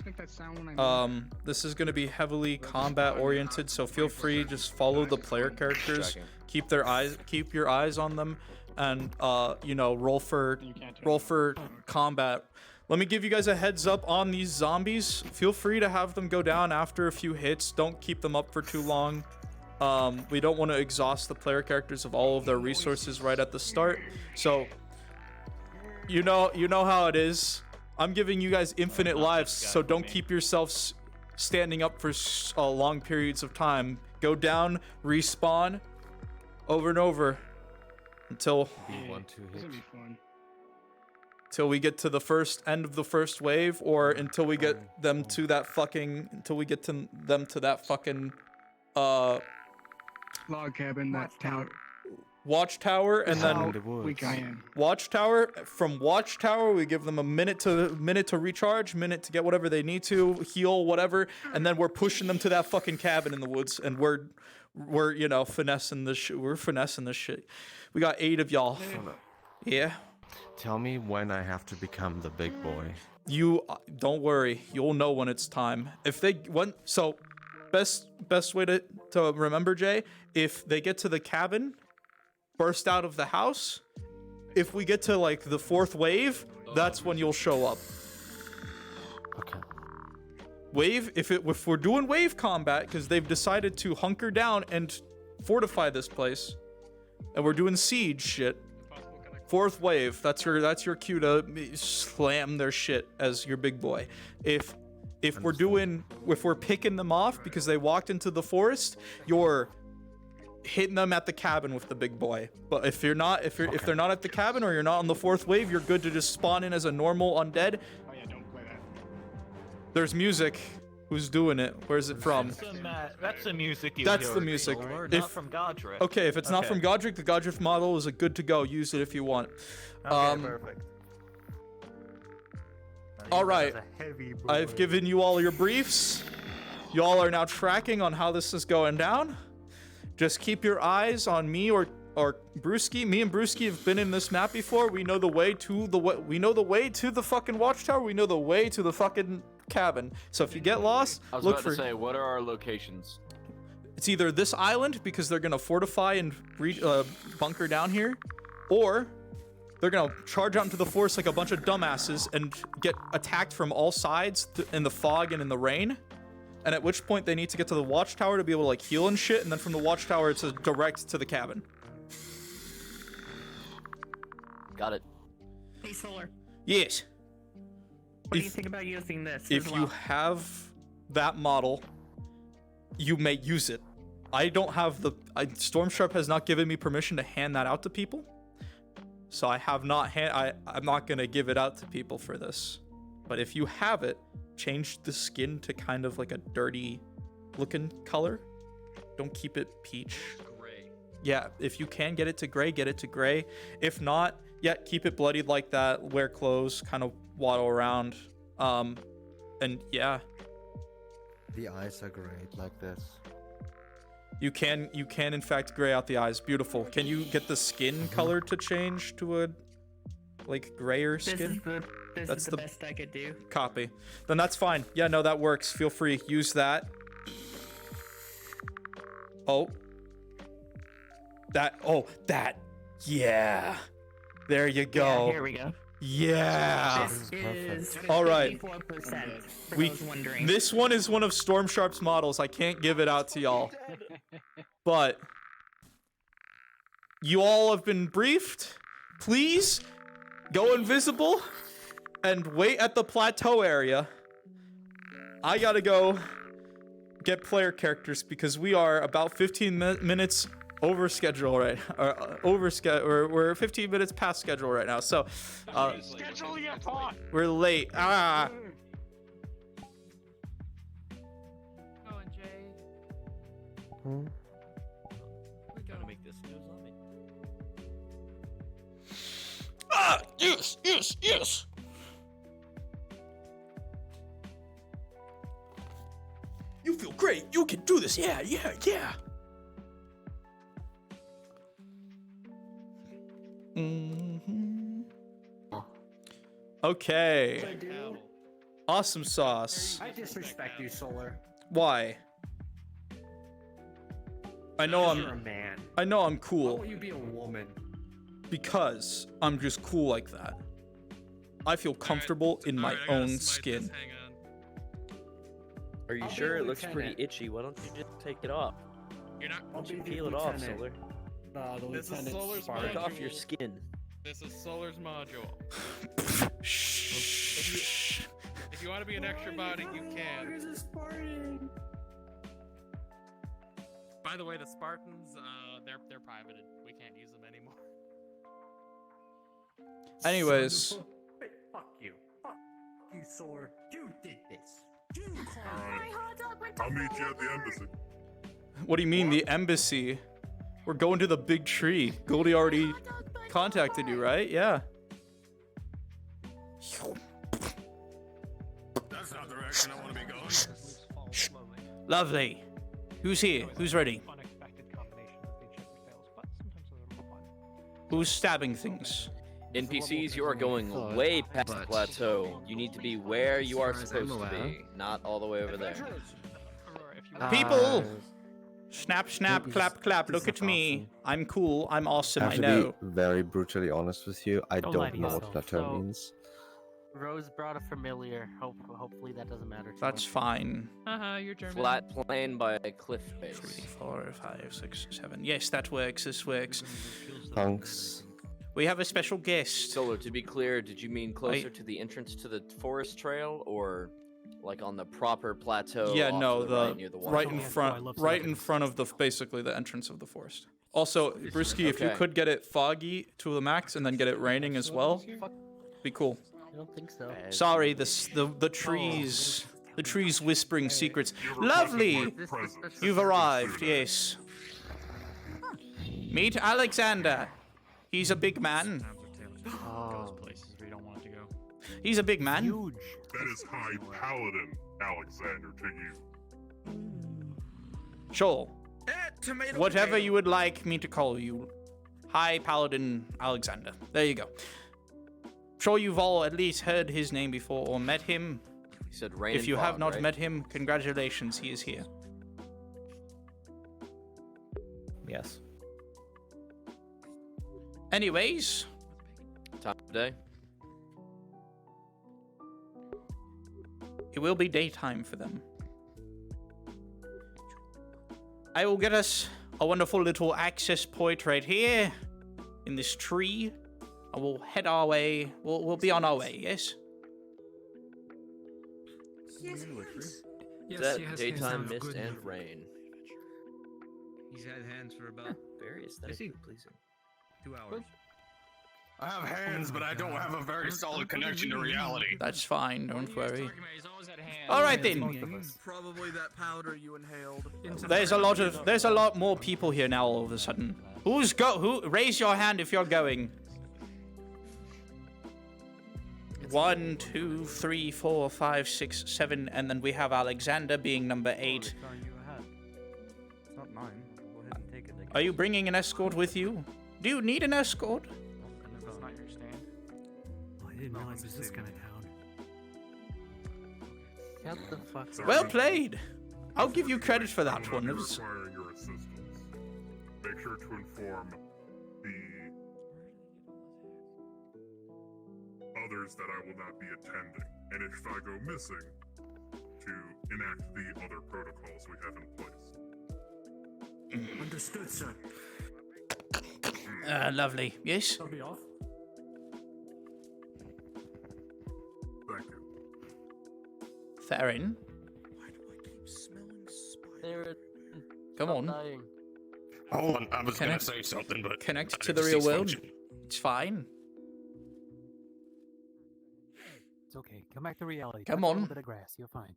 This is gonna be heavily combat oriented, so feel free just follow the player characters. Keep your eyes on them, and you know, roll for combat. Let me give you guys a heads up on these zombies. Feel free to have them go down after a few hits. Don't keep them up for too long. We don't want to exhaust the player characters of all of their resources right at the start. So you know how it is. I'm giving you guys infinite lives, so don't keep yourselves standing up for long periods of time. Go down, respawn, over and over until we get to the end of the first wave, or until we get them to that fucking log cabin, that tower. Watchtower, and then Watchtower. From Watchtower, we give them a minute to recharge, minute to get whatever they need to heal, whatever, and then we're pushing them to that fucking cabin in the woods, and we're you know, finessing this shit. We're finessing this shit. We got 8 of y'all. Yeah. Tell me when I have to become the big boy. You don't worry. You'll know when it's time. So best way to remember, Jay, if they get to the cabin, burst out of the house, if we get to like the 4th wave, that's when you'll show up. Okay. Wave, if we're doing wave combat, because they've decided to hunker down and fortify this place, and we're doing siege shit. 4th wave, that's your cue to slam their shit as your big boy. If we're picking them off because they walked into the forest, you're hitting them at the cabin with the big boy. But if they're not at the cabin, or you're not on the 4th wave, you're good to just spawn in as a normal undead. Oh yeah, don't play that. There's music. Who's doing it? Where's it from? That's the music you That's hear, the music. not from Godric. Okay, if it's not from Godric, the Godric model is a good to go. Use it if you want. Okay, perfect. All right. I've given you all your briefs. Y'all are now tracking on how this is going down. Just keep your eyes on me or Brewski. Me and Brewski have been in this map before. We know the way to the fucking watchtower. We know the way to the fucking cabin. So if you get lost, I was look about for. to say, what are our locations? It's either this island because they're gonna fortify and bunker down here, or they're gonna charge out into the forest like a bunch of dumbasses and get attacked from all sides in the fog and in the rain. And at which point they need to get to the watchtower to be able to like heal and shit, and then from the watchtower it's direct to the cabin. Got it. Hey, Solar. Yes. What do you think about using this? If as you well? have that model, you may use it. I don't have the Storm Sharp has not given me permission to hand that out to people, so I have not I'm not gonna give it out to people for this. But if you have it, change the skin to kind of like a dirty looking color. Don't keep it peach. Gray. Yeah, if you can get it to gray, get it to gray. If not, yeah, keep it bloodied like that. Wear clothes, kind of waddle around. And yeah. The eyes are great like this. You can in fact gray out the eyes. Beautiful. Can you get the skin color to change to a like grayer skin? This is the best I could do. Copy. Then that's fine. Yeah, no, that works. Feel free. Use that. Oh. That. Yeah. There you go. Yeah, here we go. Yeah. This is All right. 54% for those wondering. This one is one of Storm Sharp's models. I can't give it out to y'all. But you all have been briefed. Please go invisible and wait at the plateau area. I gotta go get player characters because we are about 15 minutes over schedule right, we're 15 minutes past schedule right now. So, we're late. Oh, and Jay. Hmm? We're gonna make this news on me. Yes. You feel great. You can do this. Yeah. Okay. Awesome sauce. I disrespect you, Solar. Why? I know You're a man. I know I'm Why cool won't you be a woman? because I'm just cool like that. I feel comfortable in my own skin. Are you I'll be sure a it looks pretty lieutenant. itchy? Why don't you just take it off? You're not. Why don't you I'll be peel the it off, lieutenant. Solar? The This is lieutenant Solar's Spartan. Take off your module. skin. This is Solar's module. Shh. If you want to be an extra body, you can. By the way, the Spartans, they're privated. We can't use them anymore. Anyways, Wait, fuck you. Fuck you, Solar. You did this. You I'll meet you at the embassy. what do you mean the embassy? We're going to the big tree. Goldie already contacted you, right? Yeah. That's not the direction I want to be going. Lovely. Who's here? Who's ready? Who's stabbing things? NPCs, you are going way past the plateau. You need to be where you are supposed to be, not all the way over there. People! Snap, snap, clap, clap. Look at me. I'm cool. I'm awesome. I I have to know. be very brutally honest with you. I Don't don't lie to know what yourself. plateau So- means. Rose brought a familiar. Hopefully that doesn't matter. That's fine. You're German. Flat plain by a cliff face. 3, 4, 5, 6, 7. Yes, that works. This works. Punks. We have a special guest. Solar, to be clear, did you mean closer to the entrance to the forest trail, or like on the proper plateau? Yeah, off no, to the right, near the water? right in front, right in front of the basically the entrance of the forest. Also, Brewski, if you Okay. could get it foggy to the max and then get it raining as well, be cool. I don't think so. Sorry, the trees whispering secrets. Lovely, you've arrived. Yes. Meet Alexander. He's a big man. Oh. Places where you don't want it to go. He's a big man. That is High Paladin Alexander to you. Sure. Tomato. Whatever you would like me to call you. High Paladin Alexander. There you go. Sure you've all at least heard his name before or met him. He said Rain If you and have Fog, not right? met him, congratulations, he is here. Yes. Anyways. Time of day. It will be daytime for them. I will get us a wonderful little access point right here in this tree. And we'll head our way. We'll be on our way, yes? Yes, That daytime mist and rain. He's had hands for about Very aesthetically pleasing. 2 hours. I have hands, but I don't have a very solid connection to reality. That's fine, don't worry. He's always had hands. All right then. Probably that powder you inhaled. There's a lot more people here now all of a sudden. Who raise your hand if you're going. 1, 2, 3, 4, 5, 6, 7, and then we have Alexander being number 8. It's not mine. Go ahead and take it. Are you bringing an escort with you? Do you need an escort? That's not your stand. I didn't realize it was this kind of town. Shut the fuck up. Well played. I'll give you credit for that one. It was... Requiring your assistance. Make sure to inform the others that I will not be attending, and if I go missing, to enact the other protocols we have in place. Understood, sir. Lovely. Yes? I'll be off. Thank you. Theron, Why do I keep smelling spider? There, come on. dying. Hold on, I was gonna Connect- say something, but Connect I to the just real ceased world. function. It's fine. It's okay. Come back to reality. Come Touch a on. little bit of grass. You're fine.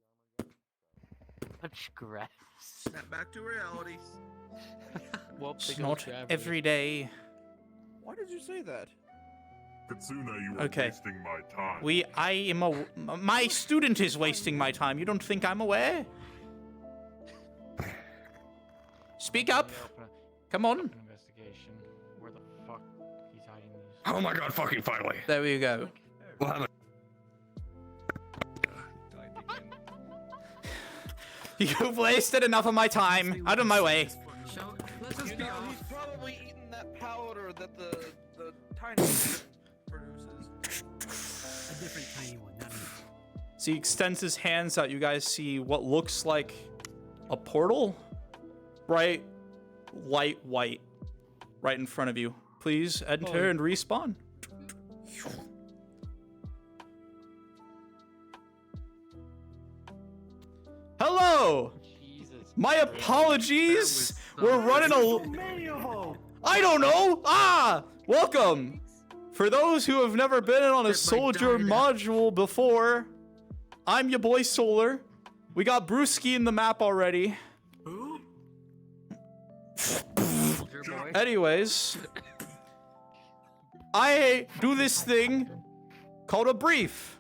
Touch grass. Snap back to reality. Whoop, It's there goes not gravity. every day. Why did you say that? Katsuna, you are Okay. wasting my time. My student is wasting my time. You don't think I'm aware? Speak up. Come on. Investigation. Where the fuck he's hiding these? Oh my god, fucking finally. There we go. We'll have a You've wasted enough of my time. Out of my way. Let's just be honest. He's probably eaten that powder that the tiny produces. A different tiny one, not me. So he extends his hands out. You guys see what looks like a portal. Bright, light white. Right in front of you. Please enter and respawn. Hello! My apologies! We're running a... I don't know! Welcome! For those who have never been on a soldier module before, I'm your boy Solar. We got Brewski in the map already. Who? Anyways, I do this thing called a brief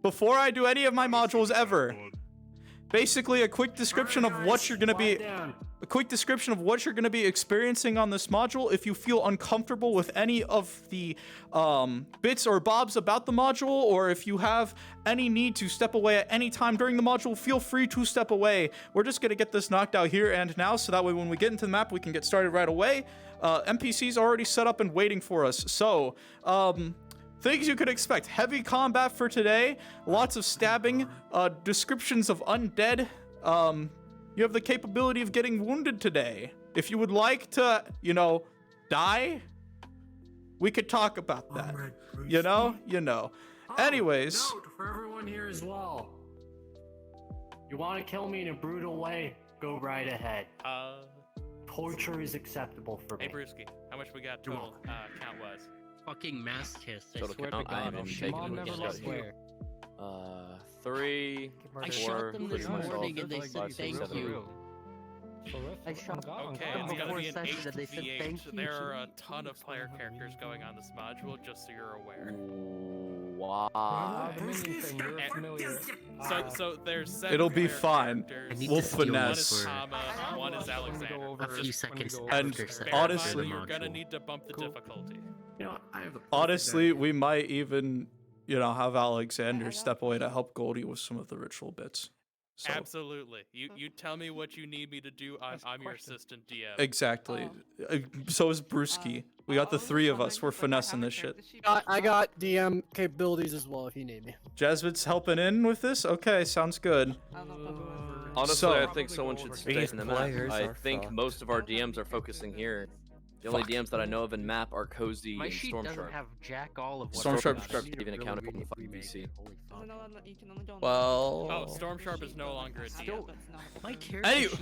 before I do any of my modules ever. Basically, a quick description of what you're gonna be. A quick description of what you're going to be experiencing on this module. If you feel uncomfortable with any of the bits or bobs about the module, or if you have any need to step away at any time during the module, feel free to step away. We're just going to get this knocked out here and now, so that way when we get into the map, we can get started right away. NPCs are already set up and waiting for us. So, things you could expect. Heavy combat for today. Lots of stabbing. Descriptions of undead. You have the capability of getting wounded today. If you would like to, die, we could talk about that. You know? Anyways. Note for everyone here as well. You want to kill me in a brutal way? Go right ahead. Torture is acceptable for me. Hey, Brewski, how much we got total count-wise? Fucking mass kiss. I Total swear count, to I God, haven't I'll shoot taken them it, never just lost got it here. where. 3, I 4, shot them this 5, 6, morning and they 7, said thank 8, you. I shot Okay, it's gonna be an 8v8. There are a ton of player characters going on this module, just so you're aware. Wow. The minion thing, you're familiar. So there's 7 It'll be player fine. characters. We'll One finesse. is Tama, one is Alexander. A few seconds And after set honestly, you're gonna need to bump the difficulty. You know, I have the honestly, we might even, have Alexander step away to help Goldie with some of the ritual bits. So, Absolutely. You tell me what you need me to do. I'm your assistant DM. exactly. So is Brewski. We got the 3 of us. We're finessing this shit. I got DM capabilities as well if you need me. Jasmine's helping in with this? Okay, sounds good. Honestly, So- I think someone should stay in the map. I think most of our DMs are focusing here. The only DMs that I know of in map are Cozy My and sheet Storm doesn't Sharp. have jack all of what Storm Sharp- Sharp's even accountable in the fucking VC. Well... Oh, Storm Sharp is no longer a DM. Anyway,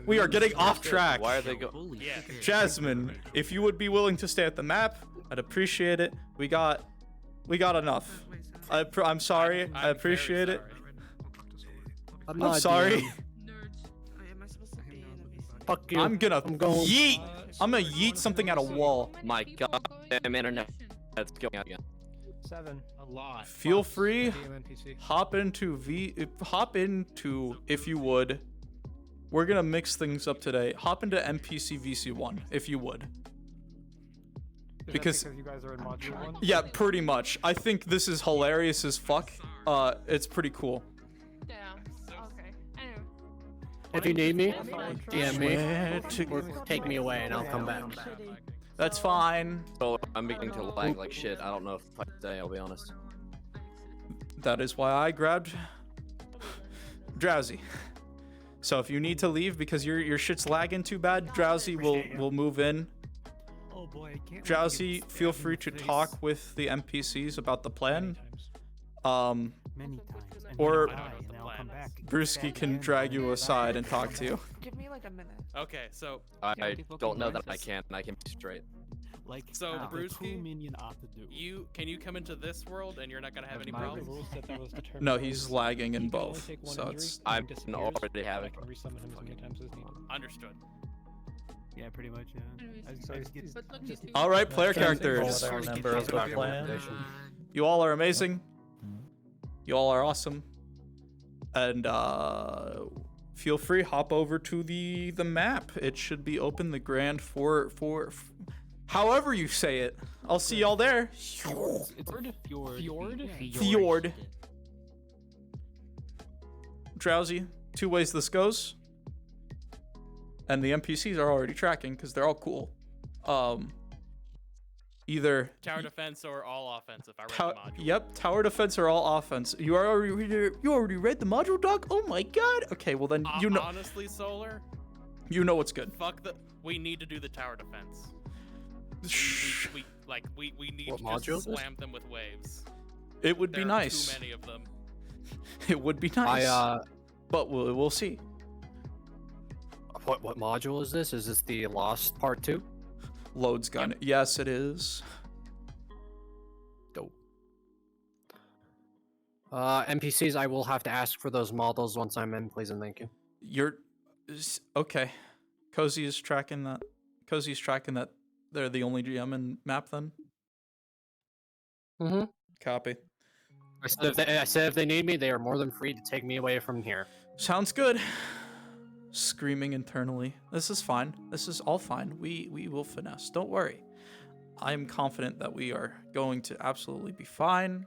we are getting off track. Why are they go? Yeah. Jasmine, if you would be willing to stay at the map, I'd appreciate it. We got enough. I'm sorry. I appreciate it. I'm I'm not sorry. DM. Fuck you. I'm gonna going. yeet. I'm gonna yeet something at a wall. My goddamn internet. That's going out again. 7. A lot. Feel free. DM NPC. Hop into if you would. We're gonna mix things up today. Hop into NPC VC1 if you would. Because you guys are in module 1? yeah, pretty much. I think this is hilarious as fuck. It's pretty cool. Yeah. Okay. Anyway. If you need me, DM me or take me away and I'll come back. That's fine. So I'm beginning to lag like shit. I don't know if I stay, I'll be honest. That is why I grabbed Drowsy. So if you need to leave because your shit's lagging too bad, Drowsy will move in. Oh boy, I can't. Drowsy, feel free to talk with the NPCs about the plan. Many times. And Or then I die, and then I'll come back. Brewski can drag you aside and talk to you. Give me like a minute. Okay, so I don't know that I can be straight. Like, So, the Brewski, true minion ought to do. can you come into this world and you're not gonna have any My problems? rules said that was determined. No, he's lagging in both. So it's I'm already having. Understood. Yeah, pretty much. Yeah. I just get. all right, player characters. You all are amazing. You all are awesome. And feel free, hop over to the map. It should be open, the grand for however you say it. I'll see y'all there. It's a fjord. Fjord. Drowsy, 2 ways this goes. And the NPCs are already tracking because they're all cool. Either Tower defense or all offensive. I read the module. Yep, tower defense or all offense. You already read the module, doc? Oh my god. Okay, well then you know. Honestly, Solar. You know what's good. Fuck the. We need to do the tower defense. We need What to module just is this? slam them with waves. It would There be are nice. Too many of them. It would be nice. But we'll see. What module is this? Is this the Lost Part 2? Loads gun. Yes, it is. Dope. NPCs, I will have to ask for those models once I'm in, please and thank you. Okay. Cozy's tracking that. Cozy's tracking that. They're the only GM in map then. Mm-hmm. Copy. I said if they need me, they are more than free to take me away from here. Sounds good. Screaming internally. This is fine. This is all fine. We will finesse. Don't worry. I am confident that we are going to absolutely be fine.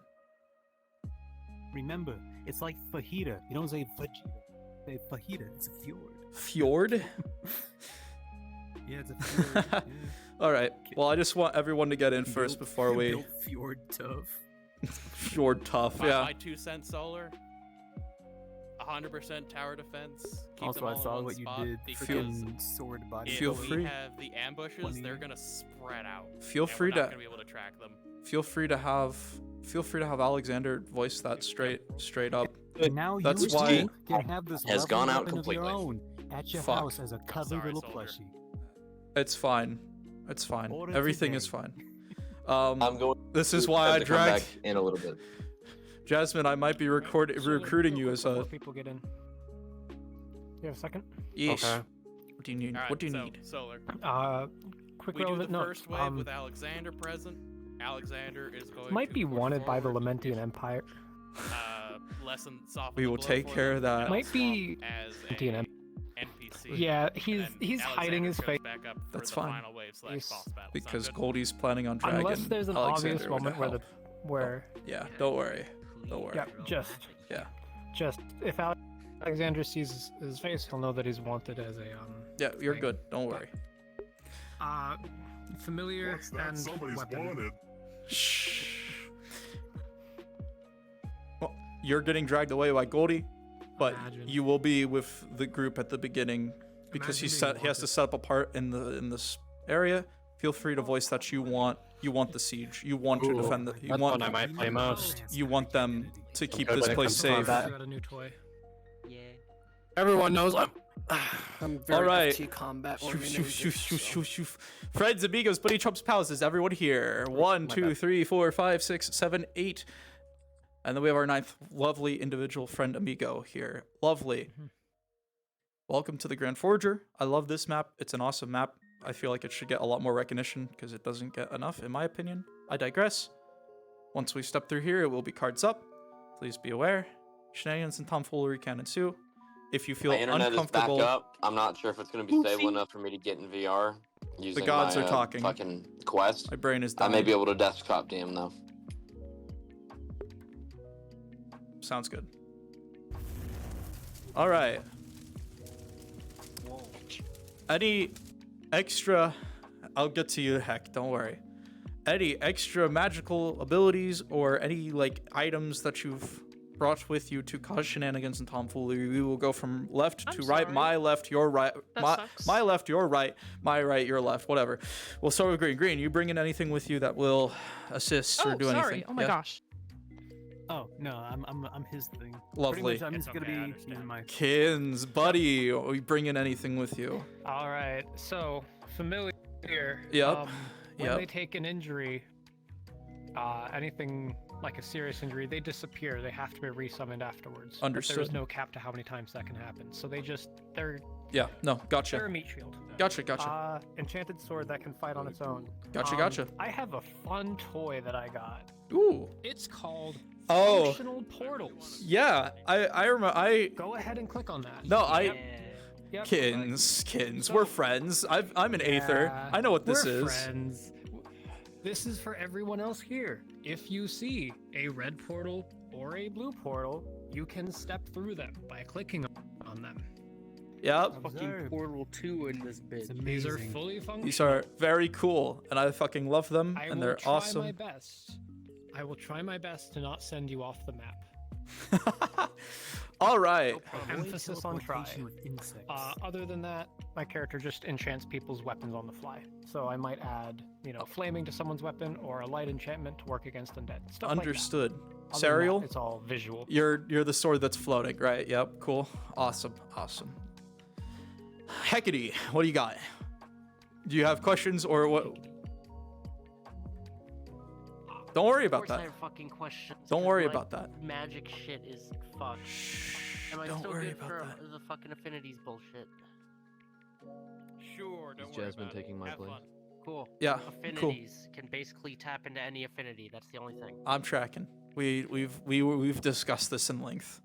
Remember, it's like fajita. You don't say fajita. Say fajita. It's a fjord. Fjord? Yeah, it's a fjord. Yeah. All right. Well, I just want everyone to get in first before we. Built fjord tough. Fjord tough. Yeah. My 2 cents, Solar. 100% tower defense. Keep Also, them all I in saw one what you spot did. because Freaking sword body. Feel if free. we have the ambushes, they're gonna spread out. Feel and free we're not to. gonna be able to track them. Feel free to have Alexander voice that straight up. And now That's you why can have this has lovely gone out weapon of your completely. own at your Fuck. house as a cuddly Sorry, little soldier. plushie. it's fine. It's fine. Order Everything today. is fine. I'm going. This is why I to come back dragged in a little bit. Jasmine. I might be recruiting you as a. People get in. You have a second? Yeesh. Okay. What do you need? Alright, What do you so, need? Solar. Quick We do the relevant note. first wave with Alexander present. Alexander is going might to be push wanted by the forward, Lamentian Empire. lessen, soften We the will blow take for care you, of that. and Might swap be as Lamentian a Empire. NPC. Yeah, and he's hiding Alexander his goes face. back up for That's the fine. final wave / boss battle. Because Sound good? Goldie's planning on dragging Unless there's an Alexander obvious to moment where help. where Yeah, don't worry. Don't worry. yeah, Yeah. just if Alexander sees his face, he'll know that he's wanted as a Yeah, you're good. Don't worry. familiar What's that? and Somebody's weapon. wanted. Shh. Well, you're getting dragged away by Goldie, but you will be with the group at the beginning because he has to set up a part in this area. Feel free to voice that you want the siege. You want to defend the. You That's want. one I might play most. You want them to keep good this when it place comes to safe. combat. I got a new toy. Everyone knows I'm very All right. FT combat Shoof, oriented. shoof, shoof, shoof, shoof, shoof. Friends, amigos, buddy, Trump's pals. Is everyone here? 1, 2, 3, 4, 5, 6, 7, 8. And then we have our 9th lovely individual friend amigo here. Lovely. Welcome to the Grand Forger. I love this map. It's an awesome map. I feel like it should get a lot more recognition because it doesn't get enough, in my opinion. I digress. Once we step through here, it will be cards up. Please be aware. Shenanigans and tomfoolery can ensue. If you feel My internet is back uncomfortable, up. I'm not sure if it's going to be stable enough for me to get in VR using gods my are talking. fucking Quest. My brain is I dying. may be able to desktop DM though. Sounds good. All right. Any extra... I'll get to you, heck, don't worry. Any extra magical abilities or any, like, items that you've brought with you to cause shenanigans and tomfoolery? We will go from left to right, sorry. my left, your right, That my left, your right, my right, your left, whatever. We'll start with Green. Green, you bringing anything with you that will assist or do sorry. anything? Oh my Yeah? gosh. Oh no, I'm his thing. Lovely. Pretty much, I'm just gonna be using my. Kins, buddy, are we bringing anything with you? All right, so familiar. Yep. When Yep. they take an injury, anything like a serious injury, they disappear. They have to be resummoned afterwards. But Understood. there's no cap to how many times that can happen. So they're Yeah, no, they're gotcha. a meat shield. Gotcha. Enchanted sword that can fight on its own. Gotcha. I have a fun toy that I got. Ooh. It's called Oh. Functional Portals. Yeah, I remember. Go ahead and click on that. No, Yep. Kins, we're friends. I'm an Aether. Yeah, I know what this we're is. Friends. This is for everyone else here. If you see a red portal or a blue portal, you can step through them by clicking on them. Yep. Fucking Portal 2 in this bitch. These are fully functional. These are very cool, and I fucking love them, I and will they're try awesome. my best. I will try my best to not send you off the map. All right. Emphasis on try. Other than that, my character just enchants people's weapons on the fly. So I might add, flaming to someone's weapon or a light enchantment to work against undead. Stuff Understood. Like that. Other than Serial? that, it's all visual. You're the sword that's floating, right? Yep. Cool. Awesome. Hecate, what do you got? Do you have questions or what? Don't worry about Of course that. I have fucking questions. Don't 'cause worry my about that. Magic shit is fucked. Am I don't still worry good about for that. the fucking affinities bullshit? Sure, don't worry Jasmine about taking it. my Have place? fun. Cool. Yeah, cool. Affinities can basically tap into any affinity. That's the only thing. I'm tracking. We've discussed this in length.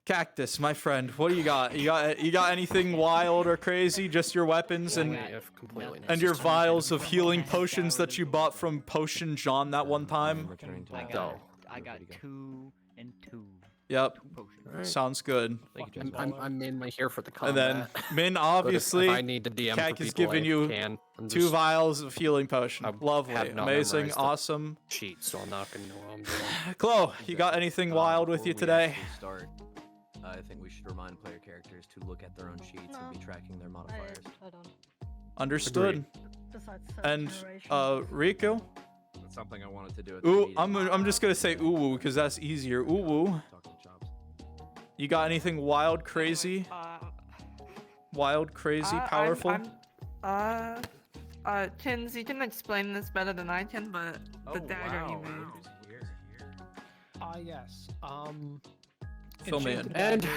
Cactus, my friend. What do you got? You got anything wild or crazy? Just your weapons and your vials of healing potions that you bought from Potion John that one time? I got 2 and 2. Yep. Sounds good. I'm mainly here for the And combat. then Min, But obviously, if I need to DM Cac for is people, giving I you can. I'm 2 just- vials of healing potion. Lovely, have not amazing, memorized the awesome. Sheet, so I'm not gonna know what I'm doing. Chloe, you got anything wild with you Before we today? actually start, I think we should remind player characters to look at their own sheets and be tracking their modifiers. Understood. And Riku? That's something I wanted to do at the Ooh, meeting. I'm just gonna say ooh because that's easier. Ooh. You got anything wild, crazy? Wild, crazy, powerful? Kins, you can explain this better than I can, but the dagger you made. Yes. Fill me in. Enchanted Dagger,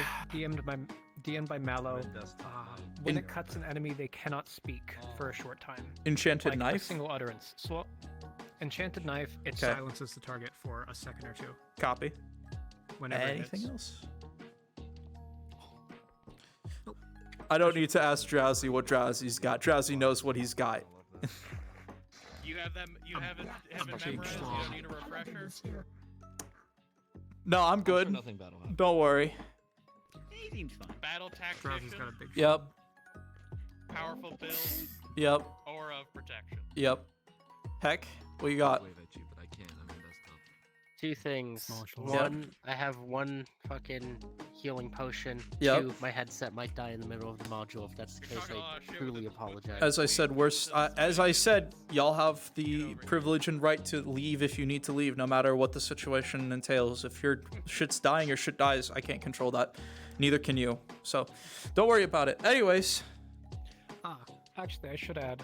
DM'd by Mallow. When it cuts an enemy, they cannot speak for a short time. Enchanted like knife? A single utterance. So, enchanted knife, it Okay. silences the target for a second or two. Copy. Whenever it Anything hits. else? I don't need to ask Drowsy what Drowsy's got. Drowsy knows what he's got. You have them. You have it memorized. You don't need a refresher. No, I'm good. nothing battle happened. Don't worry. He seems fine. Battle tactician. Got a big Yep. Powerful build. Yep. Aura of protection. Yep. Heck, what you got? Two things. Yep. One, I have one fucking healing potion. Yep. Two, my headset might die in the middle of the module. If that's the case, I truly apologize. As I said, y'all have the privilege and right to leave if you need to leave, no matter what the situation entails. If your shit's dying or shit dies, I can't control that. Neither can you. So, don't worry about it. Anyways. Actually, I should add,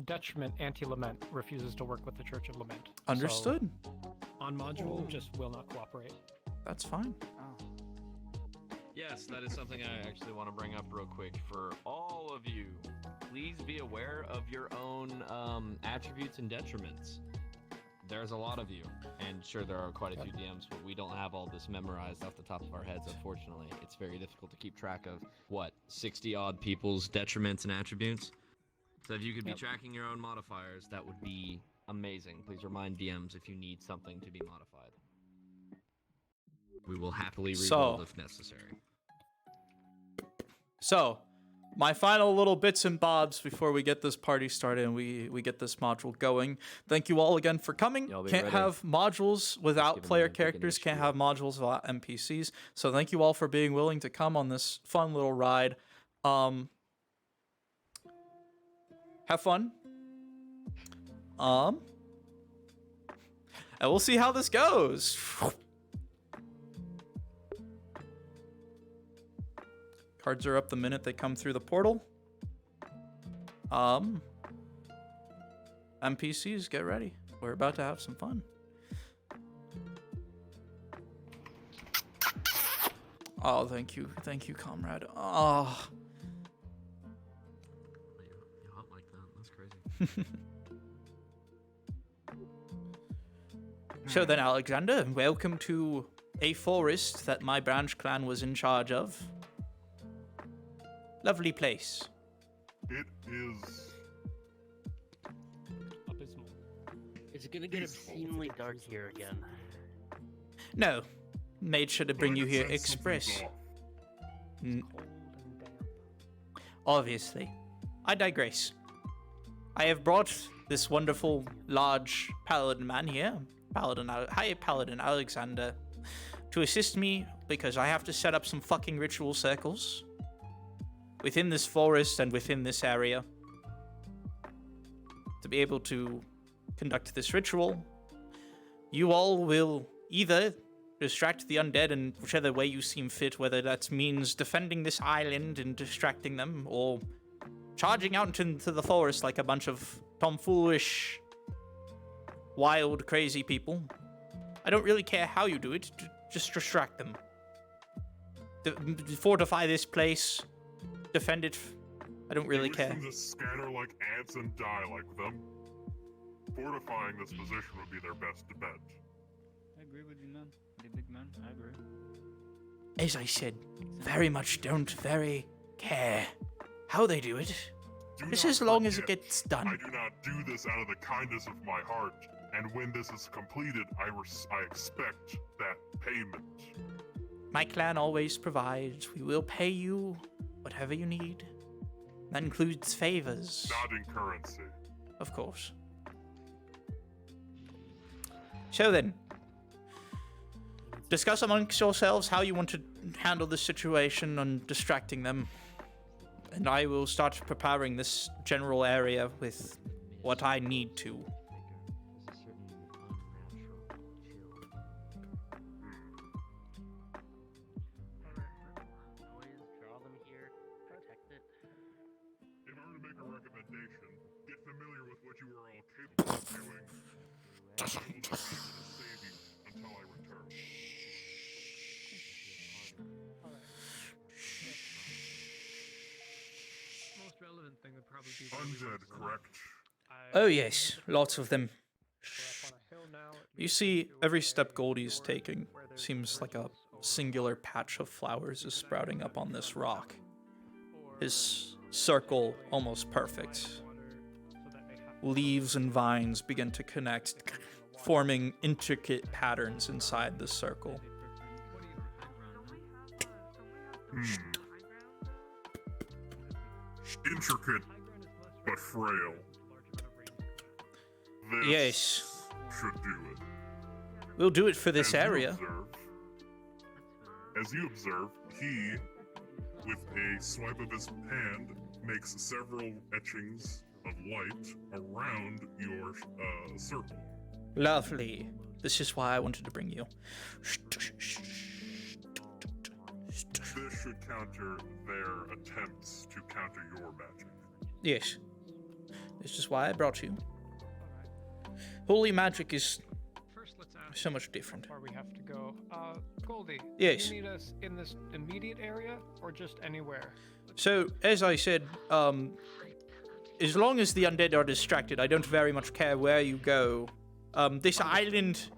Detriment Anti-Lament refuses to work with the Church of Lament. Understood. So, on module, just will not cooperate. That's fine. Yes, that is something I actually want to bring up real quick for all of you. Please be aware of your own attributes and detriments. There's a lot of you, and sure, there are quite a few DMs, but we don't have all this memorized off the top of our heads, unfortunately. It's very difficult to keep track of, 60-odd people's detriments and attributes? So if you could be tracking your own modifiers, that would be amazing. Please remind DMs if you need something to be modified. We will happily rebuild if necessary. So, my final little bits and bobs before we get this party started and we get this module going. Thank you all again for coming. Y'all be Can't ready. have modules without player characters. Can't have modules without NPCs. So thank you all for being willing to come on this fun little ride. Have fun. And we'll see how this goes. Cards are up the minute they come through the portal. NPCs, get ready. We're about to have some fun. Oh, thank you, comrade. Oh. You hot like that? That's crazy. So then, Alexander, welcome to a forest that my branch clan was in charge of. Lovely place. It is. Abysmal. Is it gonna get obscenely dark here again? No. Made sure to bring you here express. Obviously. I digress. I have brought this wonderful, large paladin man here, High Paladin Alexander, to assist me because I have to set up some fucking ritual circles within this forest and within this area to be able to conduct this ritual. You all will either distract the undead in whichever way you seem fit, whether that means defending this island and distracting them, or charging out into the forest like a bunch of tomfoolish, wild, crazy people. I don't really care how you do it, just distract them. Fortify this place, defend it. I don't really care. Them to scatter like ants and die like them. Fortifying this position would be their best bet. I agree with you, man. The big man, I agree. As I said, very much don't very care how they do it. Just as long as it gets done. I do not do this out of the kindness of my heart, and when this is completed, I expect that payment. My clan always provides. We will pay you whatever you need. That includes favors. Not in currency. Of course. So then, discuss amongst yourselves how you want to handle this situation and distracting them. And I will start preparing this general area with what I need to. If I were to make a recommendation, get familiar with what you are all capable of doing. I will not be able to save you until I return. Undead, correct? Oh yes, lots of them. You see, every step Goldie's taking seems like a singular patch of flowers is sprouting up on this rock. His circle almost perfect. Leaves and vines begin to connect, forming intricate patterns inside the circle. Intricate, but frail. This Yes. should do it. We'll do it for this As you area. As you observe, he, with a swipe of his hand, makes several etchings of light around your circle. Lovely. This is why I wanted to bring you. This should counter their attempts to counter your magic. Yes. This is why I brought you. Holy magic is so much different. Where we have to go. Goldie. Yes. Do you need us in this immediate area or just anywhere? So, as I said, as long as the undead are distracted, I don't very much care where you go. This island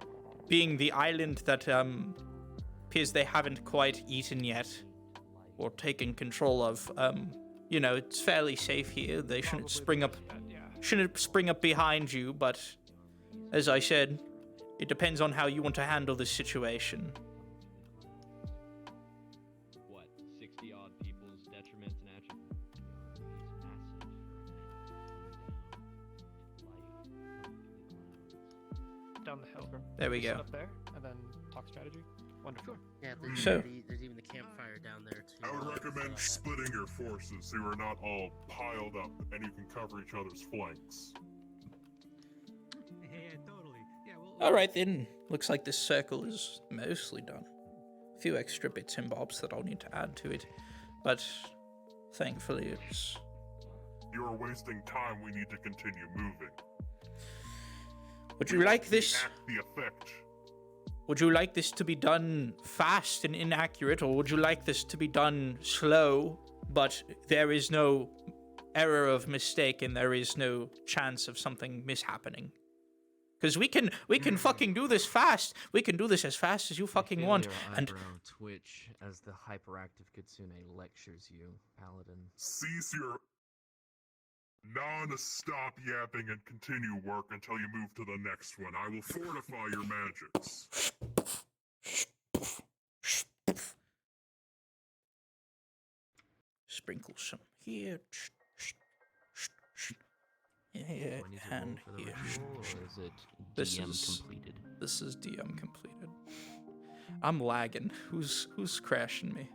being the island that appears they haven't quite eaten yet or taken control of, you know, it's fairly safe here. They shouldn't spring up behind you, but as I said, it depends on how you want to handle this situation. What, 60 odd people's detriments and attributes? Down the hill. There we Sit go. up there and then talk strategy. Wonderful. Yeah, So- there's even the campfire down there too. I would recommend splitting your forces so you are not all piled up and you can cover each other's flanks. Yeah, totally. Yeah, well. All right then. Looks like this circle is mostly done. A few extra bits and bobs that I'll need to add to it, but thankfully it's. You are wasting time. We need to continue moving. Would you like this? Enact the effect. Would you like this to be done fast and inaccurate, or would you like this to be done slow, but there is no error of mistake and there is no chance of something mishappening? Because we can fucking do this fast. We can do this as fast as you fucking want. And twitch as the hyperactive Kitsune lectures you, Paladin. Cease your non-stop yapping and continue work until you move to the next one. I will fortify your magics. Sprinkle some here. Yeah, and here. Or is it This DM is completed? This is DM completed. I'm lagging. Who's crashing me?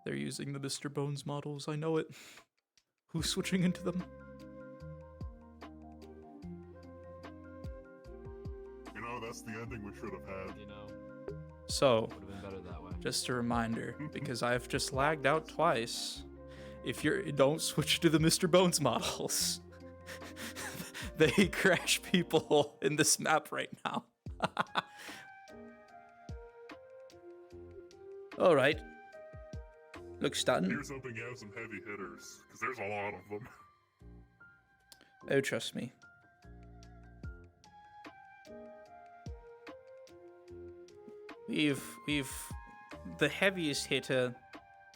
They're using the Mr. Bones models. I know it. Who's switching into them? You know, that's the ending we should have had. You know, So, would have been better that way. just a reminder, because I've just lagged out twice. If don't switch to the Mr. Bones models. They crash people in this map right now. All right. Looks done. Here's hoping you have some heavy hitters, because there's a lot of them. Oh, trust me. The heaviest hitter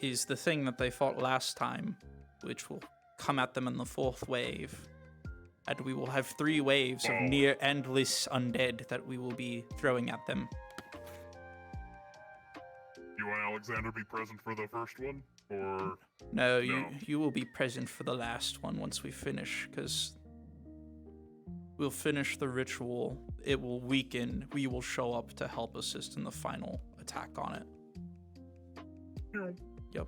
is the thing that they fought last time, which will come at them in the 4th wave. And we will have 3 waves of near endless undead that we will be throwing at them. You want Alexander to be present for the first one? Or... No, you will be present for the last one once we finish, because we'll finish the ritual, it will weaken, we will show up to help assist in the final attack on it. Yep.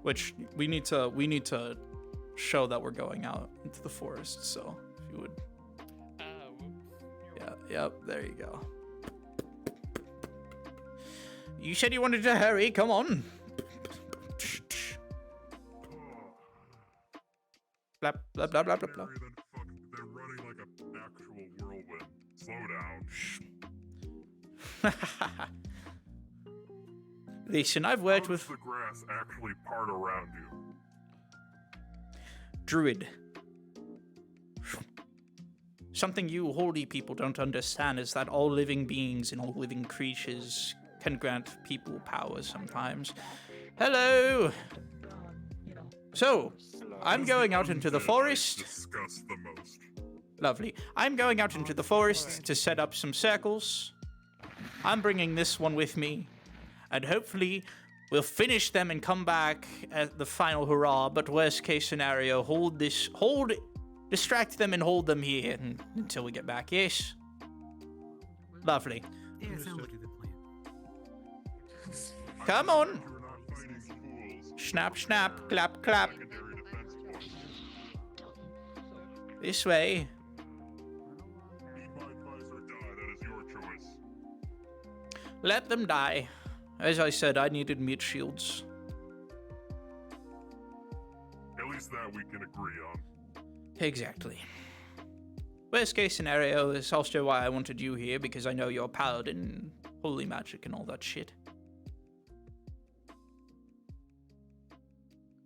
Which we need to show that we're going out into the forest, so if you would. Yeah, yep, there you go. You said you wanted to hurry, come on. Blah blah blah blah blah blah. They're running like an actual whirlwind. Slow down. Listen, I've worked with the grass actually part around you? Druid. Something you holy people don't understand is that all living beings and all living creatures can grant people powers sometimes. Hello! So, I'm going out into the forest. Discuss the most. Lovely. I'm going out into the forest to set up some circles. I'm bringing this one with me. And hopefully, we'll finish them and come back at the final hurrah. But worst case scenario, distract them and hold them here until we get back. Yes? Lovely. Yeah, sounds like a good plan. Come on! Snap, snap, clap, clap. This way. Let them die. As I said, I needed meat shields. At least that we can agree on. Exactly. Worst case scenario is also why I wanted you here, because I know you're paladin, holy magic, and all that shit.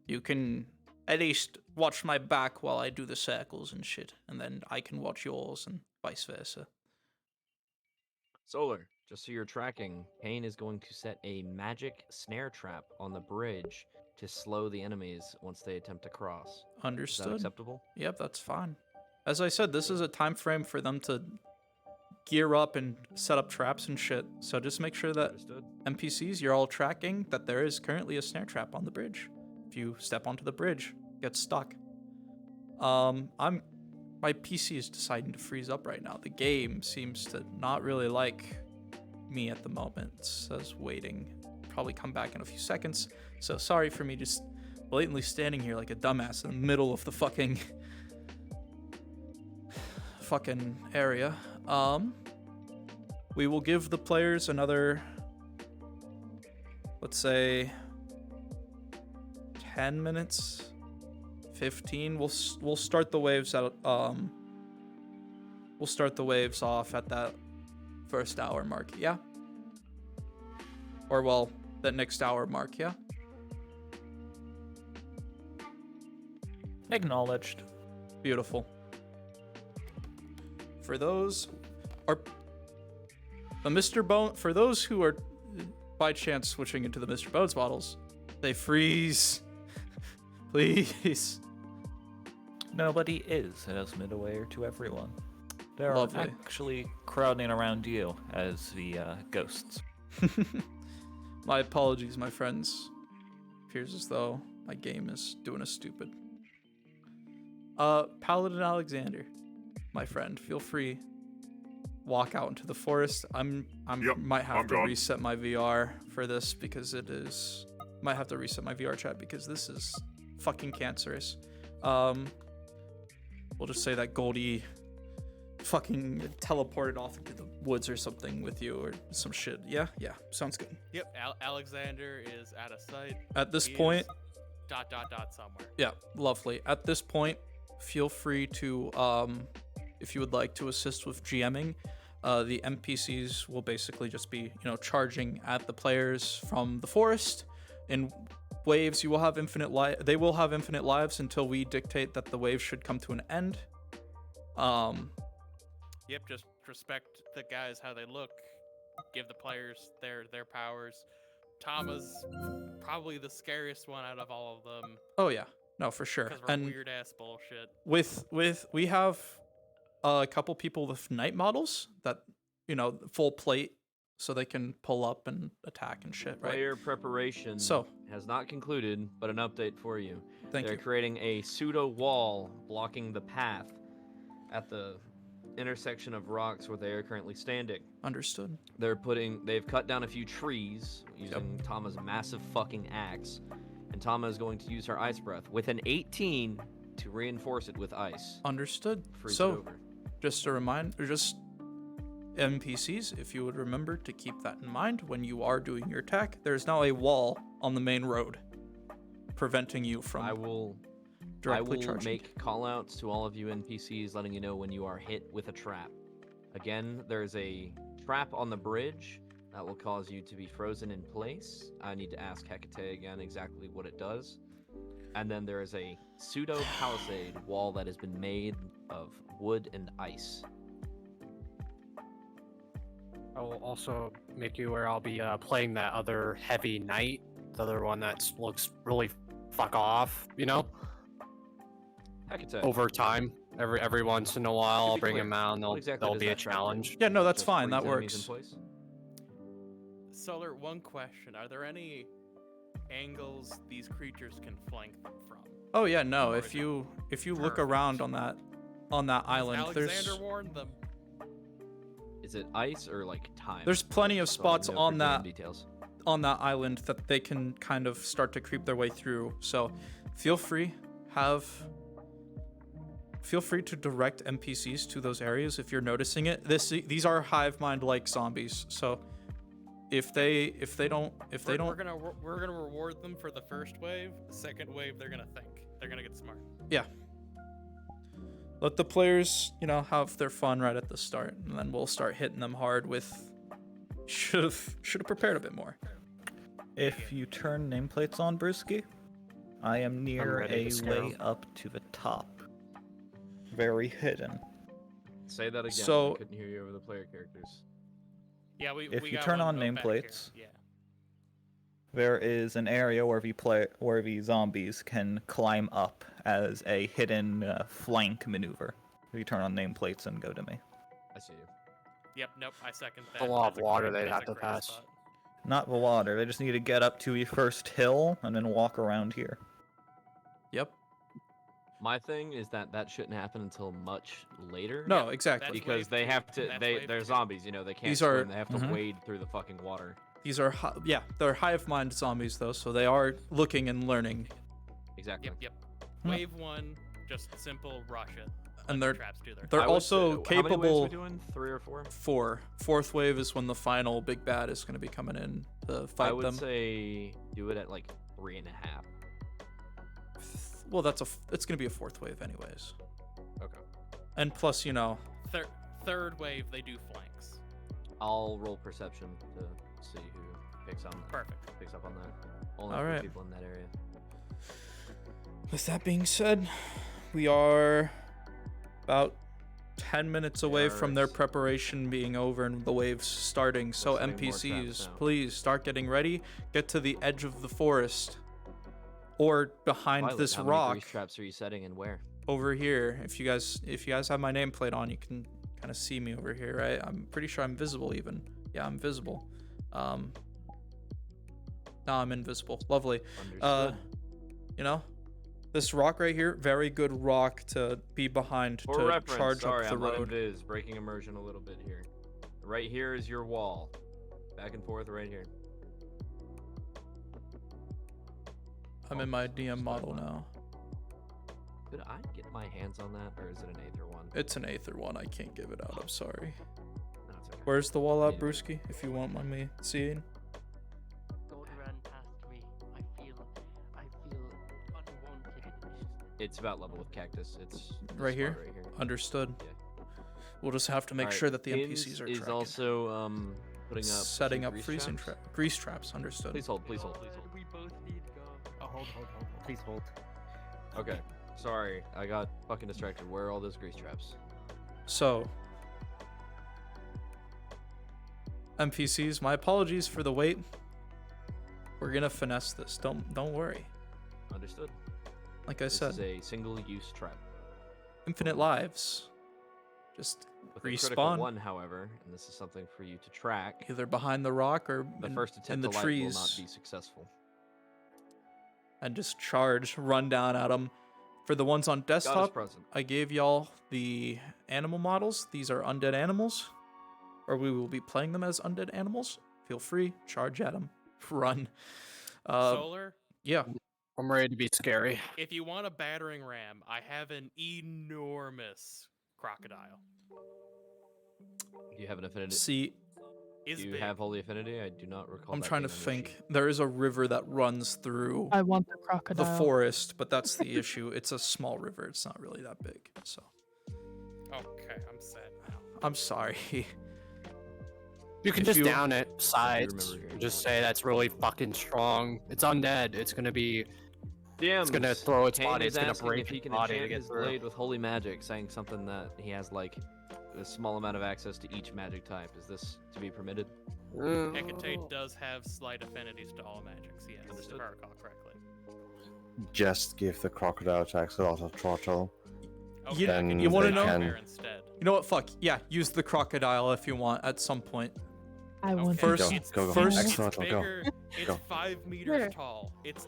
You can at least watch my back while I do the circles and shit, and then I can watch yours and vice versa. Solar, just so you're tracking, Kane is going to set a magic snare trap on the bridge to slow the enemies once they attempt to cross. Understood. Is that acceptable? Yep, that's fine. As I said, this is a time frame for them to gear up and set up traps and shit. So just make sure that NPCs, you're all tracking that there is currently a snare trap on the bridge. If you step onto the bridge, get stuck. My PC is deciding to freeze up right now. The game seems to not really like me at the moment. It says waiting. Probably come back in a few seconds. So sorry for me just blatantly standing here like a dumbass in the middle of the fucking area. We will give the players another, let's say, 10 minutes, 15. We'll start the waves at we'll start the waves off at that first hour mark, yeah? Or well, that next hour mark, yeah? Acknowledged. Beautiful. For those for those who are by chance switching into the Mr. Bones models, they freeze. Please. Nobody is as middleware to everyone. They're Lovely. actually crowding around you as the ghosts. My apologies, my friends. Appears as though my game is doing us stupid. Paladin Alexander, my friend, feel free. Walk out into the forest. Might have to reset my VR for this because it is. Might have to reset my VR chat because this is fucking cancerous. We'll just say that Goldie fucking teleported off into the woods or something with you or some shit. Yeah, sounds good. Yep, Alexander is out of sight. At this He point, is ... somewhere. Yeah, lovely. At this point, feel free to, if you would like to assist with GMing, the NPCs will basically just be, charging at the players from the forest. In waves, you will have infinite they will have infinite lives until we dictate that the wave should come to an end. Yep, just respect the guys how they look. Give the players their powers. Tama's probably the scariest one out of all of them. Oh yeah, no, for sure. Because we're And weird ass bullshit. we have a couple people with knight models that full plate, so they can pull up and attack and shit, right? Player preparation has not concluded, but an update for you. They're creating a pseudo wall blocking the path at the intersection of rocks where they are currently standing. Understood. They've cut down a few trees using Tama's massive fucking axe, and Tama is going to use her ice breath with an 18 to reinforce it with ice. Understood. Freeze it So, over. just a reminder, just NPCs, if you would remember to keep that in mind when you are doing your attack, there's now a wall on the main road preventing you from directly charging. Make callouts to all of you NPCs letting you know when you are hit with a trap. Again, there's a trap on the bridge that will cause you to be frozen in place. I need to ask Hecate again exactly what it does. And then there is a pseudo palisade wall that has been made of wood and ice. I will also make you aware I'll be playing that other heavy knight, the other one that looks really fuck off, you know? Hecate. Over time, every once in a while, To I'll be bring clear, him out and what exactly there'll does be a that trap do? challenge. Yeah, no, that's Just fine. freeze That enemies in works. place? Solar, one question. Are there any angles these creatures can flank them from? Oh yeah, no. Or If is you look Perfect. around on that island, Alexander warned them. Is it ice or like time? there's plenty of So I spots know for on game that details. island that they can kind of start to creep their way through. So feel free to direct NPCs to those areas if you're noticing it. These are hive mind like zombies. So if they don't We're gonna reward them for the first wave. The second wave, they're gonna think. They're gonna get smart. Yeah. Let the players, have their fun right at the start, and then we'll start hitting them hard with should have prepared a bit more. If you turn nameplates on, Brewski, I am near ready to a scare way 'em. up to the top. Very hidden. Say that again. So- I couldn't hear you over the player characters. Yeah, we. If we you got turn one on note back here. nameplates, Yeah. there is an area where the zombies can climb up as a hidden flank maneuver. If you turn on nameplates and go to me. I see you. Yep. Nope. I second that. A lot That's of water great- they'd that's have a to great pass. spot. Not the water. They just need to get up to the first hill and then walk around here. Yep. My thing is that shouldn't happen until much later. No, exactly. That's Because wave they two. have to. That's They're wave two. zombies. They can't These swim. are- They have to Mhm. wade through the fucking water. These are they're hive mind zombies though, so they are looking and learning, Exactly. Yep. Wave one, just simple rush it. and Let they're the traps do their they're I would also say- how many waves capable. we doing? 3 or 4? Fourth wave is when the final big bad is going to be coming in to fight I would them. say do it at like 3.5. Well, it's going to be a fourth wave anyways, Okay. and plus Third wave, they do flanks. I'll roll perception to see who picks up on that. Only All 3 right. people in that area. With that being said, we are about 10 minutes away from their Yes. preparation being over and the waves starting. So setting more traps NPCs, now. please start getting ready. Get to the edge of the forest or behind Violet, this how many rock grease traps are you setting and where? over here. If you guys have my nameplate on, you can kind of see me over here, right? I'm pretty sure I'm visible even. Yeah, I'm visible. No, I'm invisible. Lovely. Understood. This rock right here, very good rock to be behind For to reference, charge sorry, up the I'm road. unviz, breaking immersion a little bit here. Right here is your wall. Back and forth right here. I'm in my DM model now. Could I get my hands on that, or is it an Aether one? It's an Aether one. I can't give it out. I'm sorry. No, it's okay. Where's the wall at, Brewski? If you won't mind me seeing. Don't run past me. I feel unwanted. It's about level with Cactus. It's this Right here? spot Right here. Understood. Yeah. We'll just have to make Alright, sure that the Inns NPCs are is tracking. also putting up Setting some up grease freezing traps. grease traps. Understood. Please hold. Please hold. We both need to go. Oh, hold. Please hold. Okay. Sorry, I got fucking distracted. Where are all those grease traps? So, NPCs, my apologies for the wait. We're gonna finesse this. Don't worry. Understood. Like I This said, is a single-use trap. infinite lives. Just With a critical respawn one, however, and this is something for you to track. either behind the rock or The in, first in attempt the to light trees, will not be successful. and just charge, run down at them. For the ones on desktop, present. I gave y'all the animal models. These are undead animals, or we will be playing them as undead animals. Feel free, charge at them, run. Solar, Yeah. I'm ready to be scary. if you want a battering ram, I have an enormous crocodile. Do you have an affinity? See, Do you big. have Holy Affinity? I do not recall. I'm that trying to being on your think. sheet. There is a river that runs through I want the the crocodile. forest, but that's the issue. It's a small river. It's not really that big. So Okay, I'm set. I'm sorry. You can If just you- down it sides. Just say that's really fucking strong. It's undead. It's gonna be. It's gonna throw its Kane body. is It's gonna asking break if he its can body to enchant get his through. blade with holy magic, saying something that he has like a small amount of access to each magic type. Is this to be permitted? Hecate does have slight affinities to all magics, yes, if I recall correctly. Just give the crocodile attacks a lot of throttle. Okay, Then you want to they know? can- You know what? Fuck yeah. Use the crocodile if you want at some point. I want First, Go. first, Excellent, go. Bigger, it's Go. 5 meters Where? tall. It's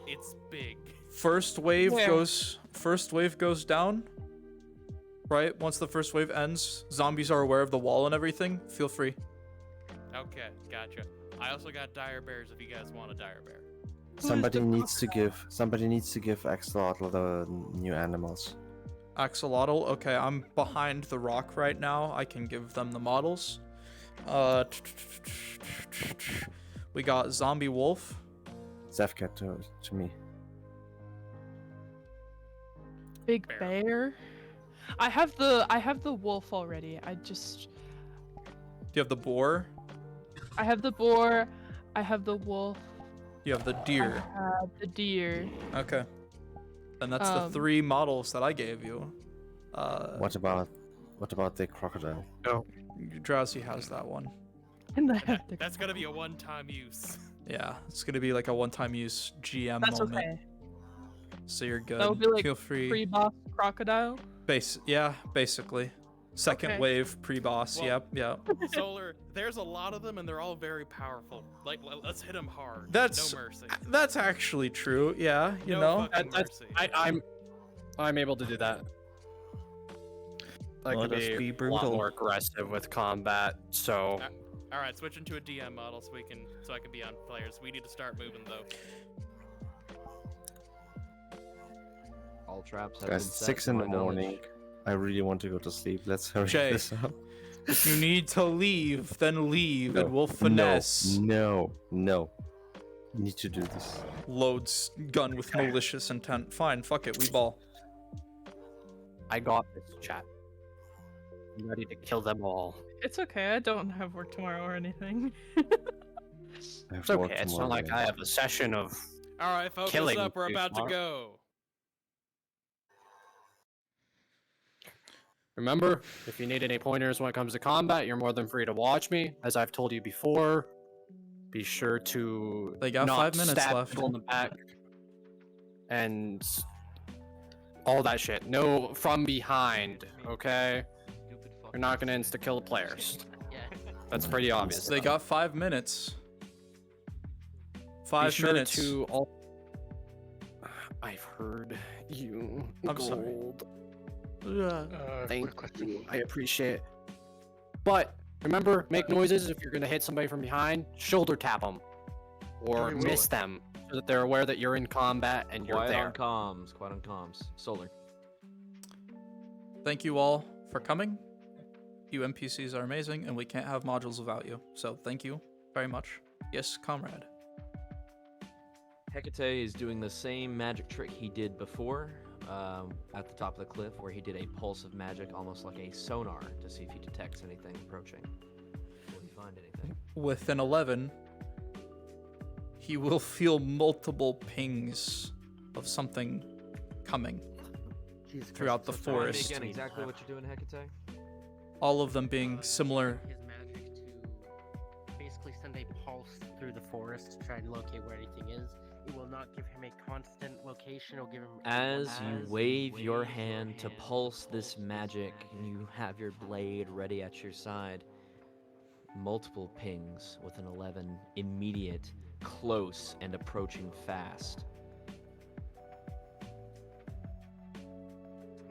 big. first wave Where? goes down. Right. Once the first wave ends, zombies are aware of the wall and everything. Feel free. Okay, gotcha. I also got dire bears if you guys want a dire bear. Somebody needs to give Axolotl the new animals. Axolotl. Okay, I'm behind the rock right now. I can give them the models. We got zombie wolf. Zefka to me. Big bear. I have the wolf already. Do you have the boar? I have the boar. I have the wolf. You have the deer. I have the deer. Okay. And that's the 3 models that I gave you. What about the crocodile? No. Drowsy has that one. And I have the. That's gonna be a one-time use. Yeah, it's gonna be like a one-time use GM That's moment. okay. So you're good. That would be like Feel free. pre-boss crocodile. Yeah, basically. Second Okay. wave pre-boss. Well- Yep. Solar, there's a lot of them and they're all very powerful. Like, let's hit them hard. That's no mercy. That's actually true. Yeah, you No know. fucking mercy. I'm able to do that. I Let can us be be a brutal. lot more aggressive with combat. So All right, switching to a DM model so I can be on players. We need to start moving though. All traps have Guys, been set, 6 in to the my knowledge. morning. I really want to go to sleep. Let's hurry Jay, this up. If you need to leave, then leave, No, and we'll finesse. No. You need to do this. Loads gun with malicious intent. Fine, fuck it, we ball. I got this, chat. I'm ready to kill them all. It's okay. I don't have work tomorrow or anything. It's okay. It's not like I have a session of All right, focus killing up. We're you, about to Mark. go. Remember, if you need any pointers when it comes to combat, you're more than free to watch me. As I've told you before, be sure to They got not 5 minutes stab left. people in the back and all that shit. No from behind, okay? You're not gonna insta-kill the players. That's pretty obvious. They got 5 minutes. Be 5 sure minutes. to all... I've heard you. I'm sorry. Gold. Thank you. I appreciate it. But remember, make noises if you're gonna hit somebody from behind. Shoulder tap them, or Okay, miss them, so that they're aware that you're in combat and you're Quiet there. on comms. Quiet on comms. Solar. Thank you all for coming. You NPCs are amazing, and we can't have modules without you. So thank you very much. Yes, comrade. Hecate is doing the same magic trick he did before at the top of the cliff, where he did a pulse of magic, almost like a sonar, to see if he detects anything approaching. Will he find anything? With an 11, he will feel multiple pings of something coming throughout the Remind me forest. again, exactly what you're doing, Hecate? All of them being similar. His magic to basically send a pulse through the forest to try and locate where anything is. It will not give him a constant location. It'll give him. As you wave your hand to pulse this magic, and you have your blade ready at your side, multiple pings with an 11, immediate, close, and approaching fast.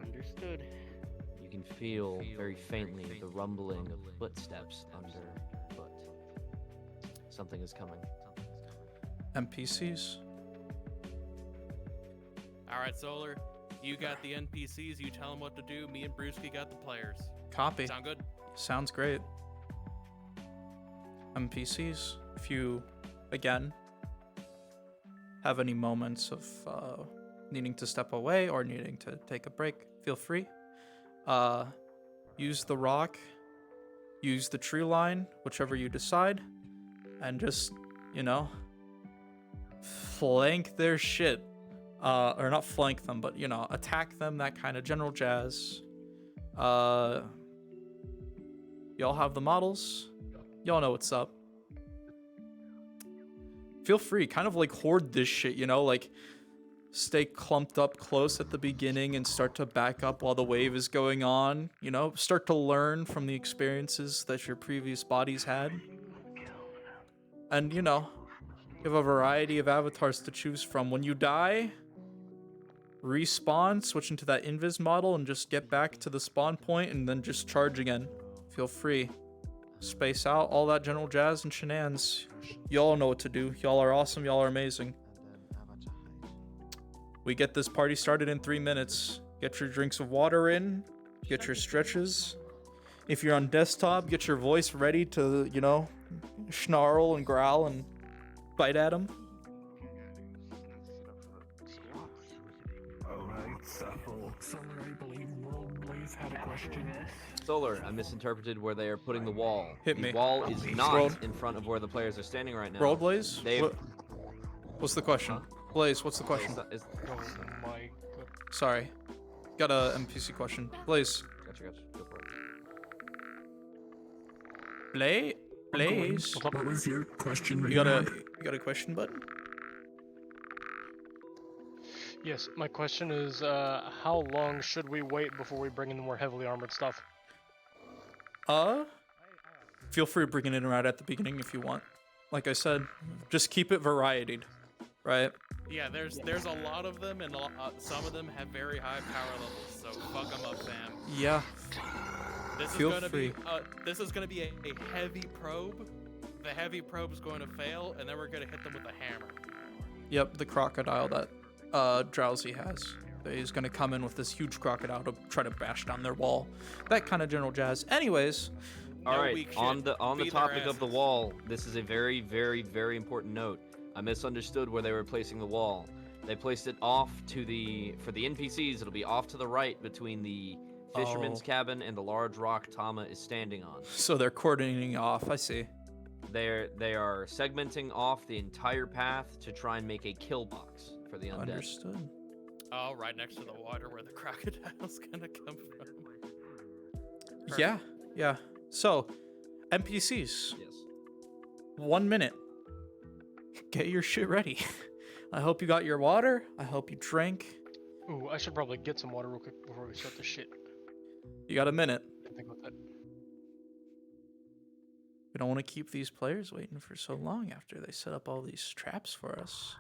Understood. You can feel very faintly the rumbling of footsteps underfoot. Something is coming. NPCs. All right, Solar, you got the NPCs. You tell them what to do. Me and Brewski got the players. Copy. Sound good? Sounds great. NPCs, if you, again, have any moments of needing to step away or needing to take a break, feel free. Use the rock use the tree line, whichever you decide, and just, you know, flank their shit. Or not flank them, but, you know, attack them, that kind of general jazz. Y'all have the models. Y'all know what's up. Feel free, kind of like hoard this shit, you know, like stay clumped up close at the beginning and start to back up while the wave is going on, you know, start to learn from the experiences that your previous bodies had. And, you know, you have a variety of avatars to choose from. When you die, respawn, switch into that invis model, and just get back to the spawn point and then just charge again. Feel free. Space out, all that general jazz and shenanigans. Y'all know what to do. Y'all are awesome. Y'all are amazing. We get this party started in 3 minutes. Get your drinks of water in. Get your stretches. If you're on desktop, get your voice ready to, you know, snarl and growl and bite at them. Solar, I misinterpreted where they are putting the wall. Hit the me. wall is not Roll. in front of where the players are standing right now. Roll, Blaze? They've... What's the question? Blaze, what's the question? Sorry. Got a NPC question. Blaze. Gotcha. Go for it. Blaze? What was your question? You got a question, bud? Yes, my question is, how long should we wait before we bring in the more heavily armored stuff? Feel free to bring it in right at the beginning if you want. Like I said, just keep it varietied, right? Yeah, there's a lot of them, and some of them have very high power levels, so fuck them up, fam. Yeah. Feel free. This is gonna be a heavy probe. The heavy probe is going to fail, and then we're gonna hit them with a hammer. Yep, the crocodile that Drowsy has. He's gonna come in with this huge crocodile to try to bash down their wall. That kind of general jazz. Anyways. All right, on the topic of the wall, this is a very, very, very important note. I misunderstood where they were placing the wall. They placed it off to for the NPCs, it'll be off to the right between the fisherman's cabin and the large rock Tama is standing on. So they're coordinating off, I see. They are segmenting off the entire path to try and make a kill box for the undead. Understood. Oh, right next to the water where the crocodile's gonna come from. Yeah. So, NPCs. Yes. 1 minute. Get your shit ready. I hope you got your water. I hope you drank. Ooh, I should probably get some water real quick before we start the shit. You got a minute. Think about that. We don't want to keep these players waiting for so long after they set up all these traps for us.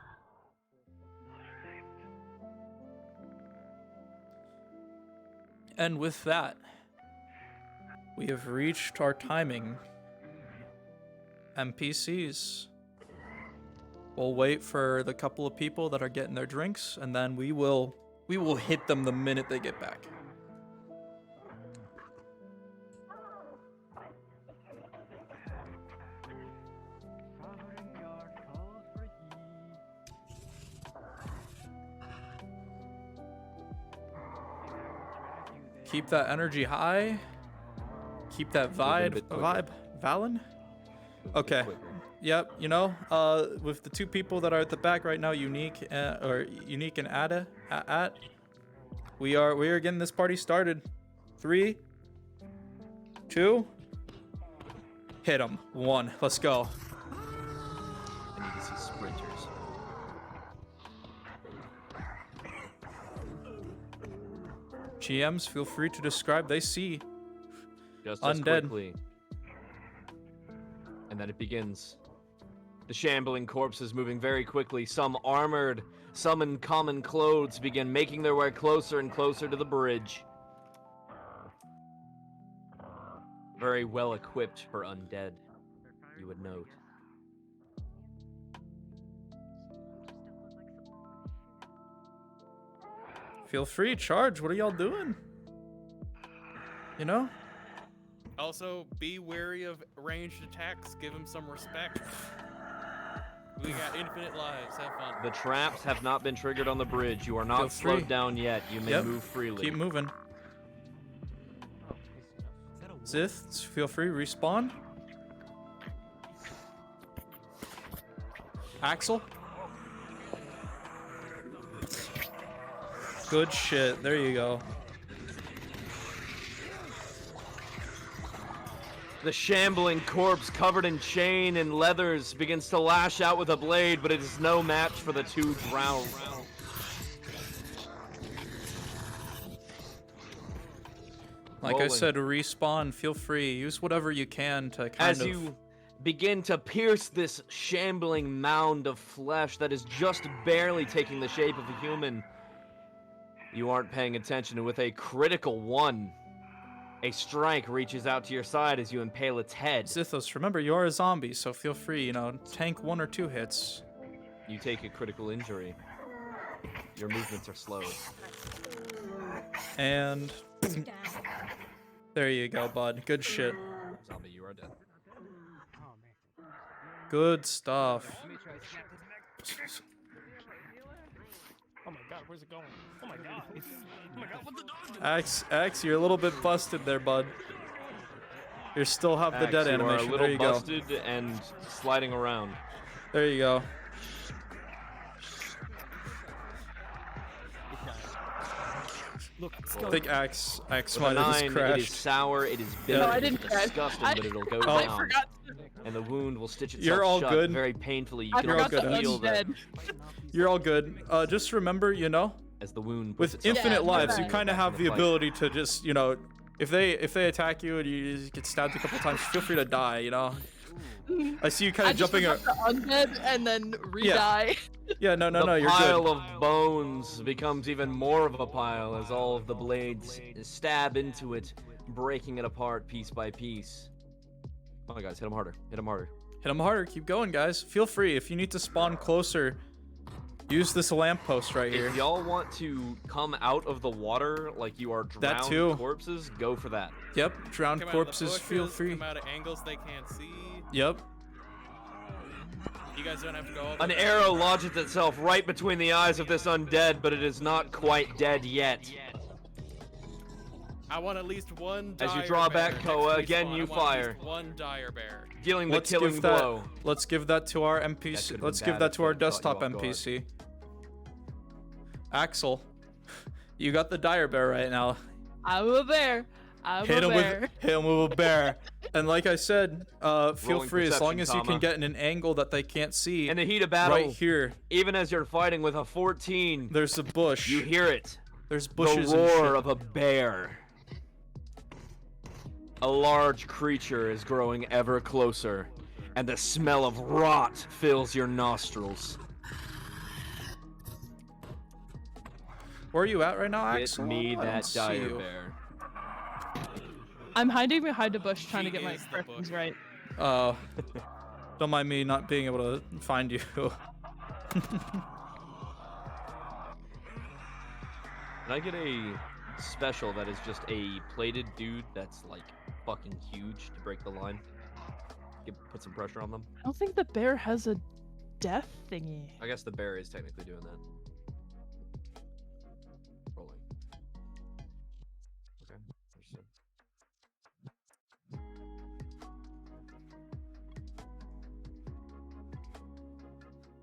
And with that, we have reached our timing. NPCs. We'll wait for the couple of people that are getting their drinks, and then we will hit them the minute they get back. Keep that energy high. Keep that vibe. Valen? Okay. Yep, you know, with the two people that are at the back right now, Unique and Ada, we are getting this party started. 3, 2, hit them. 1, let's go. I need to see sprinters. GMs, feel free to describe. They see Just undead. Quickly. And then it begins. The shambling corpses moving very quickly, some armored, some in common clothes, begin making their way closer and closer to the bridge. Very well equipped for undead, you would note. Feel free, charge. What are y'all doing? You know? Also, be wary of ranged attacks. Give him some respect. We got infinite lives. Have fun. The traps have not been triggered on the bridge. You are not Feel free. slowed down yet. You may move freely. Keep moving. Zith, feel free, respawn. Axel. Good shit. There you go. The shambling corpse covered in chain and leathers begins to lash out with a blade, but it is no match for the two drow. Like I said, respawn, feel free. Use whatever you can to kind As you begin to pierce this shambling mound of flesh that is just barely taking the shape of a human, you aren't paying attention, and with a critical one, a strike reaches out to your side as you impale its head. Zithos, remember, you are a zombie, so feel free, you know, tank 1 or 2 hits. You take a critical injury. Your movements are slowed. And there you go, bud. Good shit. Zombie, you are dead. Good stuff. Oh my god, where's it going? Oh my god. Oh my god, what the dog? Axe, you're a little bit busted there, bud. You still have the dead you animation. are a little There you go. busted and sliding around. There you go. Look, I think Axe With might a have just 9, crashed. it is sour, it is Yeah. bitter, No, I it is didn't crash. disgusting, but it'll go I down. forgot And the wound will stitch itself You're all shut good. very painfully. You I can forgot also the feel that You're all good. Just remember, you know, as the wound puts with itself infinite back lives, you in kind of have the fight. ability to just, you know, if they attack you and you get stabbed a couple times, feel free to die. You know. I see you kind I of just jumping. look up the undead and then re-die. Yeah, no, The you're pile good. of bones becomes even more of a pile as all of the blades stab into it, breaking it apart piece by piece. Oh my guys, hit him harder. Hit him harder. Hit them harder. Keep going, guys. Feel free. If you need to spawn closer, use this lamppost right here. If y'all want to come out of the water like you are That drowned too. corpses, go for that. Yep, drowned Come out of the corpses. Feel bushes, free. Come out of angles they can't see. Yep. You guys don't have to go all the An way. arrow lodges itself right between the eyes of this undead, but it is not quite dead yet. I want at least one As you dire draw bear back, next Koa, to again respawn. you I want at fire. least one dire bear. Dealing the Let's killing give that. blow. Let's give that to our That NPC. could've Let's been give bad that if to our it caught you desktop off guard. NPC. Axel, you got the dire bear right now. I'm a bear. I'm Hit a him bear. hit him with a bear. And like I said, feel Rolling free as long perception, as you can comma. get in an angle that they can't see. In the heat of battle, right here, even as you're fighting with a 14, there's a bush. you hear it. There's bushes The and roar shit. of a bear. A large creature is growing ever closer, and the smell of rot fills your nostrils. Where are you at right now, Get Axel? me I don't that see dire you. bear. I'm hiding behind a bush trying to She get my is the expressions right. Oh, don't mind me not being able to find you. Can I get a special that is just a plated dude that's like fucking huge to break the line? Put some pressure on them. I don't think the bear has a death thingy. I guess the bear is technically doing that. Rolling. Okay, understood.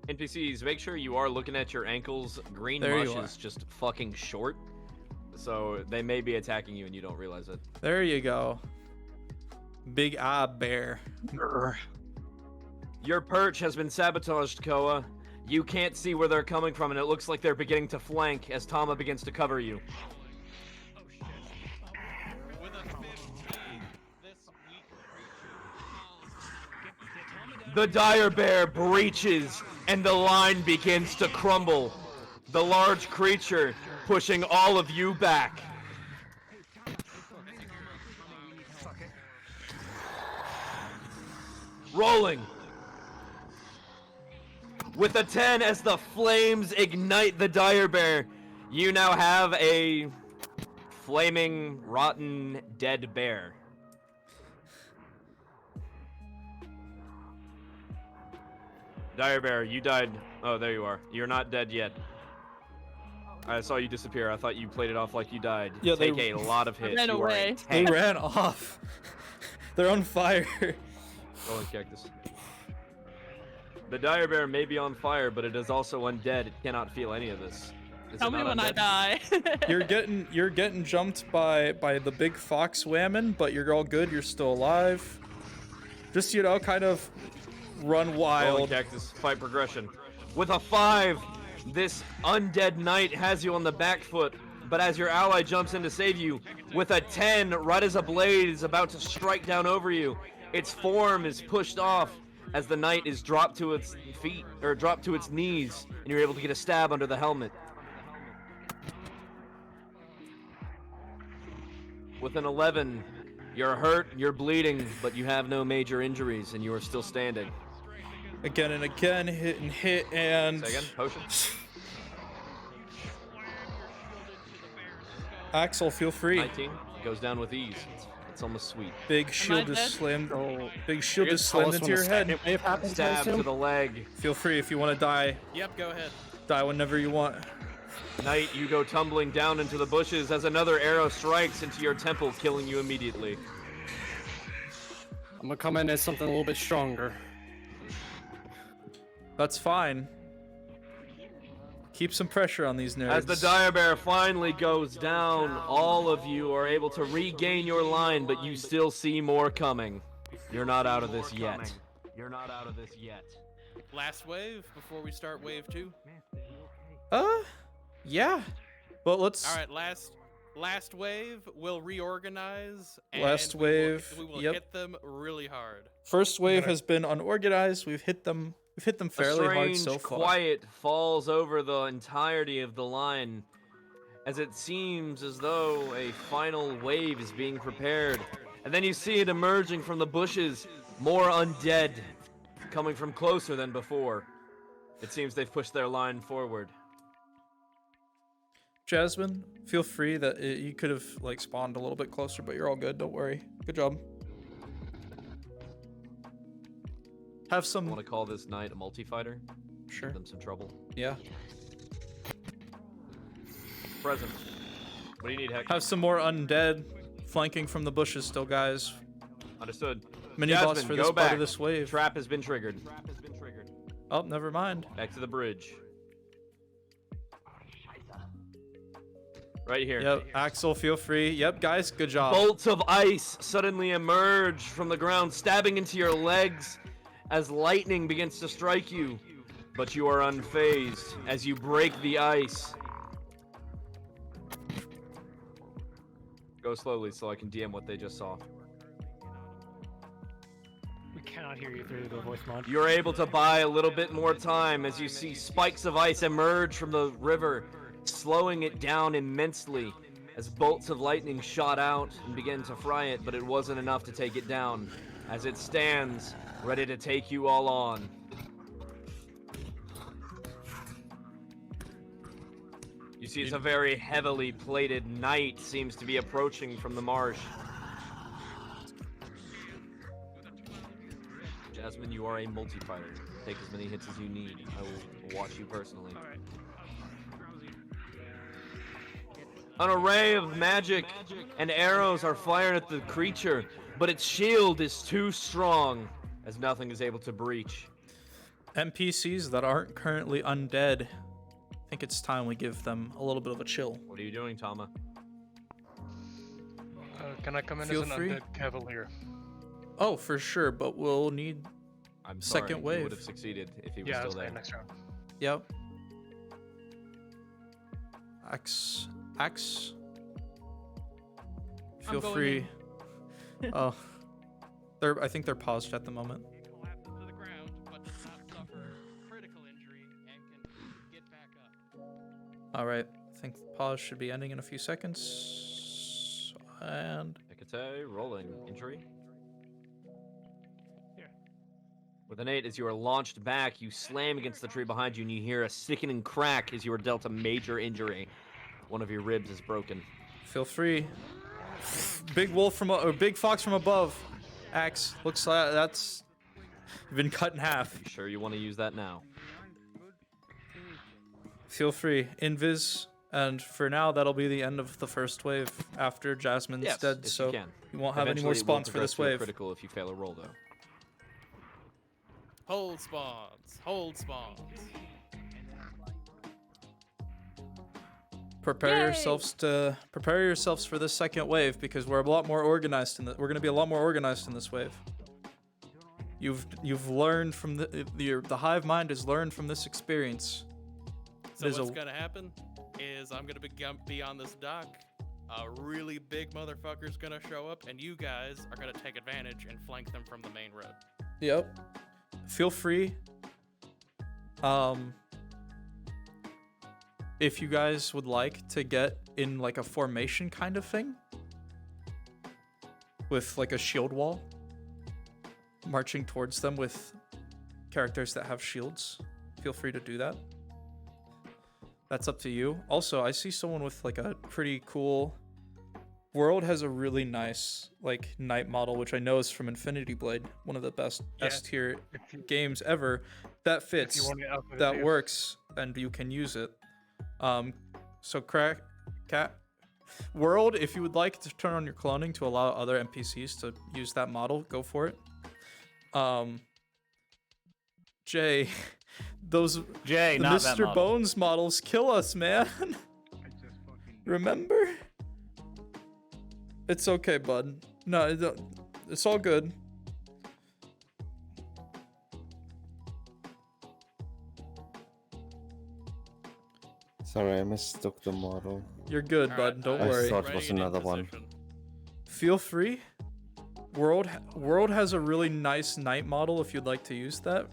NPCs, make sure you are looking at your ankles. Green There you mush is just fucking short, so they may be attacking you and you don't realize it. There you go. Big eye bear. Your perch has been sabotaged, Koa. You can't see where they're coming from, and it looks like they're beginning to flank as Tama begins to cover you. The dire bear breaches, and the line begins to crumble. The large creature pushing all of you back. Rolling. With a 10 as the flames ignite the dire bear, you now have a flaming, rotten, dead bear. Dire bear, you died. Oh, there you are. You're not dead yet. I saw you disappear. I thought you played it off like you died. Yeah, Take they a lot of hits. ran You are a away. They 10. ran off. They're on fire. Rolling cactus. The dire bear may be on fire, but it is also undead. It cannot feel any of this. Is Tell it me not when I undead? die. You're getting jumped by the big fox whammon, but you're all good. You're still alive. Just, you know, kind of run Rolling wild. cactus. Fight progression. With a 5, this undead knight has you on the back foot, but as your ally jumps in to save you, with a 10, right as a blade is about to strike down over you, its form is pushed off as the knight is dropped to its feet, or dropped to its knees, and you're able to get a stab under the helmet. With an 11, you're hurt, you're bleeding, but you have no major injuries, and you are still standing. Again and again, hit and... Say again, potion. Axel, feel free. 19 goes down with ease. It's almost sweet. Big shield is slammed. Big shield is slammed into your head. Stab to the leg. Feel free if you want to die. Yep, go ahead. Die whenever you want. Knight, you go tumbling down into the bushes as another arrow strikes into your temple, killing you immediately. I'm gonna come in as something a little bit stronger. That's fine. Keep some pressure on these nerds. As the dire bear finally goes down, all of you are able to regain your line, but you still see more coming. You're not out of this yet. You're not out of this yet. Last wave before we start wave 2. Yeah. But let's... All right, last wave, we'll reorganize. And Last wave, we will yep. hit them really hard. First wave has been unorganized. We've hit them fairly hard so A strange far. quiet falls over the entirety of the line, as it seems as though a final wave is being prepared. And then you see it emerging from the bushes, more undead, coming from closer than before. It seems they've pushed their line forward. Jasmine, feel free that you could have like spawned a little bit closer, but you're all good. Don't worry. Good job. Have some. Want to call this knight a multi-fighter? Sure. Give them some trouble. Yeah. Present. What do you need, Heck? Have some more undead flanking from the bushes still, guys. Understood. Mini boss Jasmine, for go this back. part of this wave. Trap has been triggered. Oh, never mind. Back to the bridge. Right here. Yep, Axel, feel free. Yep, guys, good job. Bolts of ice suddenly emerge from the ground, stabbing into your legs as lightning begins to strike you. But you are unfazed as you break the ice. Go slowly so I can DM what they just saw. We cannot hear you through the voice mod. You're able to buy a little bit more time as you see spikes of ice emerge from the river, slowing it down immensely as bolts of lightning shot out and began to fry it, but it wasn't enough to take it down as it stands ready to take you all on. You see it's a very heavily plated knight seems to be approaching from the marsh. Jasmine, you are a multi-fighter. Take as many hits as you need. I will watch you personally. An array of magic and arrows are fired at the creature, but its shield is too strong, as nothing is able to breach. NPCs that aren't currently undead, I think it's time we give them a little bit of a chill. What are you doing, Tama? Can I come in Feel as an free. undead cavalier? Oh, for sure, but we'll need I'm sorry, second you wave. would have succeeded if he was Yeah, still I'll stay there. next round. Yep. Axe. Feel going free. Oh, I think they're paused at the moment. Collapses to the ground, but does not suffer critical injury and can get back up. All right, I think the pause should be ending in a few seconds. And Hecate, rolling. Injury? With an 8, as you are launched back, you slam against the tree behind you and you hear a sickening crack as you are dealt a major injury. One of your ribs is broken. feel free. Big wolf from or big fox from above. Axe looks like that's been cut in half. You sure you want to use that now? Feel free. Invis, And for now, that'll be the end of the first wave after Jasmine's Yes, dead, if so you can. you won't have any more Eventually, it will spawns for progress this to a wave. critical if you fail a roll, though. Hold spawns. Hold spawns. Prepare yourselves for this second wave because we're a lot more organized we're going to be a lot more organized in this wave. You've learned from the hive mind has learned from this experience. So what's gonna happen is I'm gonna be on this dock. A really big motherfucker's gonna show up, and you guys are gonna take advantage and flank them from the main road. Yep. Feel free. If you guys would like to get in like a formation kind of thing with like a shield wall, marching towards them with characters that have shields, feel free to do that. That's up to you. Also, I see someone with like a pretty cool... World has a really nice like knight model, which I know is from Infinity Blade, one of the best S-tier games ever. That fits, that works, and you can use it. So World, if you would like to turn on your cloning to allow other NPCs to use that model, go for it. Jay, the not that Mr. model. Bones models kill us, man. Remember? It's okay, bud. No, it's all good. Sorry, I mistook the model. You're good, bud. Don't worry. I thought it was another one. Feel free. World has a really nice knight model if you'd like to use that.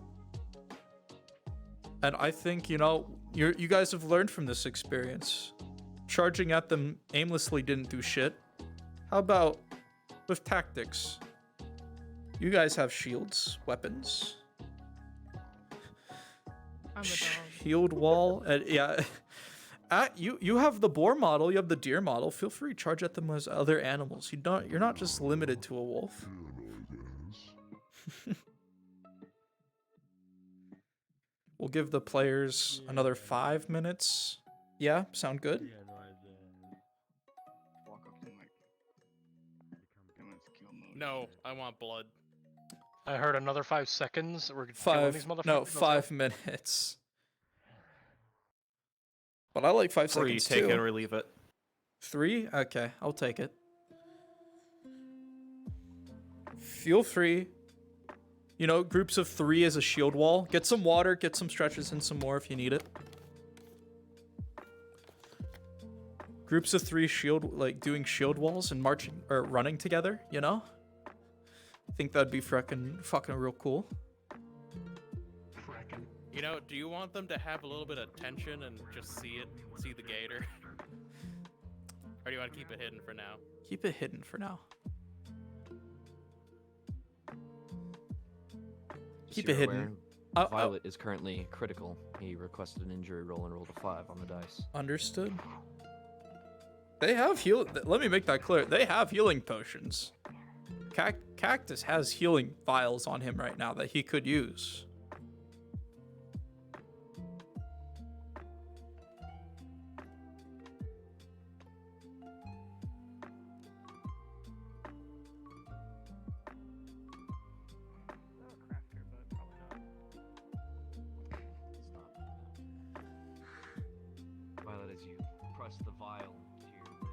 And I think, you know, you guys have learned from this experience. Charging at them aimlessly didn't do shit. How about with tactics? You guys have shields, weapons. I'm a dog. Shield wall, yeah. You have the boar model, you have the deer model. Feel free to charge at them as other animals. You're not just limited to a wolf. We'll give the players another 5 minutes. Yeah, sound good? No, I want blood. I heard another 5 seconds. We're killing these motherfuckers. 5 minutes. But I like 5 Free, seconds take too. it or leave it. 3? Okay, I'll take it. Feel free. You know, groups of 3 as a shield wall. Get some water, get some stretches, and some more if you need it. Groups of 3 doing shield walls and marching or running together, you know? I think that'd be fucking real cool. You know, do you want them to have a little bit of tension and just see the gator? Or do you want to keep it hidden for now? Keep it hidden for now. Keep it hidden. Violet is currently critical. He requested an injury roll and rolled a 5 on the dice. Understood. They have let me make that clear. They have healing potions. Cactus has healing vials on him right now that he could use. Violet, as you press the vial to your lip.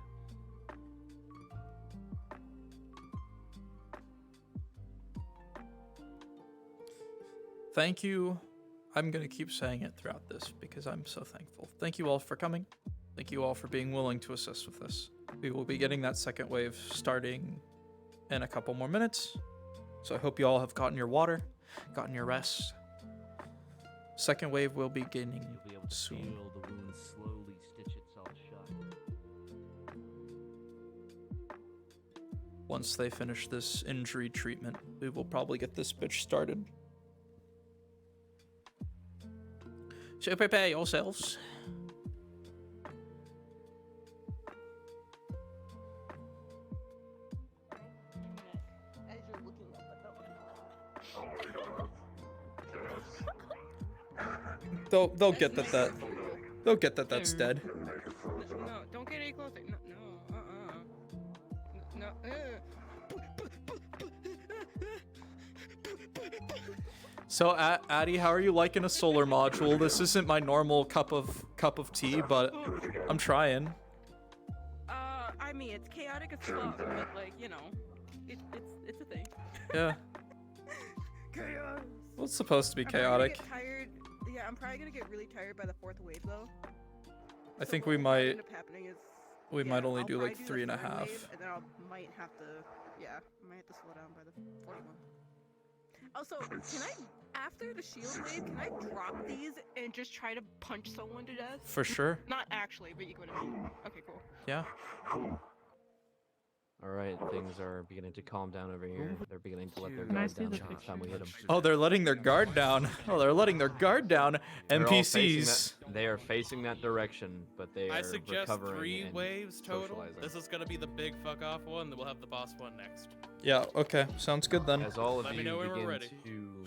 Thank you. I'm going to keep saying it throughout this because I'm so thankful. Thank you all for coming. Thank you all for being willing to assist with this. We will be getting that second wave starting in a couple more minutes. So I hope you all have gotten your water, gotten your rest. Second wave will be beginning soon. Feel the wound slowly stitch itself shut. Once they finish this injury treatment, we will probably get this bitch started. So prepare yourselves. They'll get that that's dead. So, Addy, how are you liking a solar module? This isn't my normal cup of tea, but I'm trying. I mean, it's chaotic as fuck, but like, you know, it's a thing. Yeah. Chaos. Well, it's supposed to be I'm probably chaotic. gonna get tired. Yeah, I'm probably gonna get really tired by the 4th wave, though. I think what we will might. end up happening is, We yeah, might only I'll do like probably the 3.5. third wave, and then might have to, yeah, might have to slow down by the 41. Also, can I, after the shield wave, can I drop these and just try to punch someone to death? For sure. Not actually, but you get what I mean. Okay, cool. Yeah. Alright, things are beginning to calm down over here. They're beginning to let their Can I guard see down the each time we hit them. Oh, they're letting their guard down. Oh, they're letting their guard down. They're all facing NPCs. they are facing that direction, but they are I suggest recovering 3 and waves total. socializing. This is gonna be the big fuck off one, then we'll have the boss one next. Yeah. Okay. Sounds good then. As all of Let you me know when we're begin ready. to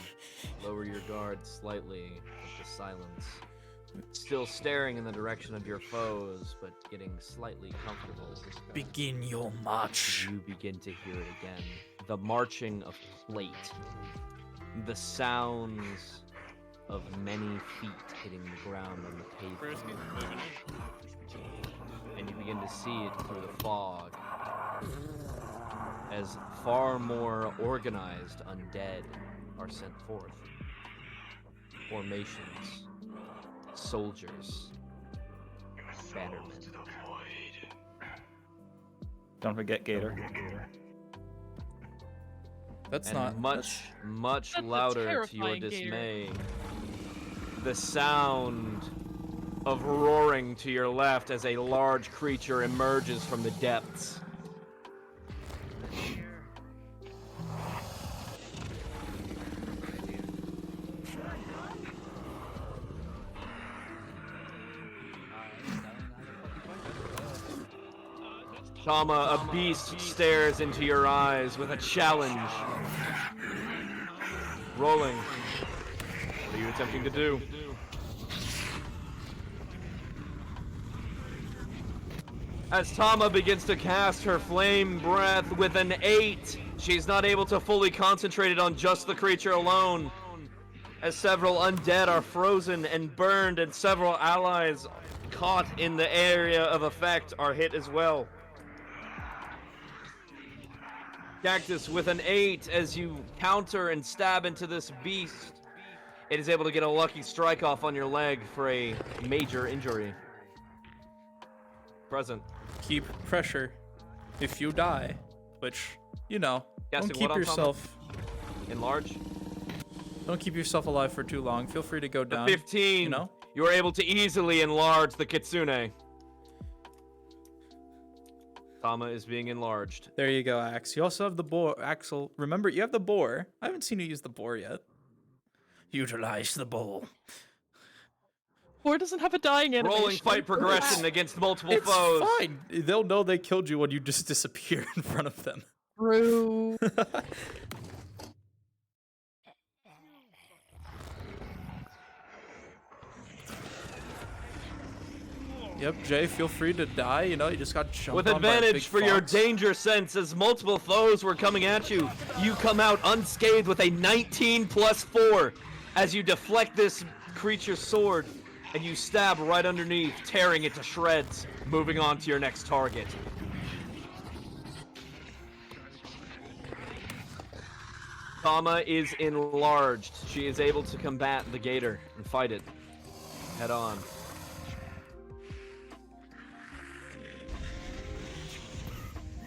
lower your guard slightly into silence, still staring in the direction of your foes, but getting slightly comfortable. Begin your march. You begin to hear it again. The marching of plate. The sounds of many feet hitting the ground on the pavement. And you begin to see it through the fog. As far more organized undead are sent forth. Formations. Soldiers. Bannermen. Don't forget Gator. That's and not much That's a louder to your terrifying Gator. dismay. The sound of roaring to your left as a large creature emerges from the depths. Tama, a beast stares into your eyes with a challenge. Rolling. What are you attempting to do? As Tama begins to cast her flame breath with an 8, she's not able to fully concentrate it on just the creature alone. As several undead are frozen and burned, and several allies caught in the area of effect are hit as well. Cactus with an 8 as you counter and stab into this beast. It is able to get a lucky strike off on your leg for a major injury. Present. keep pressure. If you die, which you know, Guessing don't keep what on yourself. Enlarge. Don't keep yourself alive for too long. Feel free to go down. 15. You know. You are able to easily enlarge the kitsune. Tama is being enlarged. There you go, Axe. You also have the boar. Axel, remember, you have the boar. I haven't seen you use the boar yet. Utilize the boar. Boar doesn't have a dying animation. Rolling fight progression against multiple foes. It's fine. They'll know they killed you when you just disappear in front of them. True. Yep, Jay, feel free to die. You know, you just got jumped With on by a big advantage for your fox. danger sense as multiple foes were coming at you, you come out unscathed with a 19 plus 4 as you deflect this creature's sword and you stab right underneath, tearing it to shreds, moving on to your next target. Tama is enlarged. She is able to combat the gator and fight it head on.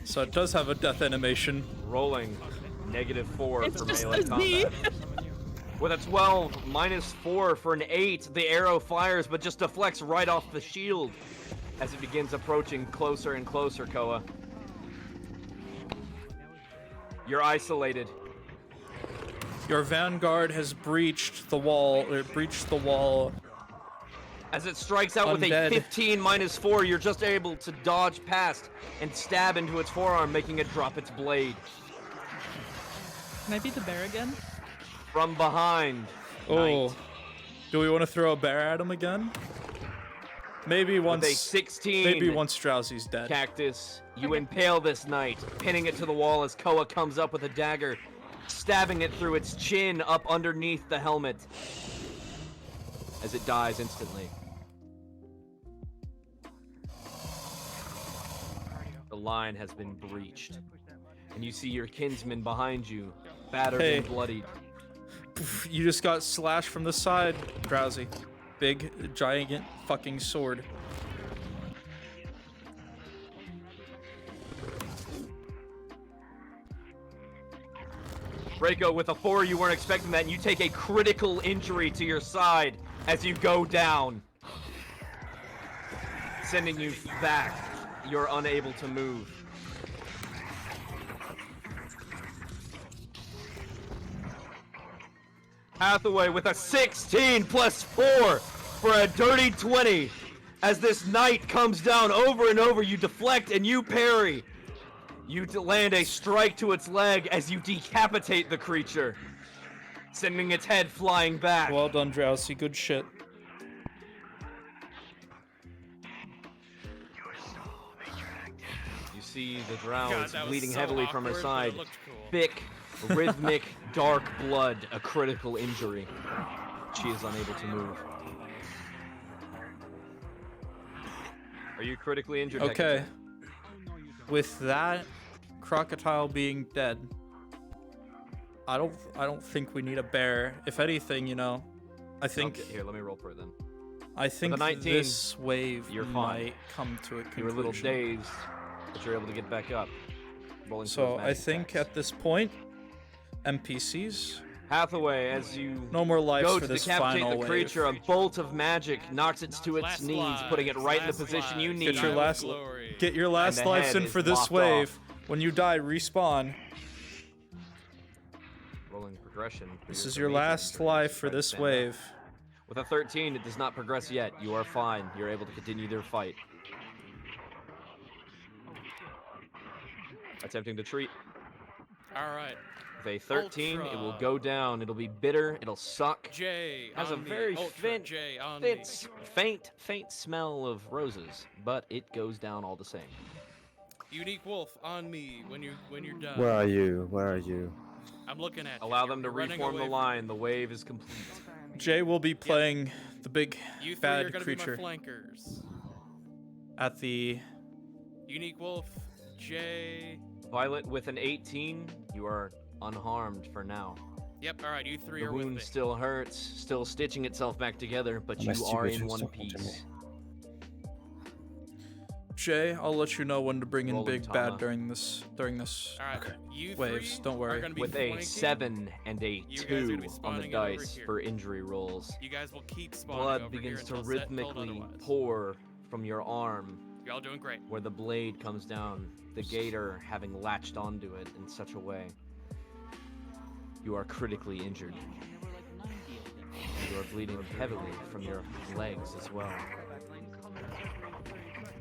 So it does have a death animation. Rolling -4 It's for just melee a Z. combat. With a 12, -4 for an 8, the arrow fires but just deflects right off the shield as it begins approaching closer and closer, Koa. You're isolated. Your vanguard has breached the wall. Or breached the wall. As it strikes out with a Undead. 15 -4, you're just able to dodge past and stab into its forearm, making it drop its blade. Can I be the bear again? From behind. Oh. Knight. Do we want to throw a bear at him again? Maybe With a once 16 maybe once Drowsy's dead. Cactus, you impale this knight, pinning it to the wall as Koa comes up with a dagger, stabbing it through its chin up underneath the helmet as it dies instantly. The line has been breached, and you see your kinsman behind you, battered Hey. and bloodied. You just got slashed from the side, Drowsy. Big, giant fucking sword. Reiko, with a 4, you weren't expecting that, and you take a critical injury to your side as you go down, sending you back. You're unable to move. Hathaway with a 16 plus 4 for a dirty 20. As this knight comes down over and over, you deflect and you parry. You land a strike to its leg as you decapitate the creature, sending its head flying back. Well done, Drowsy. Good shit. You see the drow God, is that was bleeding so heavily from her awkward, but side. it looked cool. Thick, rhythmic, dark blood, a critical injury. She is unable to move. Are you critically injured? Okay. Hecate? With that crocodile being dead, I don't think we need a bear. If anything, you know, I think Okay, here, let me roll for it then. I think With a 19, this wave you're fine. might come to a conclusion. You're a little dazed, but you're able to get back up. Rolling So towards I magic think attacks. at this point, NPCs. Hathaway, as you No more lives go for to this decapitate final the wave. creature, a bolt of magic knocks it to its Last knees, lives, putting it right in the last position you lives. need. Get your Die with last glory. get your last the lives head in is for this lopped wave. off. When you die, respawn. Rolling progression. for This your is your major last injury. life Try for to this stand up. wave. With a 13, it does not progress yet. You are fine. You're able to continue their fight. Attempting to treat. All right. With a 13, it will Ultra. go down. It'll be bitter. It'll suck. J Has a on me. very Ultra J on faint, me. faint smell of roses, but it goes down all the same. Unique wolf on me when you're done. Where are you? Where are you? I'm looking at you. Allow them to You're running reform the away from line. The wave is complete. Jay will be playing the big You three bad are gonna creature be my flankers. at the. Unique wolf, J. Violet with an 18, you are unharmed for now. Yep. All right. You three The are with wound me. still hurts, still stitching itself back together, but My you are stupid in who's one talking to me. piece. Jay, I'll let you know when to bring in Rolling big Tama. bad during this All right. You waves. three Don't are worry. gonna be With a flanking. 7 and a You guys are gonna 2 be on the spawning in over dice here. for injury rolls. You guys will keep spawning Blood over begins here to until set told rhythmically otherwise. pour from your arm Y'all doing great. where the blade comes down, the gator having latched onto it in such a way. You are critically injured. You are bleeding heavily from your legs as well.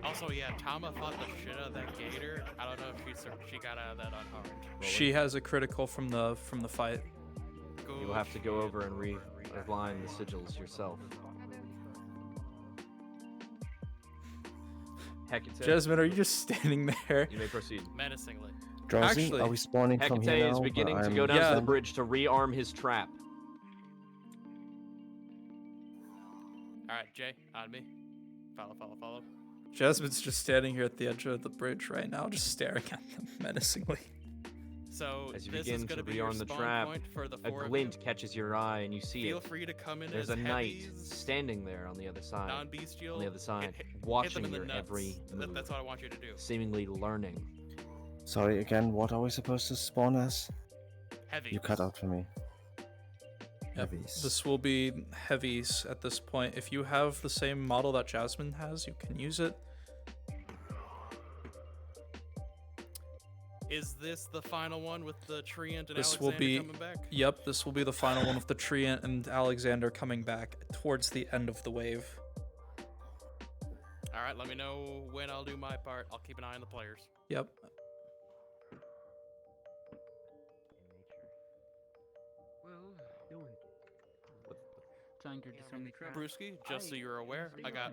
Also, yeah, Tama fought the shit out of that gator. I don't know if she got out of that unharmed. She has a critical from the fight. You'll have to go over and realign the sigils yourself. Hecate, Jasmine, are you just standing there? you may proceed. Menacingly. Drowsy, Actually, are we spawning from Hecate here is now? beginning But to I'm go down to the standing- bridge to rearm his trap. All right, Jay, on me. Follow. Jasmine's just standing here at the edge of the bridge right now, just staring at them menacingly. So As you this is begin gonna to be your rearm the spawn trap, point for the a four of glint you. catches your eye and you see Feel it. free to come in There's as a knight heavies, standing there on the other side. non-bestial. On the other side, hit them watching in the your nuts. every move. That's what I want you to do. Seemingly learning. Sorry again, what are we supposed to spawn as? Heavies. You cut out for me. Yep. Heavies. This will be heavies at this point. If you have the same model that Jasmine has, you can use it. Is this the final one with the Treant and This Alexander will be, coming back? yep, this will be the final one with the Treant and Alexander coming back towards the end of the wave. All right, let me know when I'll do my part. I'll keep an eye on the players. Yep. trying to discern the trap. Brewski, just so you're aware, I got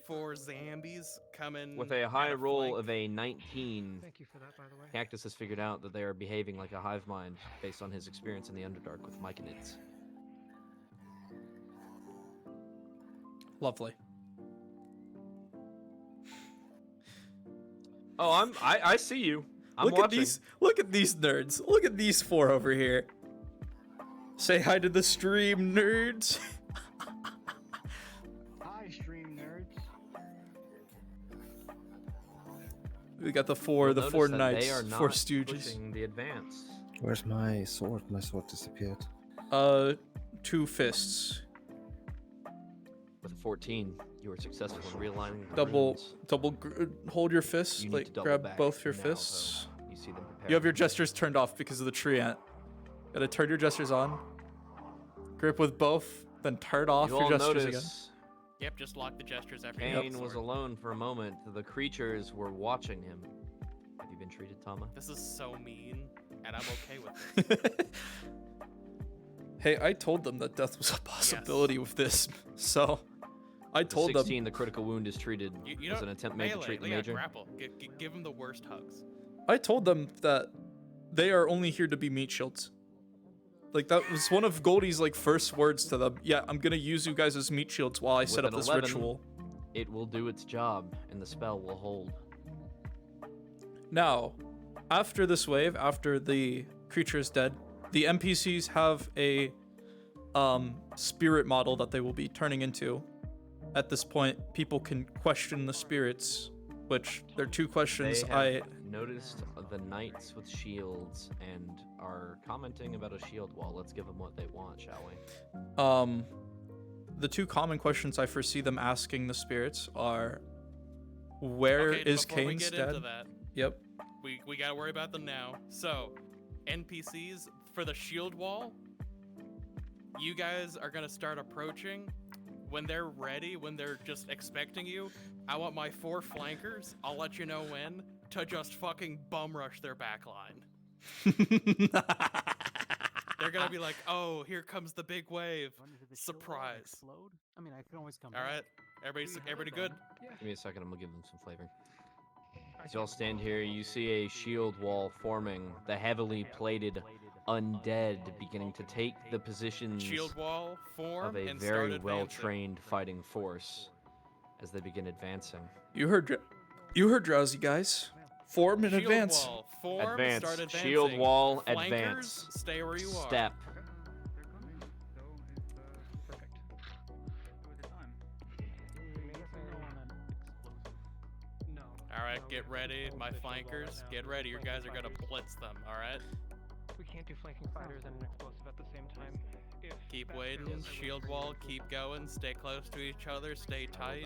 4 zombies coming. With a high at a roll flank. of a 19, Thank you for that, by the way. Cactus has figured out that they are behaving like a hive mind based on his experience in the Underdark with Myconids. Lovely. Oh, I see you. I'm watching. Look at these nerds. Look at these 4 over here. Say hi to the stream, nerds. Hi, stream nerds. We got the 4 You'll knights, notice that they are 4 not stooges. pushing the advance. Where's my sword? My sword disappeared. 2 fists. With a 14, you are successful in realigning the runes. Hold your fists. You need to Like double grab back both your now, fists. though. You see them prepared. You have your gestures turned off because of the tree ant. Gotta turn your gestures on. Grip with both, then turn off You your all gestures again. notice Yep, just lock the gestures after. Kane was alone for a moment. The creatures were watching him. Have you been treated, Tama? This is so mean, and I'm okay with it. Hey, I told them that death was a possibility with this, so I told them. 16, the critical wound is treated You as don't- an attempt made to melee, treat the yeah, major. grapple. Give him the worst hugs. I told them that they are only here to be meat shields. Like that was one of Goldie's like first words to them. Yeah, I'm gonna use you guys as meat shields while I set With up an this 11, ritual. It will do its job, and the spell will hold. Now, after this wave, after the creature is dead, the NPCs have a spirit model that they will be turning into. At this point, people can question the spirits, which there are 2 questions They have noticed the knights with shields and are commenting about a shield wall. Let's give them what they want, shall we? The 2 common questions I foresee them asking the spirits are, where Okay, is before we Kane's get dead? into that, Yep. we gotta worry about them now. So, NPCs for the shield wall, you guys are gonna start approaching. When they're ready, when they're just expecting you, I want my 4 flankers, I'll let you know when, to just fucking bum rush their backline. They're gonna be like, oh, here comes the big wave. Surprise. I mean, I can always come. All right, everybody good? Give me a second, I'm gonna give them some flavor. As y'all stand here, you see a shield wall forming, the heavily plated undead beginning to take the positions Shield wall, form, of a and very start well-trained fighting force as they begin advancing. You heard Drowsy, guys. Form in Shield advance. wall, form, Advance. start advancing. Shield wall, Flankers, advance. stay where you are. Step. All right, get ready, my flankers. Get ready. You guys are gonna blitz them. All right. We can't do flanking fighters and an explosive at the same time. Keep waiting. Shield wall. Keep going. Stay close to each other. Stay tight.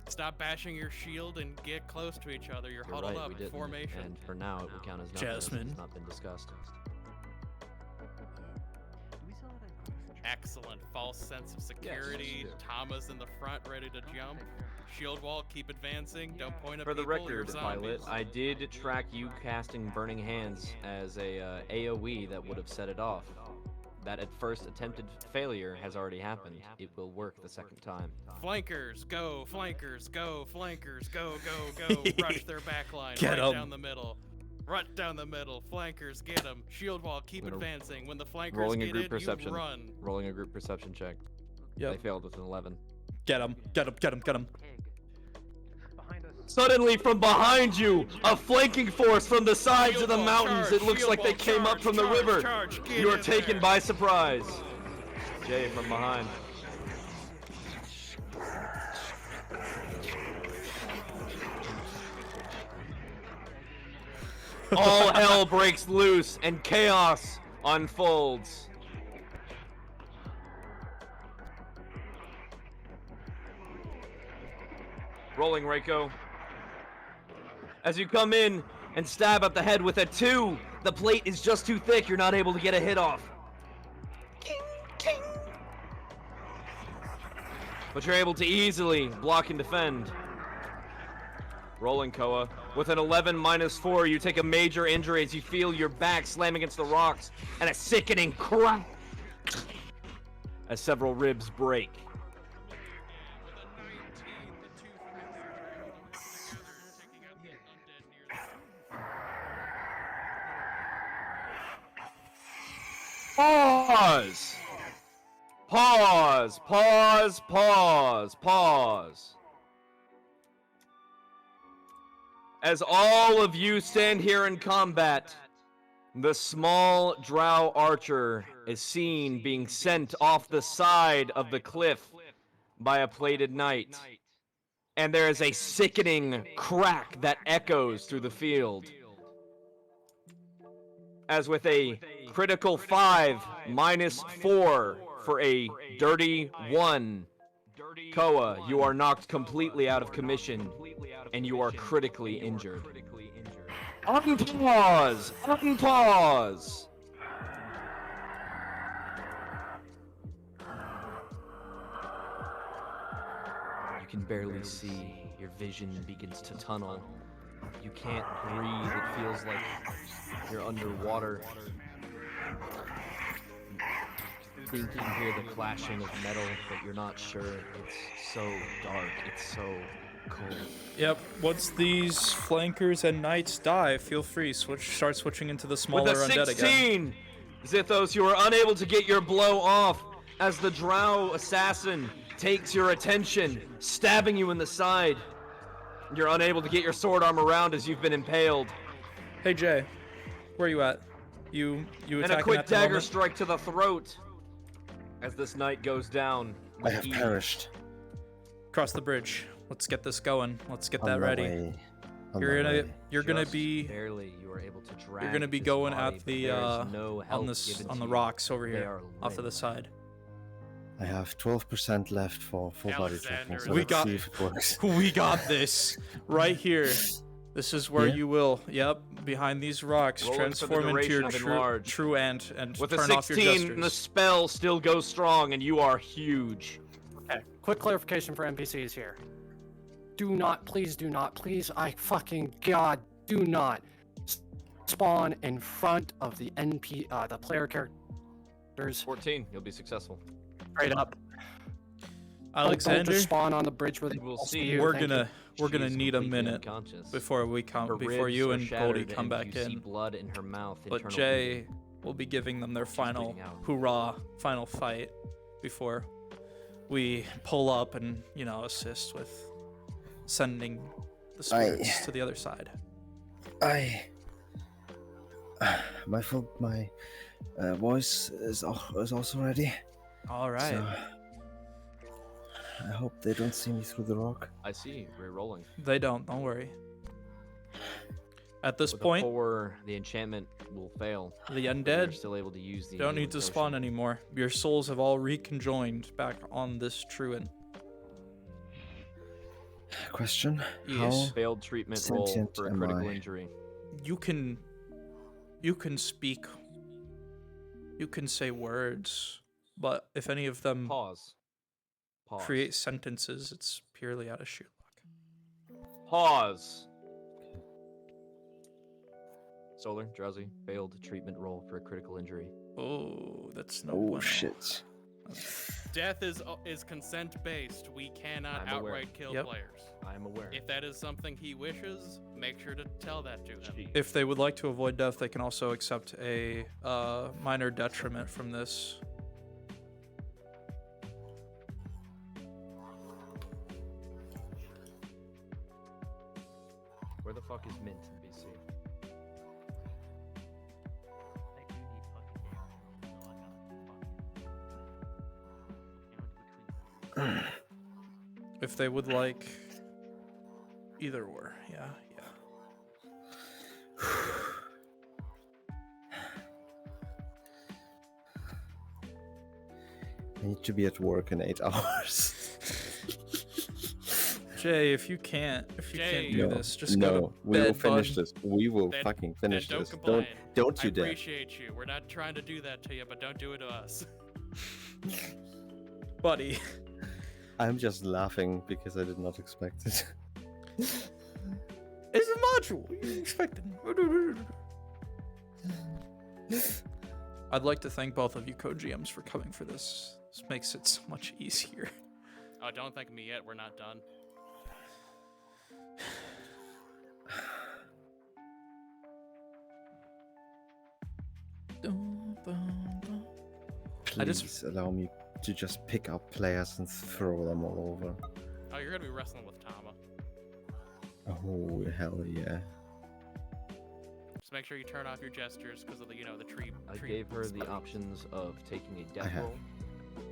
Stop bashing your shield and get close to each other. You're You're huddled right, up we in didn't, formation. and for now it will count as nothing as Jasmine. it's not been discussed. Excellent. False sense of security. you do. Tama's in the front, ready to jump. Shield wall. Keep advancing. Don't point at For the people. You're record, Pilot, zombies. I did track you casting Burning Hands as a AoE that would have set it off. That at first attempted failure has already happened. It will work the second time. Flankers, go, flankers, go, flankers, go, go, go. Rush their backline, Get right 'em. down the middle. Right down the middle. Flankers, get them. Shield wall, keep I'm gonna- advancing. When the flankers Rolling a get group in, perception. you run. Rolling a group perception check. Yep. They failed with an 11. Get him. Get him. Get him. Get him. Suddenly from behind you, a flanking force from the sides Shield of the wall, mountains. charge, It looks shield like they wall, came up charge, from the charge, river. charge, get You are in taken there. by surprise. Jay from behind. All hell breaks loose and chaos unfolds. Rolling, Reiko. As you come in and stab at the head with a 2, the plate is just too thick. You're not able to get a hit off. But you're able to easily block and defend. Rolling, Koa. With an 11 minus 4, you take a major injury as you feel your back slam against the rocks and a sickening crack. as several ribs break. Pause! Pause! Pause! Pause! Pause! As all of you stand here in combat, the small drow archer is seen being sent off the side of the cliff by a plated knight. And there is a sickening crack that echoes through the field. As with a critical 5 minus 4 for a dirty 1, Koa, you are knocked completely out of commission, and you are critically injured. Unpause! Unpause! You can barely see. Your vision begins to tunnel. You can't breathe. It feels like you're underwater. You can hear the clashing of metal, but you're not sure. It's so dark. It's so cold. Yep. Once these flankers and knights die, feel free. Start switching into the smaller With a undead 16, again. Zithos, you are unable to get your blow off as the drow assassin takes your attention, stabbing you in the side. You're unable to get your sword arm around as you've been impaled. Hey Jay, where you at? You And attacking a quick at the dagger moment? strike to the throat as this knight goes down. I have perished. Cross the bridge. Let's get this going. Let's get On that my ready. way. On You're my gonna way. you're gonna Just be barely you are able to drag you're gonna be this going body, at but the there is no help on this given on to the you. rocks over They here are off to the limp. side. I have 12% left for full body tracking, so We let's got see if it works. we got this right here. This is where Yeah? you will. Yep, behind these rocks, Rolling for the transform into your duration of enlarge. true ant and With turn a off your 16, the gestures. spell still goes strong, and you are huge. Okay, quick clarification for NPCs here. Do not, please, I fucking god, do not spawn in front of the the player characters. 14, you'll be successful. Straight up. Don't Alexander, just spawn on the bridge where they We'll will see. you. we're Thank gonna you. we're gonna She is need a completely minute unconscious. before we come Her before ribs you are and shattered, Goldie come and back you see in. blood in her mouth. But internal Jay bleeding. will be giving them their final bleeding out. hoorah, final fight before we pull up and assist with sending the spirits to the other side. My voice is also ready. All right. So, I hope they don't see me through the rock. I see. Re-rolling. They don't worry. At this With point, a 4, the enchantment will fail. the but undead you're still able to use the don't need to healing spawn anymore. Your souls have all reconjoined back on this truant. Question? Yes. How Failed treatment roll sentient for a am critical I? injury. You can speak. You can say words, but if any of them Pause. create sentences, it's purely out of sheer luck. Pause. Solar, drowsy, failed treatment roll for a critical injury. Oh, that's no Oh bueno. shit. Death is consent based. We cannot I'm aware. outright kill Yep. players. I'm aware. If that is something he wishes, make sure to tell that to him. If they would like to avoid death, they can also accept a minor detriment from this. Where the fuck is Mint in BC? If they would like either or, yeah. I need to be at work in 8 hours. Jay, if you can't Jay, do No, this, just no, go to we will bed, finish bud. this. We will Then- fucking then finish don't this. complain. Don't you I dare. appreciate you. We're not trying to do that to you, but don't do it to us. Buddy. I'm just laughing because I did not expect it. It's a module. What are you expecting? I'd like to thank both of you co-GMs for coming for this This makes it so much easier. Oh, don't thank me yet. We're not done. Please allow me to just pick up players and throw them all over. Oh, you're gonna be wrestling with Tama. Oh, hell yeah. Just make sure you turn off your gestures because of the, the tree. I gave her the options of taking a death roll,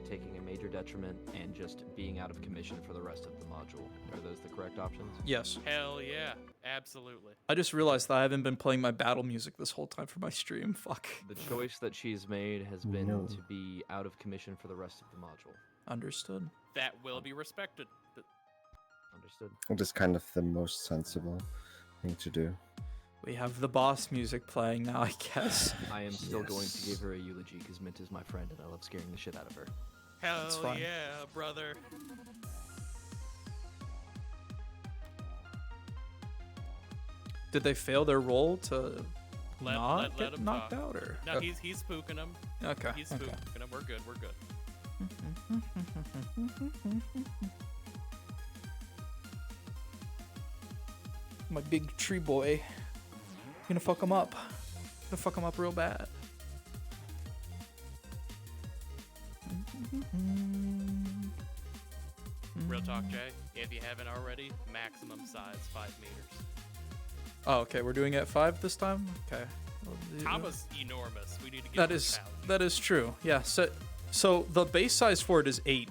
taking a major detriment, and just being out of commission for the rest of the module. Are those the correct options? Yes. Hell yeah, absolutely. I just realized that I haven't been playing my battle music this whole time for my stream. Fuck. The choice that she's made has been to be out of commission for the rest of the module. Understood. That will be respected. Understood. It is kind of the most sensible thing to do. We have the boss music playing now, I guess. I am still going to give her a eulogy because Mint is my friend and I love scaring the shit out of her. Hell yeah, brother. Did they fail their roll to not let get him knocked talk. out, or? No, he's spooking them. Okay. He's spooking them. We're good. We're good. My big tree boy. Gonna fuck him up. Gonna fuck him up real bad. Real talk, Jay. If you haven't already, maximum size 5 meters. Oh, okay. We're doing it at 5 this time. Okay. Tama's enormous. We need to get That is true. Yeah. So the base size for it is 8.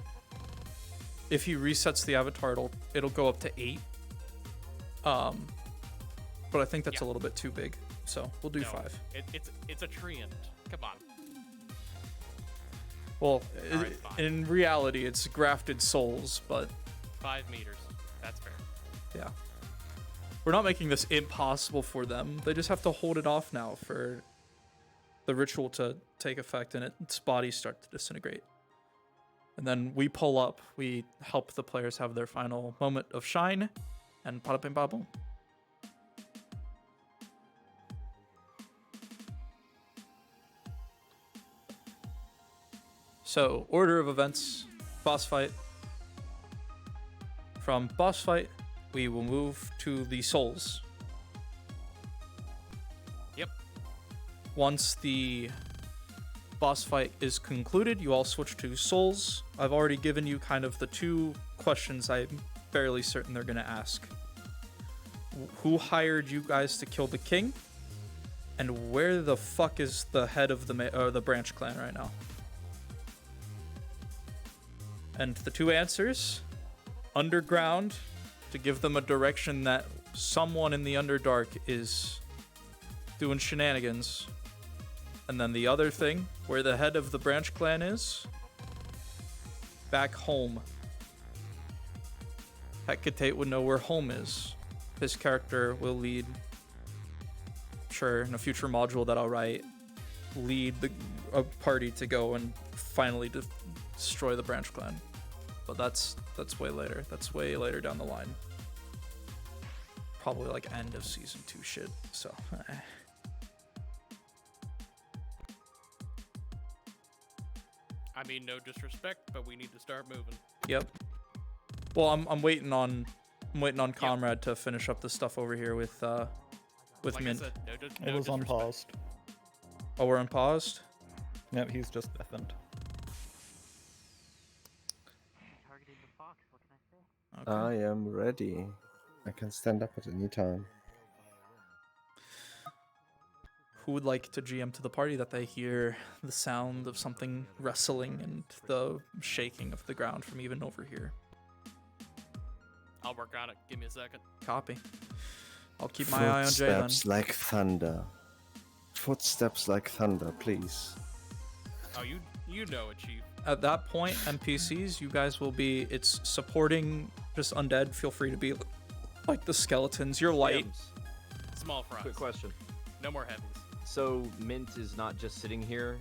If he resets the avatar, it'll go up to 8. But I think that's a little bit too big, so we'll do 5. It's a treant. Come on. Well, in reality, it's grafted souls, but 5 meters. That's fair. yeah. We're not making this impossible for them. They just have to hold it off now for the ritual to take effect and its body start to disintegrate. And then we pull up, we help the players have their final moment of shine, and pada bing ba boom. So, order of events, boss fight. From boss fight, we will move to the souls. Yep. Once the boss fight is concluded, you all switch to souls. I've already given you kind of the 2 questions I'm fairly certain they're going to ask. Who hired you guys to kill the king? And where the fuck is the head of the branch clan right now? And the 2 answers, underground, to give them a direction that someone in the Underdark is doing shenanigans. And then the other thing, where the head of the branch clan is, back home. Hecate would know where home is. His character will lead, sure, in a future module that I'll write, lead a party to go and finally destroy the branch clan. But that's way later. That's way later down the line. Probably like end of season 2 shit. So. I mean, no disrespect, but we need to start moving. Yep. Well, I'm waiting on Comrade to finish up the stuff over here with Like Mint. I said, It was unpaused. Oh, we're unpaused? Yep, he's just deafened. Okay. I am ready. I can stand up at any time. Who would like to GM to the party that they hear the sound of something wrestling and the shaking of the ground from even over here? I'll work on it. Give me a second. Copy. I'll keep my eye on Jay then. Footsteps like thunder. Footsteps like thunder, please. Oh, you know it, Chief. At that point, NPCs, you guys will be, it's supporting just undead. Feel free to be like the skeletons. You're light. Small fries. Quick question. No more heavies. So Mint is not just sitting here,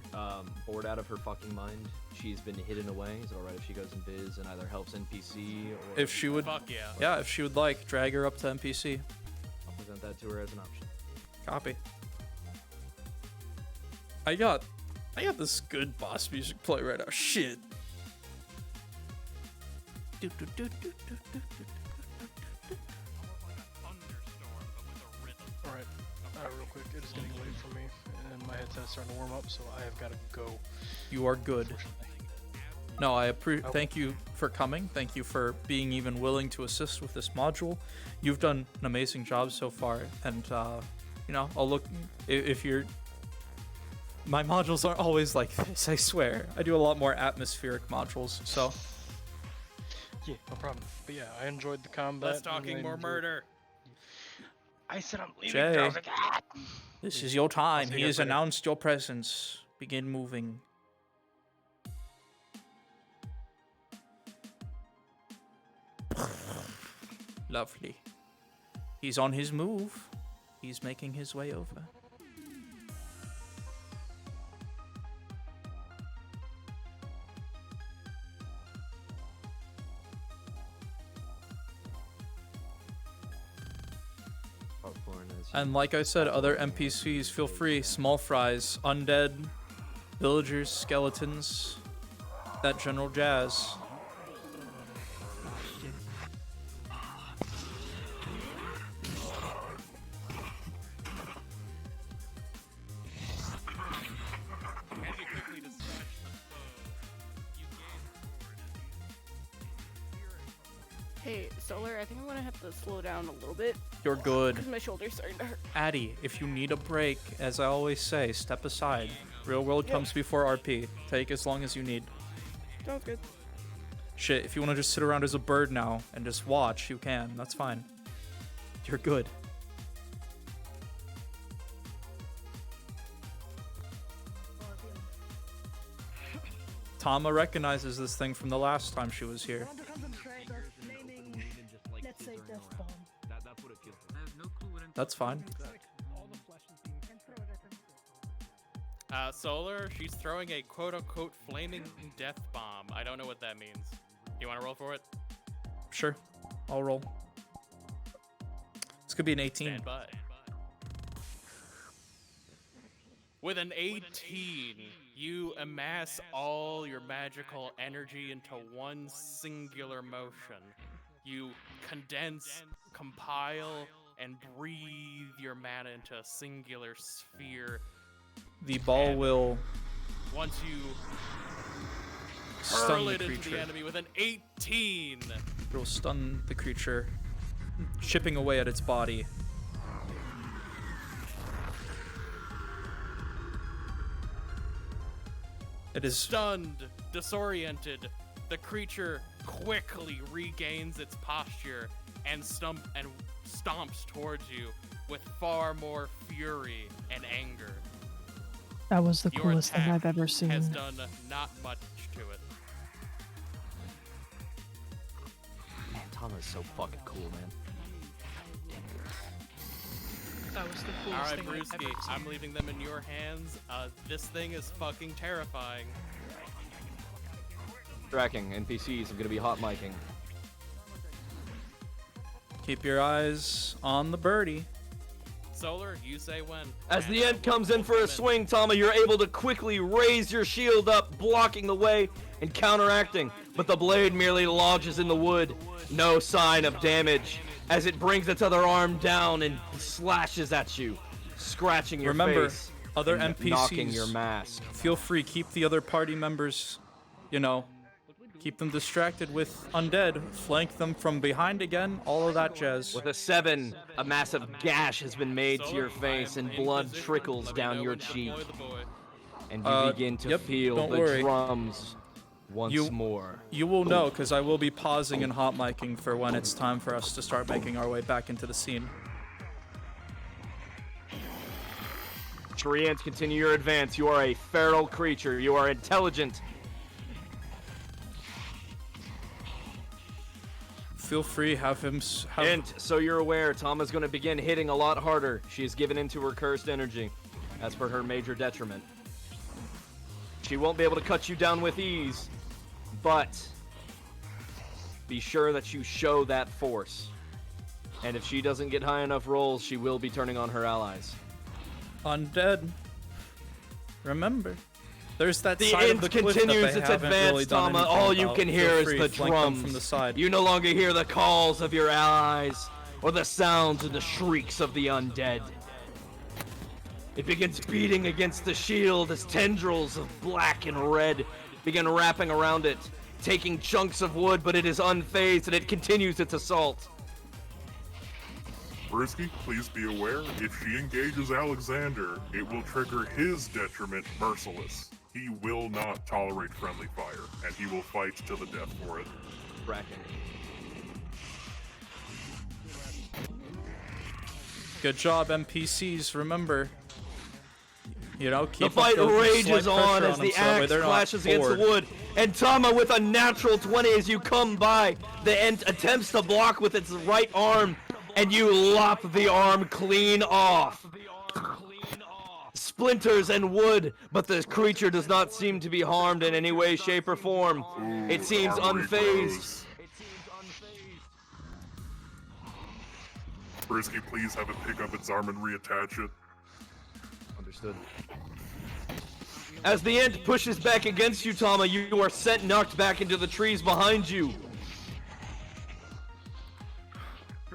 bored out of her fucking mind. She's been hidden away. Is it alright if she goes in biz and either helps NPC or... If she would... Fuck yeah. Yeah, if she would like, drag her up to NPC. I'll present that to her as an option. Copy. I got this good boss music play right now. Shit. Alright, real quick, it is getting late for me, and my headset's starting to warm up, so I have got to go. You are good. No, I appreciate. Thank you for coming. Thank you for being even willing to assist with this module. You've done an amazing job so far, and you know, I'll look if you're. My modules aren't always like this. I swear. I do a lot more atmospheric modules, so. Yeah, no problem. But yeah, I enjoyed the combat. Less talking, more murder. I said I'm leaving. Jay, I was like, ah! this is your time. see He you has guys later. announced your presence. Begin moving. Lovely. He's on his move. He's making his way over. And like I said, other NPCs, feel free. Small fries, undead, villagers, skeletons, that general jazz. Hey, Solar, I think I'm gonna have to slow down a little bit. You're good. Because my shoulder's starting to hurt. Addy, if you need a break, as I always say, step aside. Real world comes before RP. Take as long as you need. Sounds good. Shit, if you want to just sit around as a bird now and just watch, you can. That's fine. You're good. Tama recognizes this thing from the last time she was here. Let's say death bomb. That's what it feels like. I have no clue what That's fine. Solar, she's throwing a quote-unquote flaming death bomb. I don't know what that means. You want to roll for it? Sure. I'll roll. This could be an 18. Stand by. With an 18, you amass all your magical energy into one singular motion. You condense, compile, and breathe your mana into a singular sphere. The ball will Once you stun hurl the it into creature. the enemy with an 18. It will stun the creature, chipping away at its body. It is Stunned, disoriented, the creature quickly regains its posture and stomps towards you with far more fury and anger. That was the Your coolest thing attack I've ever seen. has done not much to it. Man, Tama's so fucking cool, man. That was the All coolest right, thing I've ever Brewski, seen. I'm leaving them in your hands. This thing is fucking terrifying. Tracking NPCs. I'm gonna be hot micing. Keep your eyes on the birdie. Solar, you say when. As the end comes in for a swing, Tama, you're able to quickly raise your shield up, blocking the way and counteracting, but the blade merely lodges in the wood. No sign of damage, as it brings its other arm down and slashes at you, scratching your Remember, face, other and NPCs, knocking your mask. feel free, keep the other party members, you know, keep them distracted with undead, flank them from behind again, all of that jazz. With a 7, a massive gash has been made to your face and blood trickles down your cheek. And you begin to feel don't the worry. drums once more. You will know, because I will be pausing and hot micing for when it's time for us to start making our way back into the scene. Shrians, continue your advance. You are a feral creature. You are intelligent. Feel free, have him... And so you're aware, Tama's going to begin hitting a lot harder. She is given into her cursed energy, as per her major detriment. She won't be able to cut you down with ease, but be sure that you show that force. And if she doesn't get high enough rolls, she will be turning on her allies. Undead. Remember. There's that The side of int the cliff continues that they its haven't advance, really done Tama. anything All you about. can Feel hear is free, the flank them drums. from the side. You no longer hear the calls of your allies or the sounds of the shrieks of the undead. It begins beating against the shield as tendrils of black and red begin wrapping around it, taking chunks of wood, but it is unfazed and it continues its assault. Brisky, please be aware, if she engages Alexander, it will trigger his detriment merciless. He will not tolerate friendly fire, and he will fight to the death for it. Bracken. Good job, NPCs. Remember, you know, keep The fight up rages slight on pressure as them the so that way axe they're not clashes against the bored. wood, and Tama with a natural 20 as you come by. The ent attempts to block with its right arm, and you lop the arm clean off. Splinters and wood, but the creature does not seem to be harmed in any way, shape, or form. It seems unfazed. Brisky, please have it pick up its arm and reattach it. Understood. As the ant pushes back against you, Tama, you are sent knocked back into the trees behind you.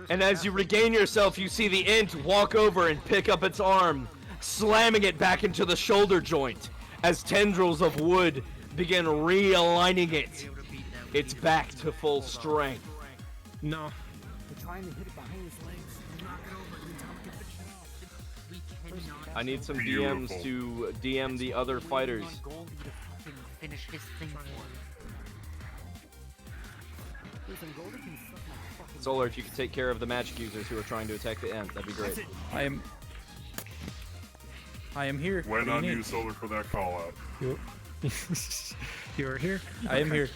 And as you regain yourself, you see the ant walk over and pick up its arm, slamming it back into the shoulder joint as tendrils of wood begin realigning it. It's back to full strength. No. We're trying to hit it behind his legs. Knock it over. Then Tom can finish it off. I need some DMs to DM the other fighters. Finish his thing for him. Solar, if you could take care of the magic users who are trying to attack the ant, that'd be great. I am here. When What do on you you, need? Solar, for that call out. You're here? I am here.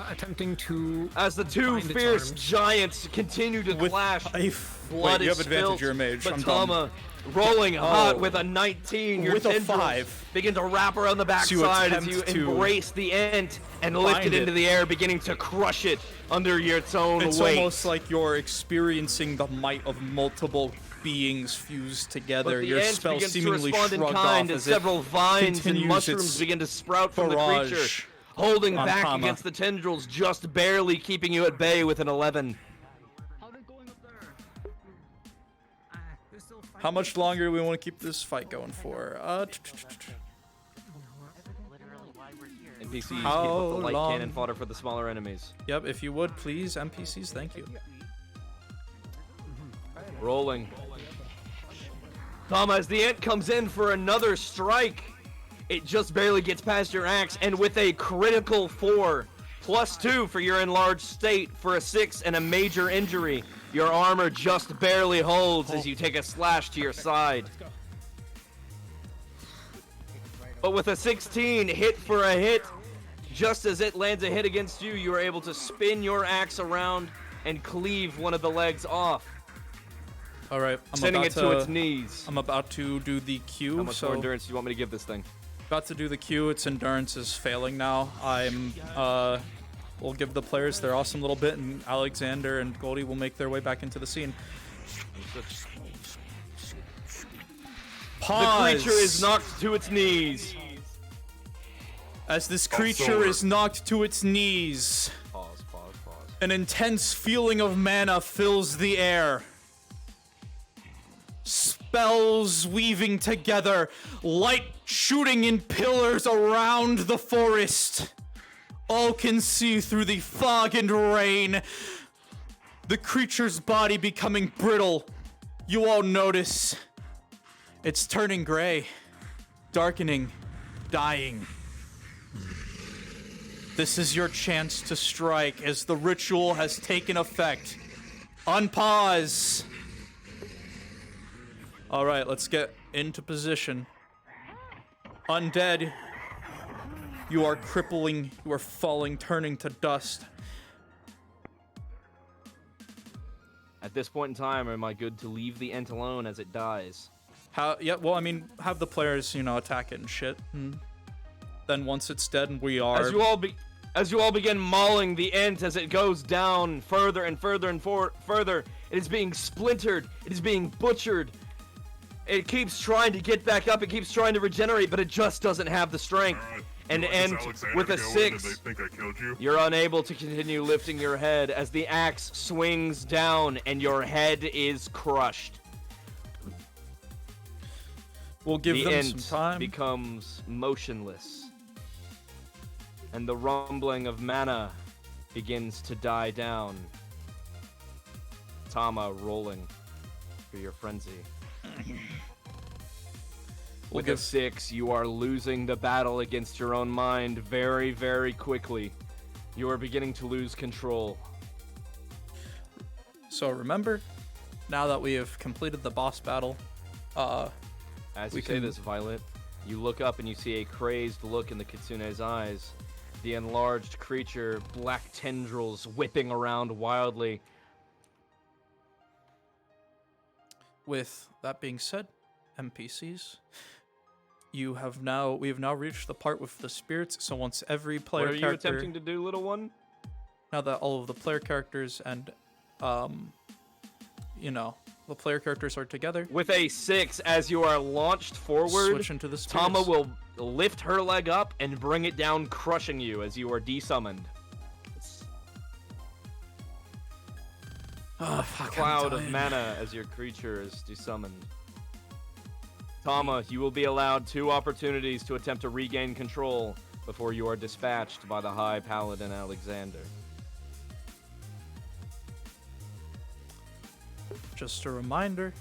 Attempting to... As the two find its fierce arms. giants continue to clash, blood Wait, you is have advantage, spilled, you're a mage. but I'm dumb. Tama, rolling hot Oh. with a 19, your With a tendrils 5. begin to wrap around the backside as you attempt to embrace the ant and lift it bind into it. the air, beginning to crush it under its own It's weight. almost like you're experiencing the might of multiple beings fused together. But the Your ant spell begins to seemingly respond in shrugged kind off as as several it vines and continues mushrooms its begin to sprout from the barrage creature, holding on back Tama. against the tendrils, just barely keeping you at bay with an 11. How much longer do we want to keep this fight going for? NPCs, keep How up the light long? cannon fodder for the smaller enemies. Yep, if you would, please, NPCs, thank you. Rolling. Tom, as the ant comes in for another strike, it just barely gets past your axe, and with a critical 4, +2 for your enlarged state for a 6 and a major injury, your armor just barely holds as you take a slash to your side. But with a 16, hit for a hit, just as it lands a hit against you, you are able to spin your axe around and cleave one of the legs off. All right, Sending it to its knees. I'm about to do the Q. How much so more endurance do you want me to give this thing? About to do the Q. Its endurance is failing now. We'll give the players their awesome little bit, and Alexander and Goldie will make their way back into the scene. Pause. The creature is knocked to its knees. As this creature is knocked to its knees, Pause. an intense feeling of mana fills the air. Spells weaving together, light shooting in pillars around the forest. All can see through the fog and rain. The creature's body becoming brittle. You all notice. It's turning gray, darkening, dying. This is your chance to strike as the ritual has taken effect. Unpause. All right, let's get into position. Undead, you are crippling, you are falling, turning to dust. At this point in time, am I good to leave the ant alone as it dies? Yeah, well, I mean, have the players, attack it and shit. And then once it's dead and we are... As you all begin mauling the ant as it goes down further and further and further, it is being splintered, it is being butchered. It keeps trying to get back up, it keeps trying to regenerate, but it just doesn't have the strength. And Does Alexander with a go in 6, and they think I killed you? you're unable to continue lifting your head as the axe swings down and your head is crushed. We'll give the them ent some time. becomes motionless. And the rumbling of mana begins to die down. Tama rolling for your frenzy. With a 6, you are losing the battle against your own mind very, very quickly. You are beginning to lose control. So remember, now that we have completed the boss battle, As you say this, Violet, you look up and you see a crazed look in the kitsune's eyes. The enlarged creature, black tendrils whipping around wildly. With that being said, NPCs, we have now reached the part with the spirits. So once every player What are you character, attempting to do, little one? now that all of the player characters and the player characters are together, with a 6, as you are launched forward, switch into the spirits. Tama will lift her leg up and bring it down, crushing you as you are desummoned. Oh, fuck, Cloud of mana as your creature is desummoned. Tama, you will be allowed 2 opportunities to attempt to regain control before you are dispatched by the High Paladin Alexander. Just a reminder,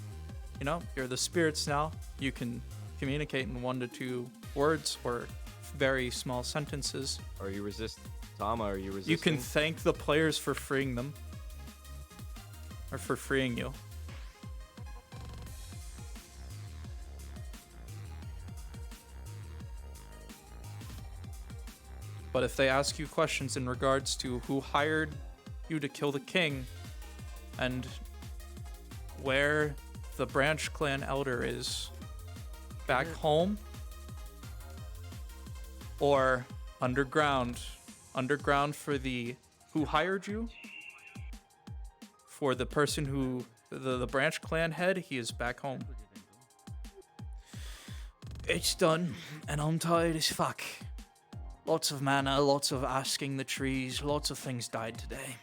you're the spirits now. You can communicate in 1 to 2 words or very small sentences. Are you Tama, are you resisting? You can thank the players for freeing them. Or for freeing you. But if they ask you questions in regards to who hired you to kill the king and where the branch clan elder is, back home or underground for the who hired you, for the person who the branch clan head, he is back home. It's done, and I'm tired as fuck. Lots of mana, lots of asking the trees, lots of things died today.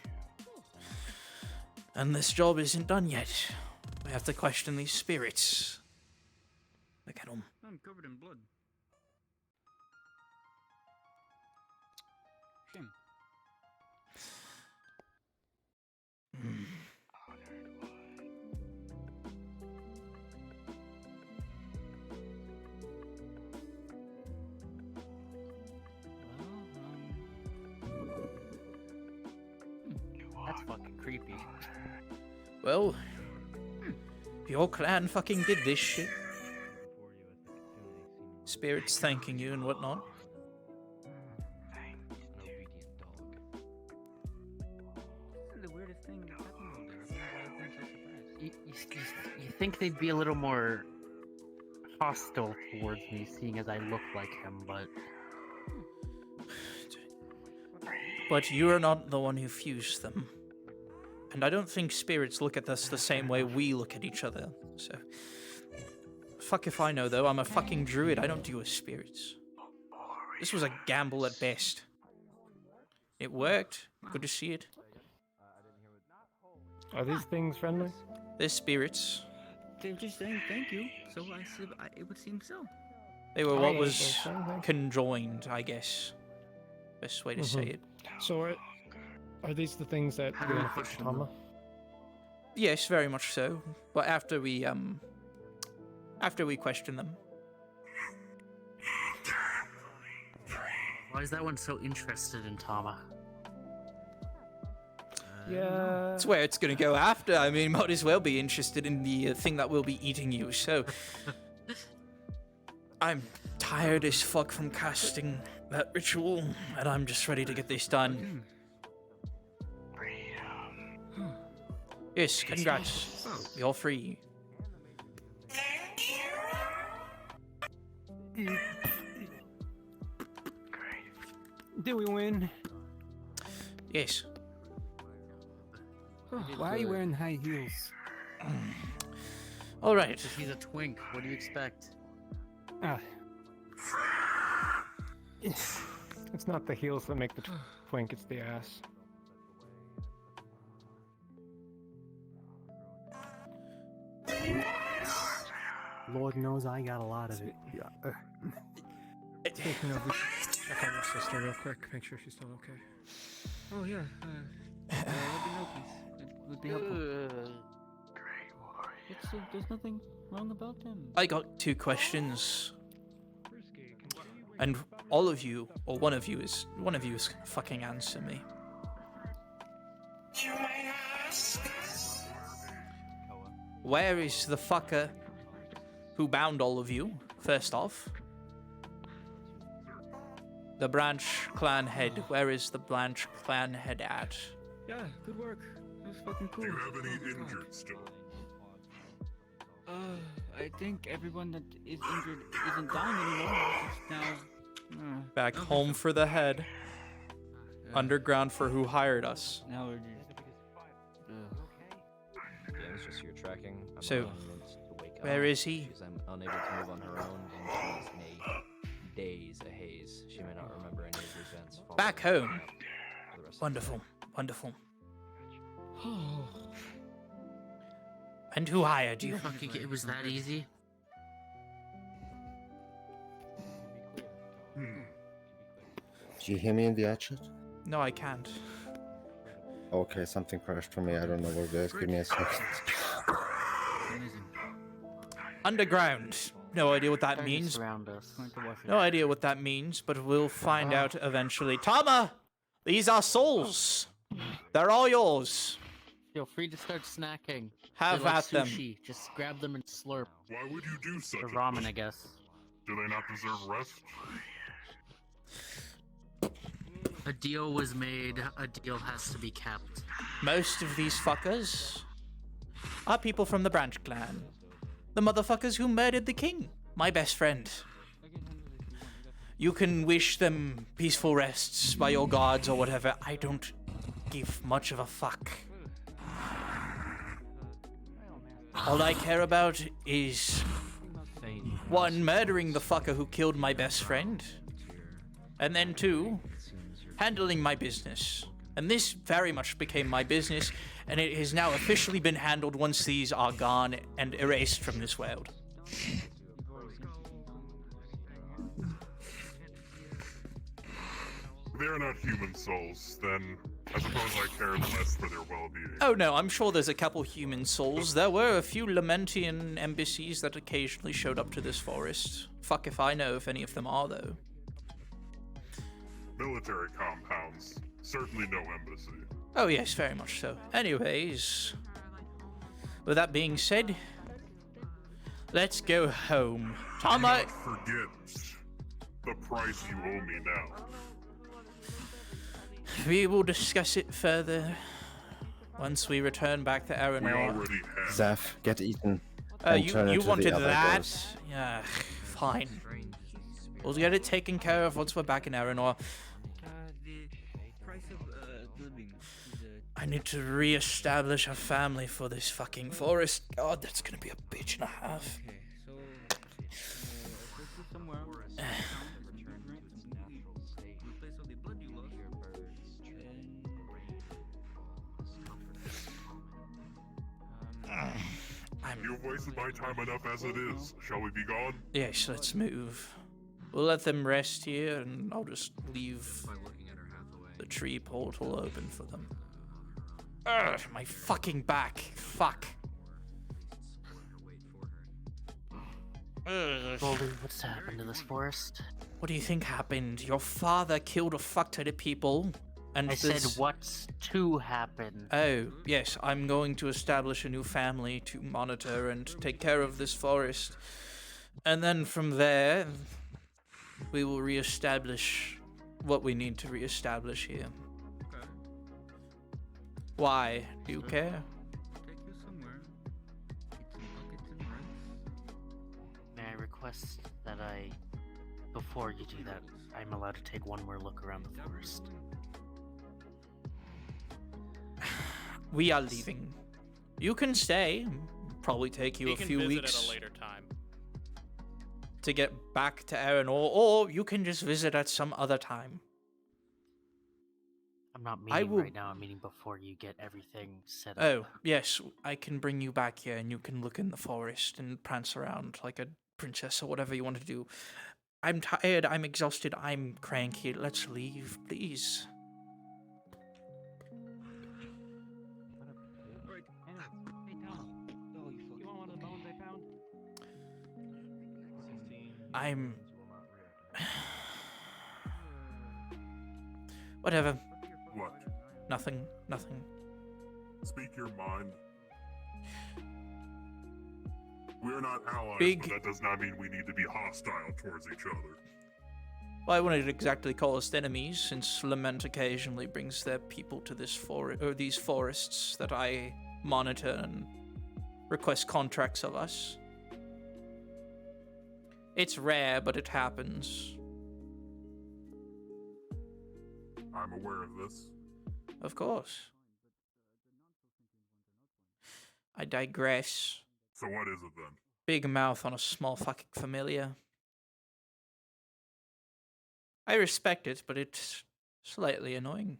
And this job isn't done yet. We have to question these spirits. Look at them. I'm covered in blood. Shame. That's fucking creepy. Well, your clan fucking did this shit. Spirits thanking you and whatnot. The weirdest thing that's happened all day. You think they'd be a little more hostile towards me, seeing as I look like him, but... But you're not the one who fused them. And I don't think spirits look at us the same way we look at each other, so... Fuck if I know, though. I'm a fucking druid. I don't deal with spirits. This was a gamble at best. It worked. Good to see it. Are these things friendly? They're spirits. They're just saying thank you, so it would seem so. They were what was conjoined, I guess. Best way to say it. So are these the things that you're gonna fix, Tama? Yes, very much so. But after we question them. Why is that one so interested in Tama? Yeah. That's where it's gonna go after. I mean, might as well be interested in the thing that will be eating you, so... I'm tired as fuck from casting that ritual, and I'm just ready to get this done. Yes, congrats. You're free. Do we win? Yes. Why are you wearing high heels? All right. He's a twink. What do you expect? It's not the heels that make the twink, it's the ass. Lord knows I got a lot of it. Taking over. Check on your sister real quick. Make sure she's still okay. Oh yeah. Let me know, please. It would be helpful. There's nothing wrong about him. I got 2 questions. And all of you, or one of you is fucking answer me. Where is the fucker who bound all of you, first off? The Branch clan head. Where is the Branch clan head at? Yeah, good work. That was fucking cool. Do you have any injured still? I think everyone that is injured isn't dying anymore. It's now Back home for the head. Underground for who hired us. Now we're just. Yeah, it's just your tracking. I'm So, allowing Mint to wake where up is he? Because I'm unable to move on her own, and she's in a daze, a haze. She may not remember any of the events. Back home. Wonderful, wonderful. And who hired you? Fucking, it was that easy. Do you hear me in the chat? No, I can't. Okay, something crashed for me. I don't know what it is. Give me a second. Underground. No idea what that means. No idea what that means, but we'll find out eventually. Tama! These are souls. They're all yours. Feel free to start snacking. Have They're like at them. sushi. Just grab them and slurp. Why would you do such Or a ramen, thing? I guess. Do they not deserve rest? A deal was made. A deal has to be kept. Most of these fuckers are people from the Branch clan. The motherfuckers who murdered the king, my best friend. You can wish them peaceful rests by your gods or whatever. I don't give much of a fuck. All I care about is 1, murdering the fucker who killed my best friend, and then 2, handling my business. And this very much became my business, and it has now officially been handled once these are gone and erased from this world. They're not human souls, then I suppose I care less for their well-being. Oh no, I'm sure there's a couple human souls. There were a few Lamentian embassies that occasionally showed up to this forest. Fuck if I know if any of them are, though. Military compounds. Certainly no embassy. Oh yes, very much so. Anyways, with that being said, let's go home. Do Tama, not forget the price you owe me now. we will discuss it further once we return back to We Aranor. already have. Zeph, get eaten. and You turn into the wanted other that? girls. Yeah, fine. We'll get it taken care of once we're back in Aranor. The price of living. I need to re-establish a family for this fucking forest. God, that's gonna be a bitch and a half. Okay, so let's go somewhere. Replace all the blood you lost. You've wasted my time enough as it is. Shall we be gone? Yes, let's move. We'll let them rest here, and I'll just leave the tree portal open for them. Ugh, my fucking back. Fuck. Ugh. Goldie, what's happened to this forest? What do you think happened? Your father killed a fuck ton of people, and I said this- what's to happen. Oh, yes, I'm going to establish a new family to monitor and take care of this forest. And then from there, we will reestablish what we need to reestablish here. Okay. Why? Do you care? Take you somewhere. Eat some buckets and rice. May I request that before you do that, I'm allowed to take one more look around the forest. We are leaving. You can stay. Probably take you He a can few visit weeks. at a later time. to get back to Erin, or you can just visit at some other time. I'm not I meeting will- right now. I'm meeting before you get everything set up. Oh, yes, I can bring you back here and you can look in the forest and prance around like a princess or whatever you want to do. I'm tired, I'm exhausted, I'm cranky. Let's leave, please. I'm... Whatever. What? Nothing. Speak your mind. We're not allies, Big- but that does not mean we need to be hostile towards each other. Well, I wouldn't exactly call us enemies, since Lament occasionally brings their people to this these forests that I monitor and request contracts of us. It's rare, but it happens. I'm aware of this. Of course. I digress. So what is it then? Big mouth on a small fucking familiar. I respect it, but it's slightly annoying.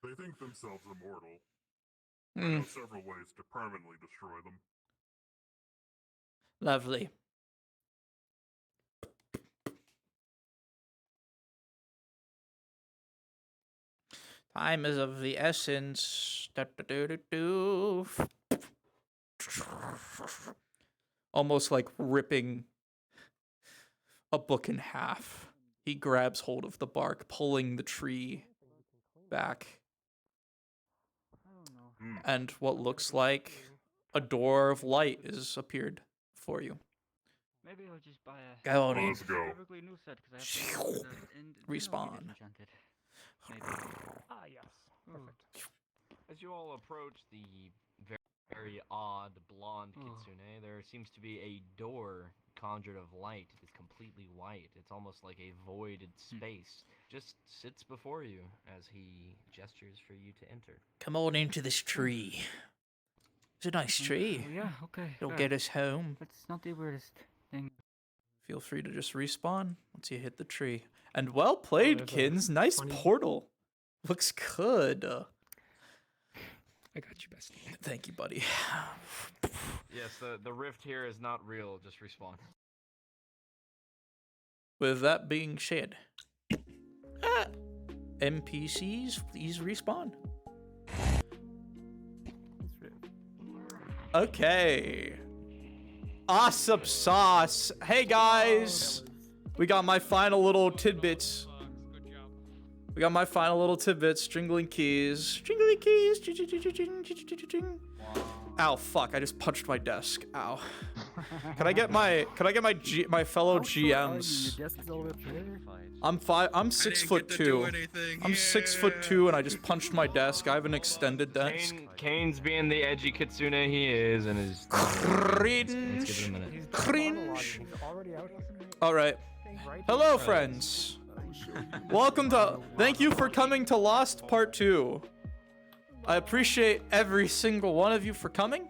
They think themselves immortal. I Hmm. know several ways to permanently destroy them. Lovely. Time is of the essence. Da-da-do-do-do. Almost like ripping a book in half. He grabs hold of the bark, pulling the tree back. And what looks like a door of light has appeared for you. Maybe I'll just buy a Go on in. Let's go. perfectly new set because I have to and Respawn. enchanted. Maybe. Ah, yes. Perfect. As you all approach the very odd blonde kitsune, there seems to be a door conjured of light. It's completely white. It's almost like a voided space. Just sits before you as he gestures for you to enter. Come on into this tree. It's a nice tree. Yeah, okay. It'll sure. get us home. It's not the weirdest thing. Feel free to just respawn once you hit the tree. And well played, there's a Kins. Nice 20 portal. Looks good. I got you, bestie. Thank you, buddy. Yes, the rift here is not real. Just respawn. With that being said, NPCs, please respawn. Okay. Awesome sauce. Hey guys, we got my final little tidbits. We got my final little tidbits. Jingling keys. Jingling keys. Ow, fuck! I just punched my desk. Ow. Can I get my my fellow GMs? I'm 6'2". I'm 6'2", and I just punched my desk. I have an extended desk. Kane's being the edgy kitsune he is, and is Cringe. Cringe. All right. Hello, friends. Welcome to. Thank you for coming to Lost Part 2. I appreciate every single one of you for coming.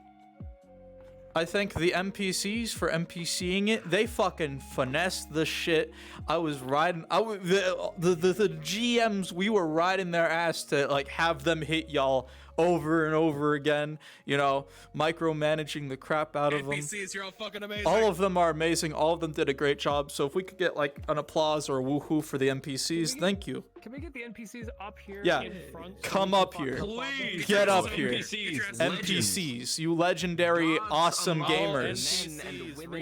I thank the NPCs for NPCing it. They fucking finessed the shit. I was riding. The GMs. We were riding their ass to like have them hit y'all over and over again. You know, micromanaging the crap out of them. NPCs, you're all fucking amazing. All of them are amazing. All of them did a great job. So if we could get like an applause or a woohoo for the NPCs, thank you. Can we get the NPCs up here Yeah, in front? come up here. Please. Get up here. NPCs. NPCs, you legendary, awesome gamers.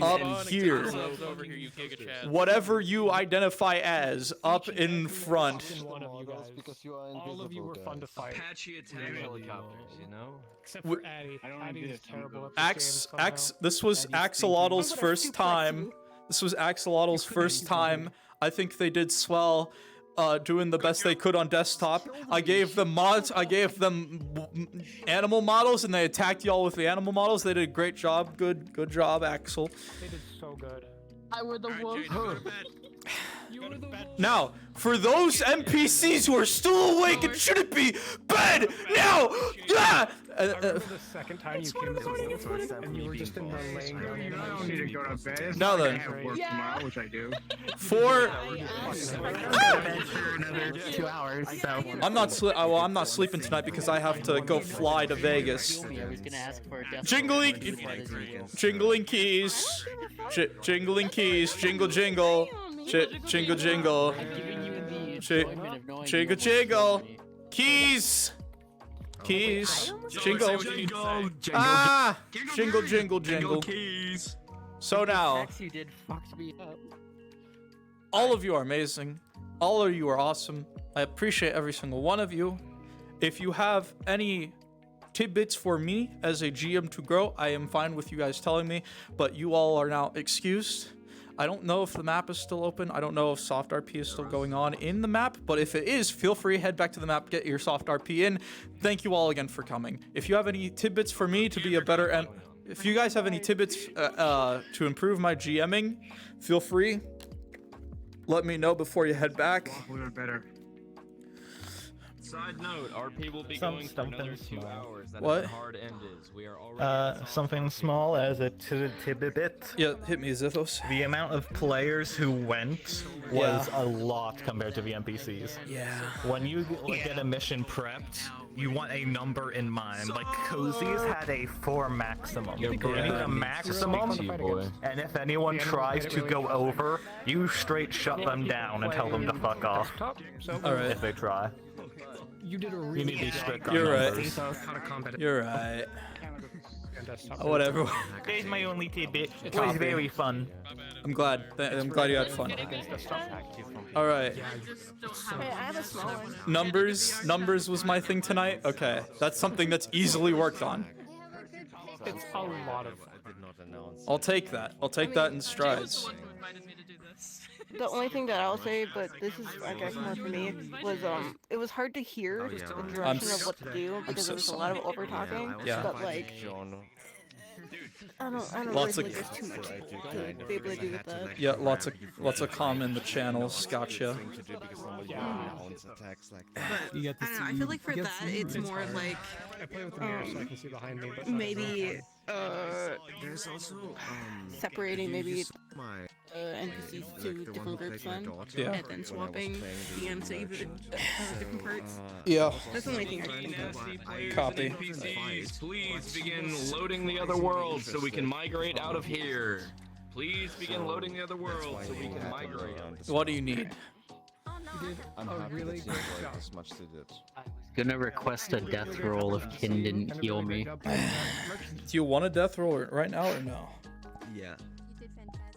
Up here. Over here, you giga chad. Whatever you identify as, up in front. One of you guys. All of you were fun to fight. Patchy attack helicopters, you know? Except for Addy. Addy is terrible at this game somehow. This was Axolotl's first time. This was Axolotl's first time. I think they did swell. Doing the best they could on desktop. I gave them mods. I gave them animal models, and they attacked y'all with the animal models. They did a great job. Good job, Axel. They did so good. I were the wolf. Now, for those NPCs who are still awake and shouldn't be, bed now! Yeah! I remember the second time you came to the and you were just in the laying down animation. I don't need to go to bed. Now then. I have work tomorrow, which I do. For For another 2 hours, so. I'm not sleeping tonight because I have to go fly to Vegas. Jingling keys. Jingling keys. Jingle jingle. Jingle jingle. Jingle jingle. Keys. Keys. Jingle. Ah! Jingle jingle jingle. So now, You did fucked me up. all of you are amazing. All of you are awesome. I appreciate every single one of you. If you have any tidbits for me as a GM to grow, I am fine with you guys telling me, but you all are now excused. I don't know if the map is still open. I don't know if soft RP is still going on in the map, but if it is, feel free, head back to the map, get your soft RP in. Thank you all again for coming. If you have any tidbits for me to be a better if you guys have any tidbits to improve my GMing, feel free. Let me know before you head back. Better. Side note, RP will be going for another 2 hours. That is What? the hard end is. We are already Something small as a tidbit. Yeah, hit me, Zithos. The amount of players who went was a lot compared to the NPCs. Yeah. When you get a mission prepped, you want a number in mind. Like Cozy's had a 4 maximum. You need a maximum, and if anyone tries to go over, you straight shut them down and tell them to fuck off. Alright. If they try. You did a really You need to be strict on You're numbers. right. You're right. Whatever. There's my only tidbit. It was very fun. I'm glad. I'm glad you had fun. All right. Hey, I have a small one. Numbers was my thing tonight. Okay, that's something that's easily worked on. It's a lot of fun. I'll take that. I'll take that in strides. The only thing that I'll say, but this is, I guess, more for me, was it was hard to hear the direction of what to do because there was a lot of over talking. Yeah. But like, I don't Lots really of- think there's too much to be able to do with that. Yeah, lots of calm in the channels. Gotcha. You get to see. I feel like for that, it's more like I play with the mirror so I can see behind me. But maybe There's also separating maybe NPCs to different groups then, Yeah. and then swapping DMs to either different parts. Yeah. That's the only thing I can think of. Copy. NPCs, please begin loading the other world so we can migrate out of here. Please begin loading the other world so we can migrate. What do you need? I'm a happy really that you good enjoyed job. as much as you did. Gonna request a death roll if Kin didn't heal me. Do you want a death roll right now or no? Yeah.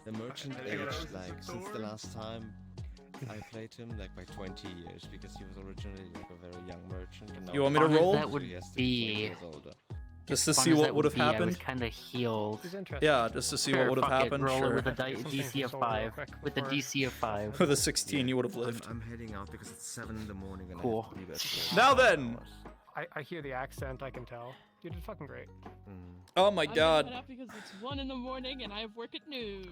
The merchant aged like since the last time I played him like by 20 years because he was originally like a very young merchant. And now You want me to he's roll? That would he has to be- 20 years older. Just to Fun see as what that would have be, I was happened? kind of healed. Yeah, just to see Sure, what would have fuck it, happened. roll it Sure. with a DC of 5. With the DC of 5. With a 16, you would have lived. I'm heading out because it's 7 in the morning and Cool. I have to leave at Now then. I hear the accent. I can tell. You did fucking great. Oh my god. Because it's 1 in the morning and I have work at noon.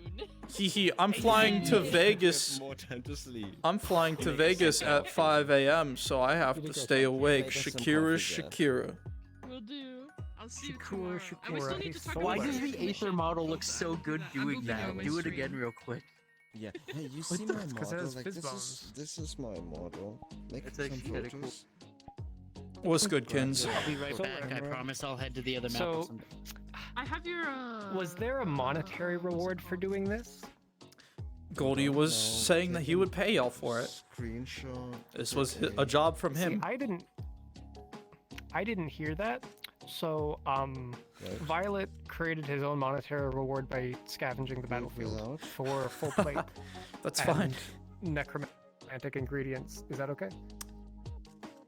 Hee I'm flying to Vegas. More time to sleep. I'm flying to Vegas at 5 a.m., so I have to stay awake. Shakira, Shakira. Will do. I'll see you Shakura, tomorrow. And we still need to talk Why about does the the Aether model look so good doing that? Do it again real quick. Yeah. Hey, you What see the- my 'cause it model? has Like fizz this is my model. Like It's some actually kinda cool. photos. What's good, Kins? I'll be right back. I promise I'll head to the other map. So- with some- I have your Was there a monetary reward for doing this? Goldie was saying that he would pay y'all for it. Screenshot. This was a job from him. See, I didn't hear that. So, Violet created his own monetary reward by scavenging the battlefield for full plate. That's and fine. Necromantic ingredients. Is that okay?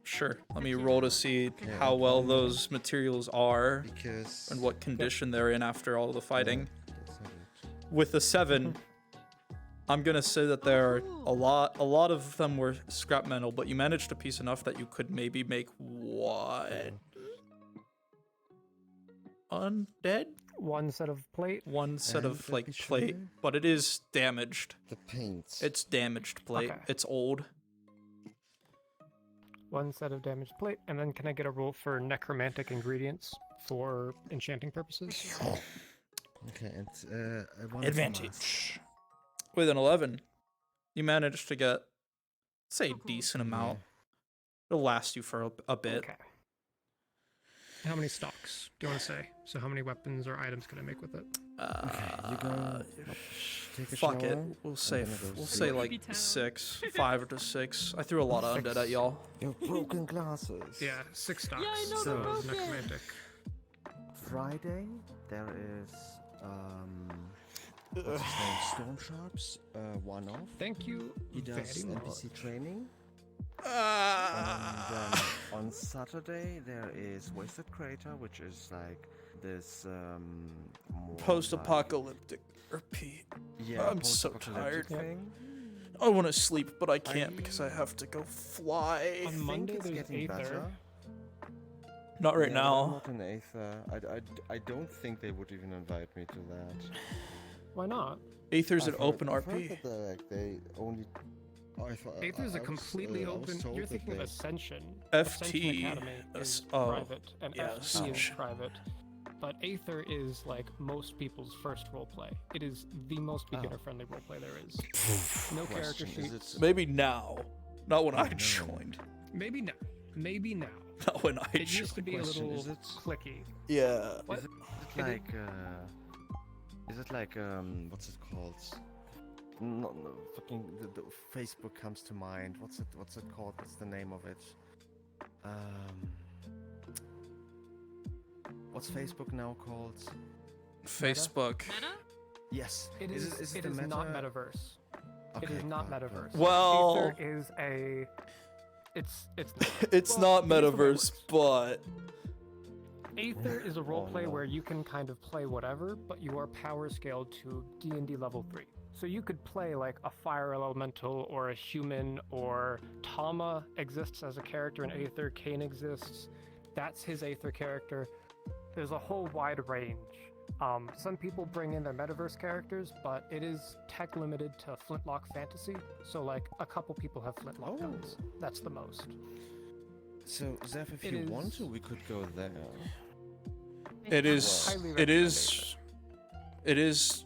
Sure. Let me roll to see how well those materials are Because and what condition they're in after all the fighting. With a 7, I'm gonna say that there are a lot of them were scrap metal, but you managed to piece enough that you could maybe make what? Undead one set of plate. One set And of let like me show plate, you. but it is damaged. The paint. It's damaged plate. Okay. It's old. One set of damaged plate, and then can I get a roll for necromantic ingredients for enchanting purposes? Okay, and one Advantage. With an 11, you managed to get, say, a decent amount. It'll last you for a bit. Okay. How many stocks do you want to say? So how many weapons or items can I make with it? You go take a Fuck it. shower, We'll I'm say gonna go we'll sleep. say like 6, 5 to 6. I threw a lot of undead at y'all. Your broken glasses. Yeah, 6 stocks. Yeah, I know so they're broken. necromantic. Friday there is what's his name? Storm Sharps, one off. Thank you He does very NPC much. training. And then on Saturday there is Wasted Crater, which is like this more Post-apocalyptic RP. Yeah, I'm so tired. post-apocalyptic thing. I want to sleep, but I can't because I have to go fly. On Monday it's there's getting Aether. better. Not right Yeah, but now. I'm not an Aether. I don't think they would even invite me to that. Why not? Aether's an I've heard- open I've heard RP. that they only. I thought, Aether's a I was, completely I was open. told You're that thinking of they- Ascension. FT, Ascension Academy is oh, private, and yeah, FT is Ascension. private. But Aether is like most people's first roleplay. It is the most beginner-friendly roleplay there is. No character Question, is sheets. Maybe now, not when I no. joined. Maybe now. Maybe now. Not when I It used to joined. be a Question, little is it- clicky. Yeah. What? Is it like what's it called? No, fucking the Facebook comes to mind. What's it called? What's the name of it? What's Facebook now called? Facebook. Yes. It Is is. it It the is not meta- metaverse. It Okay, is not good, metaverse. good. Well- Aether is a. It's. It's well, not it is the way it metaverse, but Aether is a roleplay no. where you can kind of play whatever, but you are power scaled to D&D level 3. So you could play like a fire elemental or a human, or Tama exists as a character in Aether, Kane exists. That's his Aether character. There's a whole wide range. Some people bring in their metaverse characters, but it is tech limited to Flintlock fantasy. So like a couple people have Flintlock guns. That's the most. So Zeph, if It you is- want to, we could go there. it is. Highly It recommend is. It is.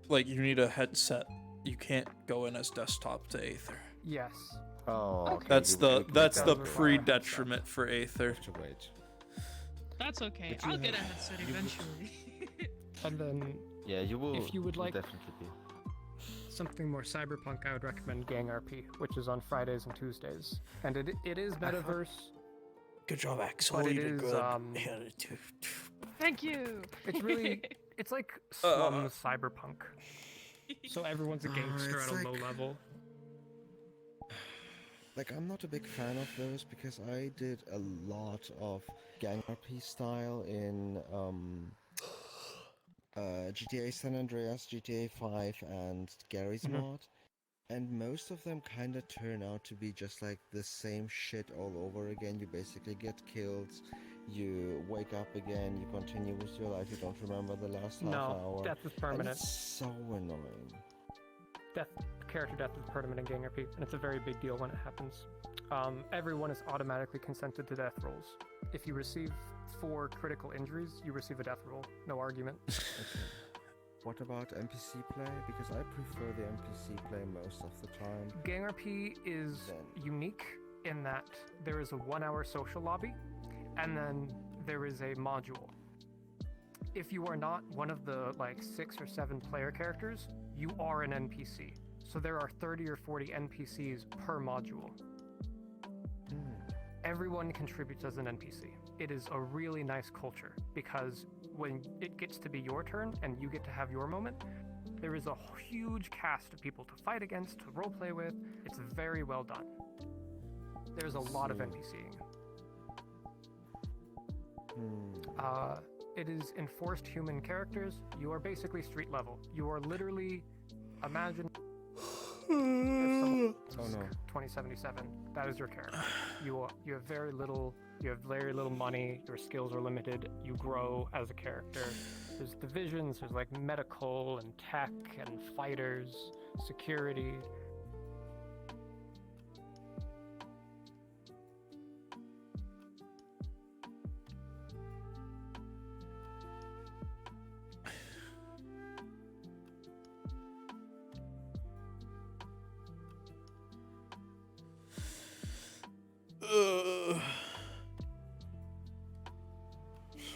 Like you need a headset. You can't go in as desktop to Aether. Yes. Oh, okay. That's the does require pre a headset. detriment for Aether. To wait. That's okay. But you I'll get a have- headset you would- eventually. And then Yeah, you will. If you would like- definitely be. something more cyberpunk, I would recommend Gang RP, which is on Fridays and Tuesdays. And it is metaverse. Good job, Axel. But it You did is, good. Thank you. It's really, it's like slum cyberpunk. So everyone's a gangster it's at a like- low level. Like, I'm not a big fan of those because I did a lot of gang RP style in GTA San Andreas, GTA 5, and Gary's mod. And most of them kind of turn out to be just like the same shit all over again. You basically get killed, you wake up again, you continue with your life, you don't remember the last half No, hour. death is And permanent. it's so annoying. Character death is permanent in Gang RP, and it's a very big deal when it happens. Everyone is automatically consented to death rolls. If you receive 4 critical injuries, you receive a death roll. No argument. What about NPC play? Because I prefer the NPC play most of the time. Gang RP is unique in that there is a 1-hour social lobby, and then there is a module. If you are not one of the like 6 or 7 player characters, you are an NPC. So there are 30 or 40 NPCs per module. Everyone contributes as an NPC. It is a really nice culture because when it gets to be your turn and you get to have your moment, there is a huge cast of people to fight against, to roleplay with. It's very well done. There's a lot of NPCing. It is enforced human characters. You are basically street level. You are literally, imagine someone Oh no. 2077, that is your character. You have very little money. Your skills are limited. You grow as a character. There's divisions. There's like medical and tech and fighters, security.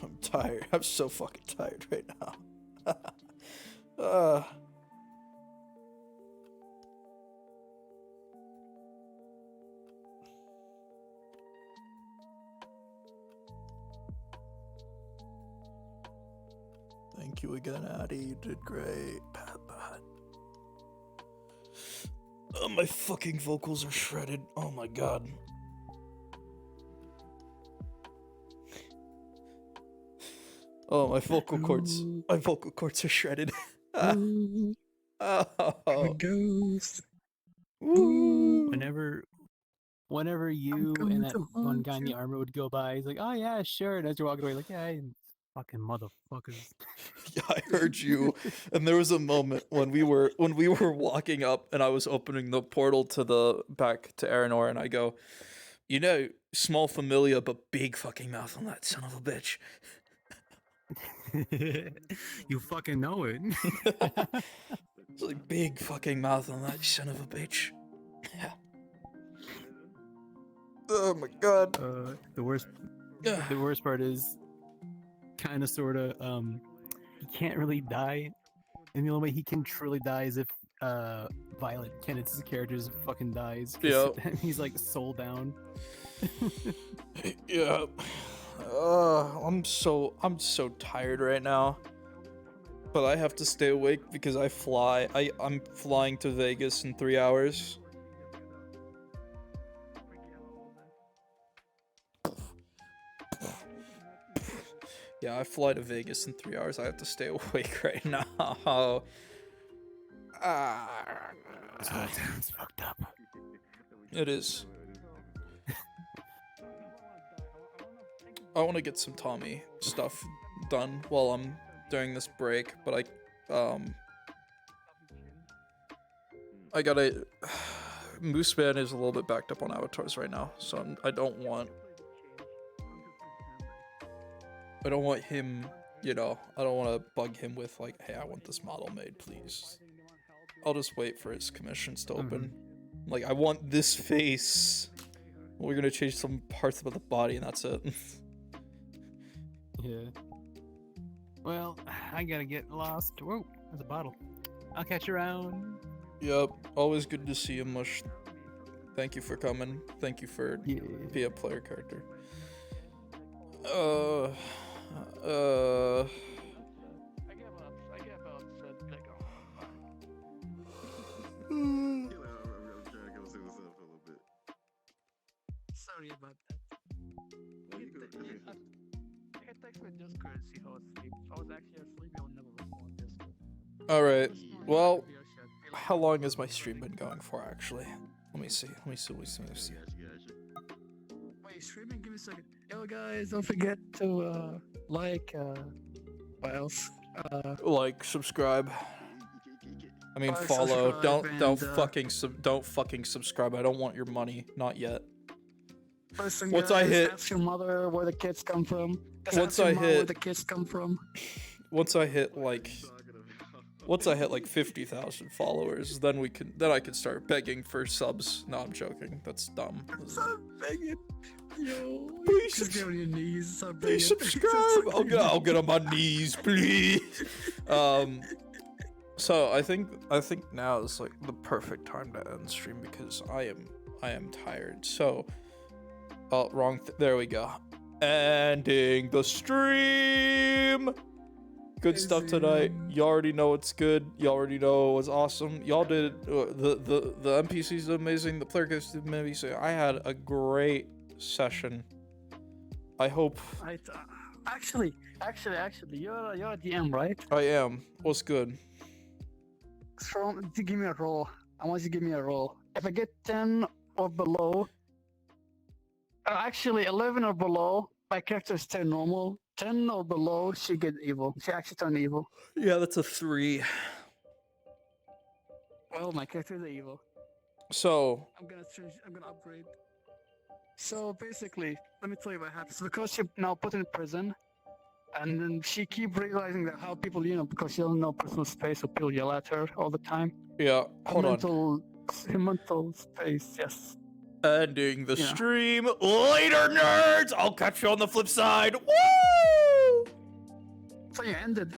I'm tired. I'm so fucking tired right now. Thank you again, Addie. You did great. Pat. Oh, my fucking vocals are shredded. Oh my god. Oh, my vocal cords. My vocal cords are shredded. Oh. Ghost. Whenever you and that one guy in the armor would go by, he's like, "Oh yeah, sure." And as you're walking away, like, "Yeah, you fucking motherfuckers." Yeah, I heard you. And there was a moment when we were walking up, and I was opening the portal to the back to Aranor, and I go, "You know, small familia, but big fucking mouth on that son of a bitch." You fucking know it. It's like big fucking mouth on that son of a bitch. Yeah. Oh my god. The worst part is kind of sort of he can't really die, and the only way he can truly die is if Violet Kennett's character just fucking dies. Yeah. He's like soul down. Yeah. I'm so tired right now. But I have to stay awake because I'm flying to Vegas in 3 hours. Yeah, I fly to Vegas in 3 hours. I have to stay awake right now. Sounds fucked up. It is. I want to get some Tommy stuff done while I'm during this break, but I gotta. Mooseman is a little bit backed up on avatars right now, so I don't want him. You know, I don't want to bug him with like, "Hey, I want this model made, please." I'll just wait for his commissions to open. Like, I want this face. We're gonna change some parts about the body, and that's it. Yeah. Well, I gotta get lost. Whoa, there's a bottle. I'll catch you around. Yep, always good to see you, Mush. Thank you for coming. Thank you for being a player character. Sorry about that. I text with just courtesy how I sleep. If I was actually asleep, I would never respond this. Alright, well, how long has my stream been going for, actually? Let me see. Wait, streaming? Give me a second. Yo, guys, don't forget to, like, what else? Like, subscribe. I mean, Like, follow. subscribe, Don't and, don't fucking subscribe. I don't want your money. Not yet. Listen, Once guys, I hit- ask your mother where the kids come from. Just Once ask your I mom hit- where the kids come from. Once I hit like 50,000 followers, then I can start begging for subs. No, I'm joking. That's dumb. Stop begging. Yo, Please just get on your knees. Stop Please begging. subscribe. I'll get on my knees, please. So I think now is like the perfect time to end stream because I am tired. So, wrong. There we go. Ending the stream. Good stuff tonight. You already know it's good. You already know it was awesome. Y'all did the NPCs are amazing. The player characters did amazing. I had a great session. I hope. Actually, you're a DM, right? I am. What's good? Give me a roll. I want you to give me a roll. If I get 10 or below, actually 11 or below, my character is still normal. 10 or below, she get evil. She actually turned evil. Yeah, that's a 3. Well, my character is evil. So I'm gonna change. I'm gonna upgrade. So basically, let me tell you what happens. Because she now put in prison, and then she keep realizing that how people, because she doesn't know personal space, so people yell at her all the time. yeah, hold on. Her mental space, yes. Ending the Yeah. stream. Later, nerds! I'll catch you on the flip side. Woo! So you ended.